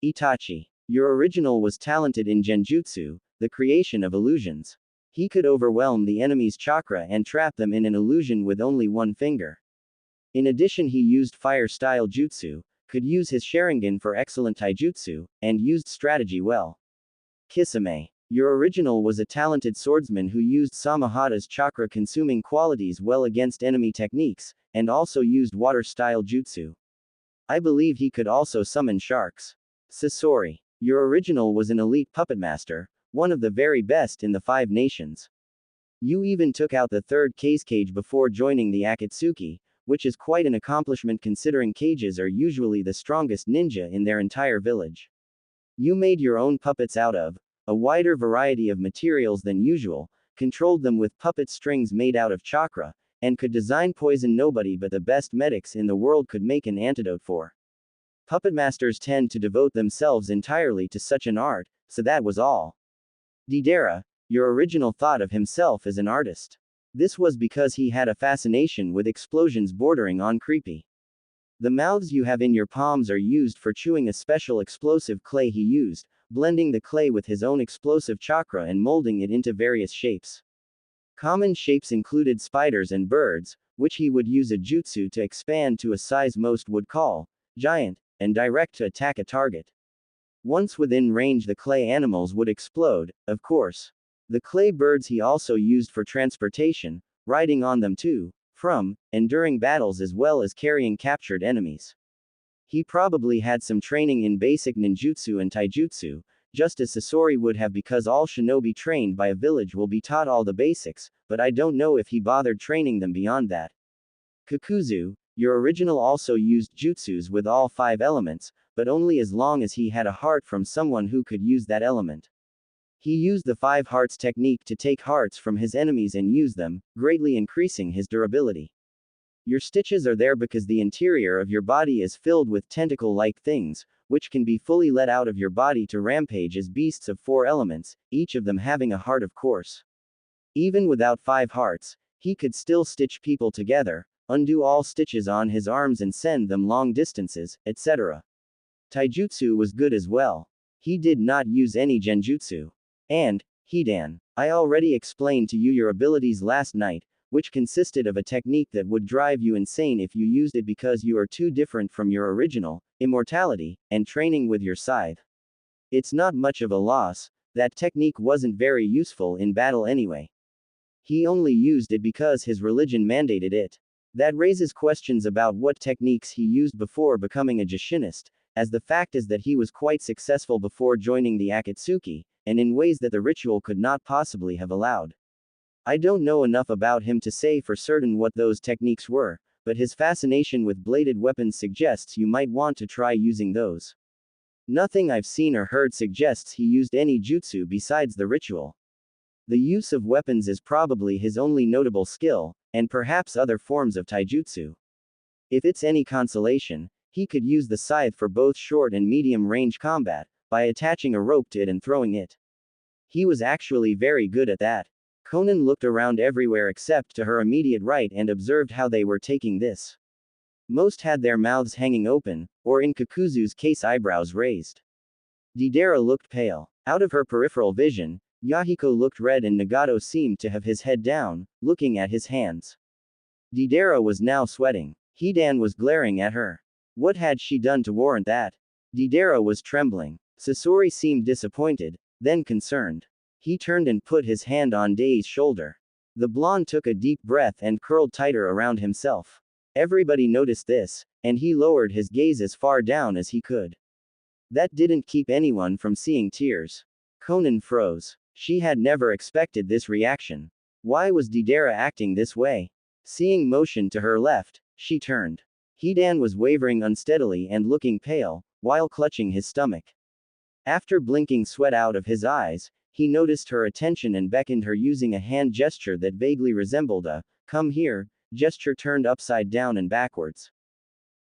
Itachi, your original was talented in genjutsu, the creation of illusions. He could overwhelm the enemy's chakra and trap them in an illusion with only one finger. In addition, he used fire-style jutsu, could use his Sharingan for excellent taijutsu, and used strategy well. Kisame, your original was a talented swordsman who used Samahata's chakra-consuming qualities well against enemy techniques, and also used water-style jutsu. I believe he could also summon sharks. Sasori, your original was an elite puppet master, one of the very best in the 5 nations. You even took out the 3rd cage before joining the Akatsuki, which is quite an accomplishment considering cages are usually the strongest ninja in their entire village. You made your own puppets out of a wider variety of materials than usual, controlled them with puppet strings made out of chakra, and could design poison nobody but the best medics in the world could make an antidote for. Puppet masters tend to devote themselves entirely to such an art, so that was all. Deidara, your original thought of himself as an artist. This was because he had a fascination with explosions bordering on creepy. The mouths you have in your palms are used for chewing a special explosive clay he used, blending the clay with his own explosive chakra and molding it into various shapes. Common shapes included spiders and birds, which he would use a jutsu to expand to a size most would call giant, and direct to attack a target. Once within range, the clay animals would explode, of course. The clay birds he also used for transportation, riding on them to, from, and during battles as well as carrying captured enemies. He probably had some training in basic ninjutsu and taijutsu, just as Sasori would have because all shinobi trained by a village will be taught all the basics, but I don't know if he bothered training them beyond that. Kakuzu, your original also used jutsus with all 5 elements, but only as long as he had a heart from someone who could use that element. He used the 5 hearts technique to take hearts from his enemies and use them, greatly increasing his durability. Your stitches are there because the interior of your body is filled with tentacle-like things, which can be fully let out of your body to rampage as beasts of 4 elements, each of them having a heart of course. Even without 5 hearts, he could still stitch people together, undo all stitches on his arms and send them long distances, etc. Taijutsu was good as well. He did not use any genjutsu. And, Hidan, I already explained to you your abilities last night, which consisted of a technique that would drive you insane if you used it because you are too different from your original, immortality, and training with your scythe. It's not much of a loss, that technique wasn't very useful in battle anyway. He only used it because his religion mandated it. That raises questions about what techniques he used before becoming a Jushinist, as the fact is that he was quite successful before joining the Akatsuki, and in ways that the ritual could not possibly have allowed. I don't know enough about him to say for certain what those techniques were, but his fascination with bladed weapons suggests you might want to try using those. Nothing I've seen or heard suggests he used any jutsu besides the ritual. The use of weapons is probably his only notable skill, and perhaps other forms of taijutsu. If it's any consolation, he could use the scythe for both short and medium range combat, by attaching a rope to it and throwing it. He was actually very good at that. Konan looked around everywhere except to her immediate right and observed how they were taking this. Most had their mouths hanging open, or in Kakuzu's case eyebrows raised. Deidara looked pale. Out of her peripheral vision, Yahiko looked red and Nagato seemed to have his head down, looking at his hands. Deidara was now sweating. Hidan was glaring at her. What had she done to warrant that? Deidara was trembling. Sasori seemed disappointed, then concerned. He turned and put his hand on Dei's shoulder. The blonde took a deep breath and curled tighter around himself. Everybody noticed this, and he lowered his gaze as far down as he could. That didn't keep anyone from seeing tears. Konan froze. She had never expected this reaction. Why was Deidara acting this way? Seeing motion to her left, she turned. Hedan was wavering unsteadily and looking pale, while clutching his stomach. After blinking sweat out of his eyes, he noticed her attention and beckoned her using a hand gesture that vaguely resembled a "come here" gesture turned upside down and backwards.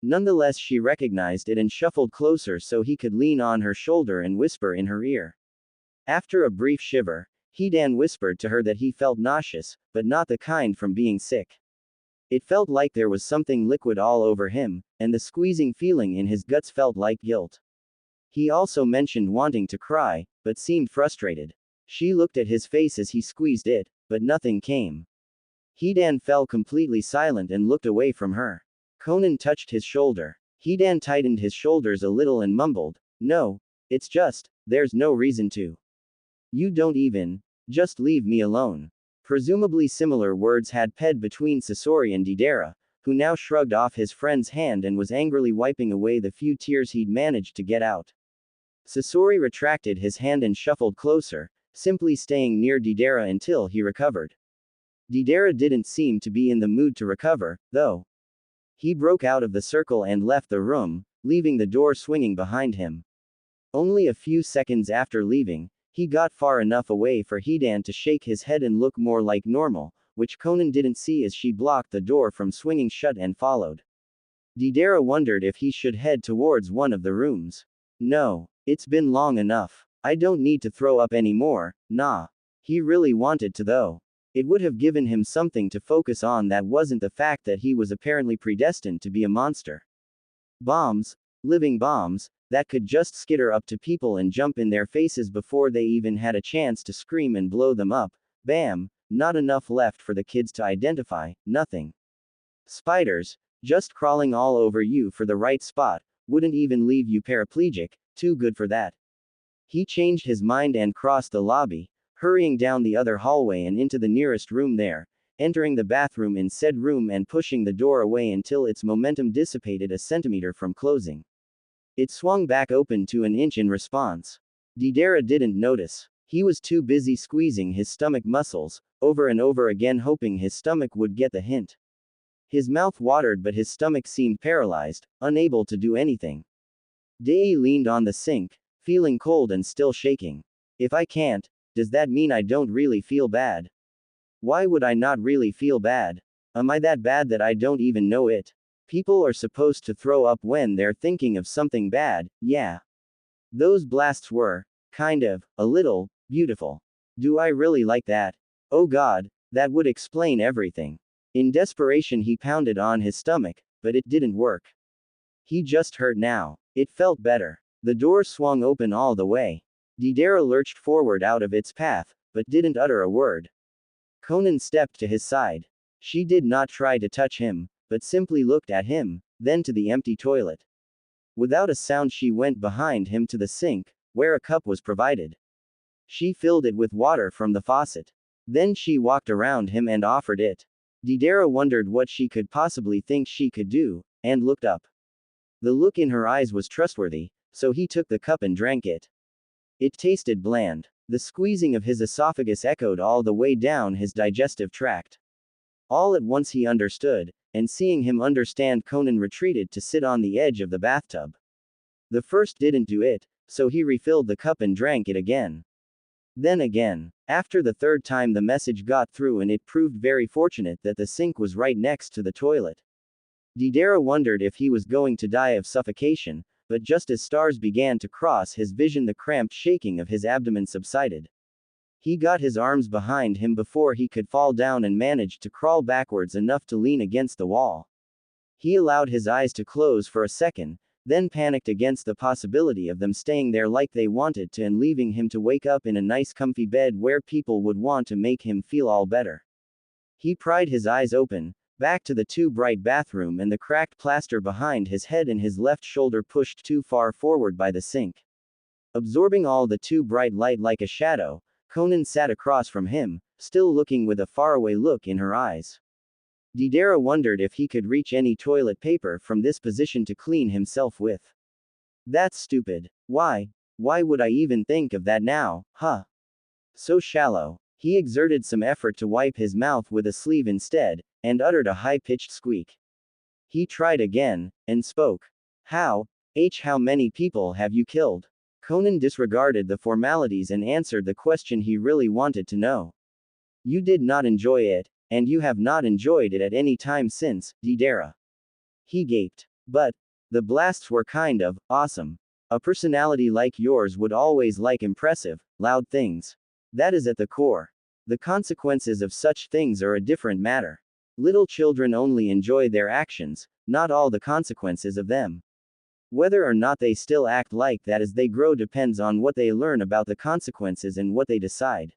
Nonetheless, she recognized it and shuffled closer so he could lean on her shoulder and whisper in her ear. After a brief shiver, Hedan whispered to her that he felt nauseous, but not the kind from being sick. It felt like there was something liquid all over him, and the squeezing feeling in his guts felt like guilt. He also mentioned wanting to cry, but seemed frustrated. She looked at his face as he squeezed it, but nothing came. Hedan fell completely silent and looked away from her. Konan touched his shoulder. Hedan tightened his shoulders a little and mumbled, "No, it's just, there's no reason to. You don't even, just leave me alone." Presumably similar words had ped between Sasori and Didera, who now shrugged off his friend's hand and was angrily wiping away the few tears he'd managed to get out. Sasori retracted his hand and shuffled closer, simply staying near Didera until he recovered. Didera didn't seem to be in the mood to recover, though. He broke out of the circle and left the room, leaving the door swinging behind him. Only a few seconds after leaving, he got far enough away for Hedan to shake his head and look more like normal, which Konan didn't see as she blocked the door from swinging shut and followed. Didera wondered if he should head towards one of the rooms. No, it's been long enough. I don't need to throw up anymore, nah. He really wanted to though. It would have given him something to focus on that wasn't the fact that he was apparently predestined to be a monster. Bombs, living bombs, that could just skitter up to people and jump in their faces before they even had a chance to scream and blow them up. Bam, not enough left for the kids to identify, nothing. Spiders, just crawling all over you for the right spot, wouldn't even leave you paraplegic, too good for that. He changed his mind and crossed the lobby, hurrying down the other hallway and into the nearest room there, entering the bathroom in said room and pushing the door away until its momentum dissipated a centimeter from closing. It swung back open to an inch in response. Didera didn't notice. He was too busy squeezing his stomach muscles, over and over again hoping his stomach would get the hint. His mouth watered but his stomach seemed paralyzed, unable to do anything. Dei leaned on the sink, feeling cold and still shaking. If I can't, does that mean I don't really feel bad? Why would I not really feel bad? Am I that bad that I don't even know it? People are supposed to throw up when they're thinking of something bad, yeah. Those blasts were, a little, beautiful. Do I really like that? Oh God, that would explain everything. In desperation he pounded on his stomach, but it didn't work. He just hurt now. It felt better. The door swung open all the way. Didera lurched forward out of its path, but didn't utter a word. Konan stepped to his side. She did not try to touch him, but simply looked at him, then to the empty toilet. Without a sound she went behind him to the sink, where a cup was provided. She filled it with water from the faucet. Then she walked around him and offered it. Didera wondered what she could possibly think she could do, and looked up. The look in her eyes was trustworthy, so he took the cup and drank it. It tasted bland. The squeezing of his esophagus echoed all the way down his digestive tract. All at once he understood, and seeing him understand, Konan retreated to sit on the edge of the bathtub. The first didn't do it, so he refilled the cup and drank it again. Then again. After the third time the message got through, and it proved very fortunate that the sink was right next to the toilet. Didera wondered if he was going to die of suffocation, but just as stars began to cross his vision the cramped shaking of his abdomen subsided. He got his arms behind him before he could fall down and managed to crawl backwards enough to lean against the wall. He allowed his eyes to close for a second, then panicked against the possibility of them staying there like they wanted to and leaving him to wake up in a nice comfy bed where people would want to make him feel all better. He pried his eyes open, back to the too bright bathroom and the cracked plaster behind his head and his left shoulder pushed too far forward by the sink. Absorbing all the too bright light like a shadow, Konan sat across from him, still looking with a faraway look in her eyes. Didera wondered if he could reach any toilet paper from this position to clean himself with. That's stupid. Why would I even think of that now, huh? So shallow. He exerted some effort to wipe his mouth with a sleeve instead, and uttered a high-pitched squeak. He tried again, and spoke. How many people have you killed? Konan disregarded the formalities and answered the question he really wanted to know. You did not enjoy it, and you have not enjoyed it at any time since, Didera. He gaped. But, the blasts were kind of awesome. A personality like yours would always like impressive, loud things. That is at the core. The consequences of such things are a different matter. Little children only enjoy their actions, not all the consequences of them. Whether or not they still act like that as they grow depends on what they learn about the consequences and what they decide.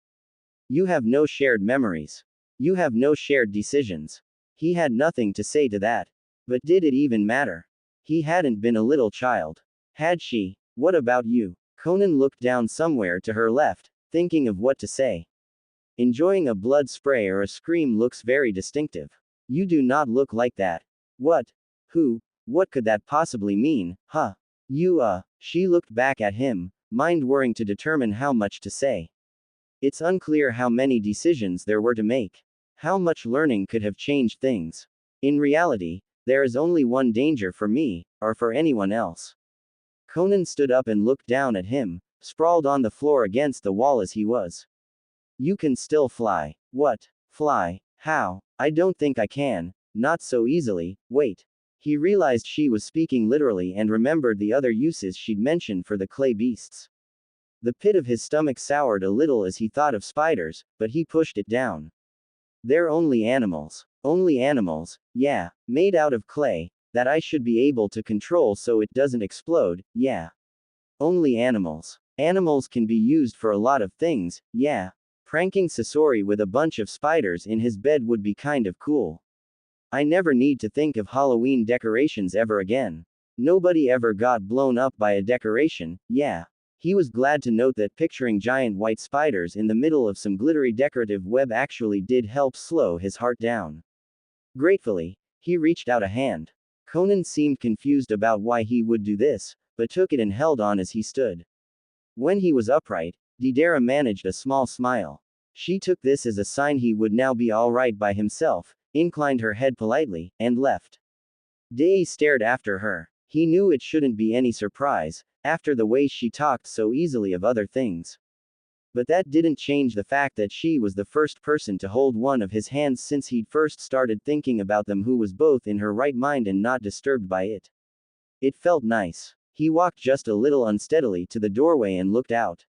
You have no shared memories. You have no shared decisions. He had nothing to say to that. But did it even matter? He hadn't been a little child. Had she? What about you? Konan looked down somewhere to her left, thinking of what to say. Enjoying a blood spray or a scream looks very distinctive. You do not look like that. What? Who? What could that possibly mean, huh? She looked back at him, mind worrying to determine how much to say. It's unclear how many decisions there were to make. How much learning could have changed things. In reality, there is only one danger for me, or for anyone else. Konan stood up and looked down at him, sprawled on the floor against the wall as he was. You can still fly. What? Fly? How? I don't think I can. Not so easily. Wait. He realized she was speaking literally and remembered the other uses she'd mentioned for the clay beasts. The pit of his stomach soured a little as he thought of spiders, but he pushed it down. They're only animals. Only animals, yeah, made out of clay, that I should be able to control so it doesn't explode, yeah. Only animals. Animals can be used for a lot of things, yeah. Pranking Sasori with a bunch of spiders in his bed would be kind of cool. I never need to think of Halloween decorations ever again. Nobody ever got blown up by a decoration, yeah. He was glad to note that picturing giant white spiders in the middle of some glittery decorative web actually did help slow his heart down. Gratefully, he reached out a hand. Konan seemed confused about why he would do this, but took it and held on as he stood. When he was upright, Didera managed a small smile. She took this as a sign he would now be alright by himself, inclined her head politely, and left. Dei stared after her. He knew it shouldn't be any surprise, after the way she talked so easily of other things. But that didn't change the fact that she was the first person to hold one of his hands since he'd first started thinking about them, who was both in her right mind and not disturbed by it. It felt nice. He walked just a little unsteadily to the doorway and looked out.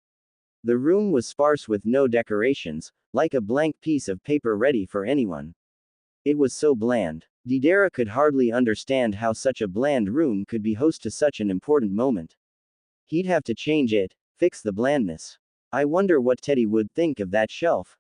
The room was sparse with no decorations, like a blank piece of paper ready for anyone. It was so bland. Didera could hardly understand how such a bland room could be host to such an important moment. He'd have to change it, fix the blandness. I wonder what Teddy would think of that shelf.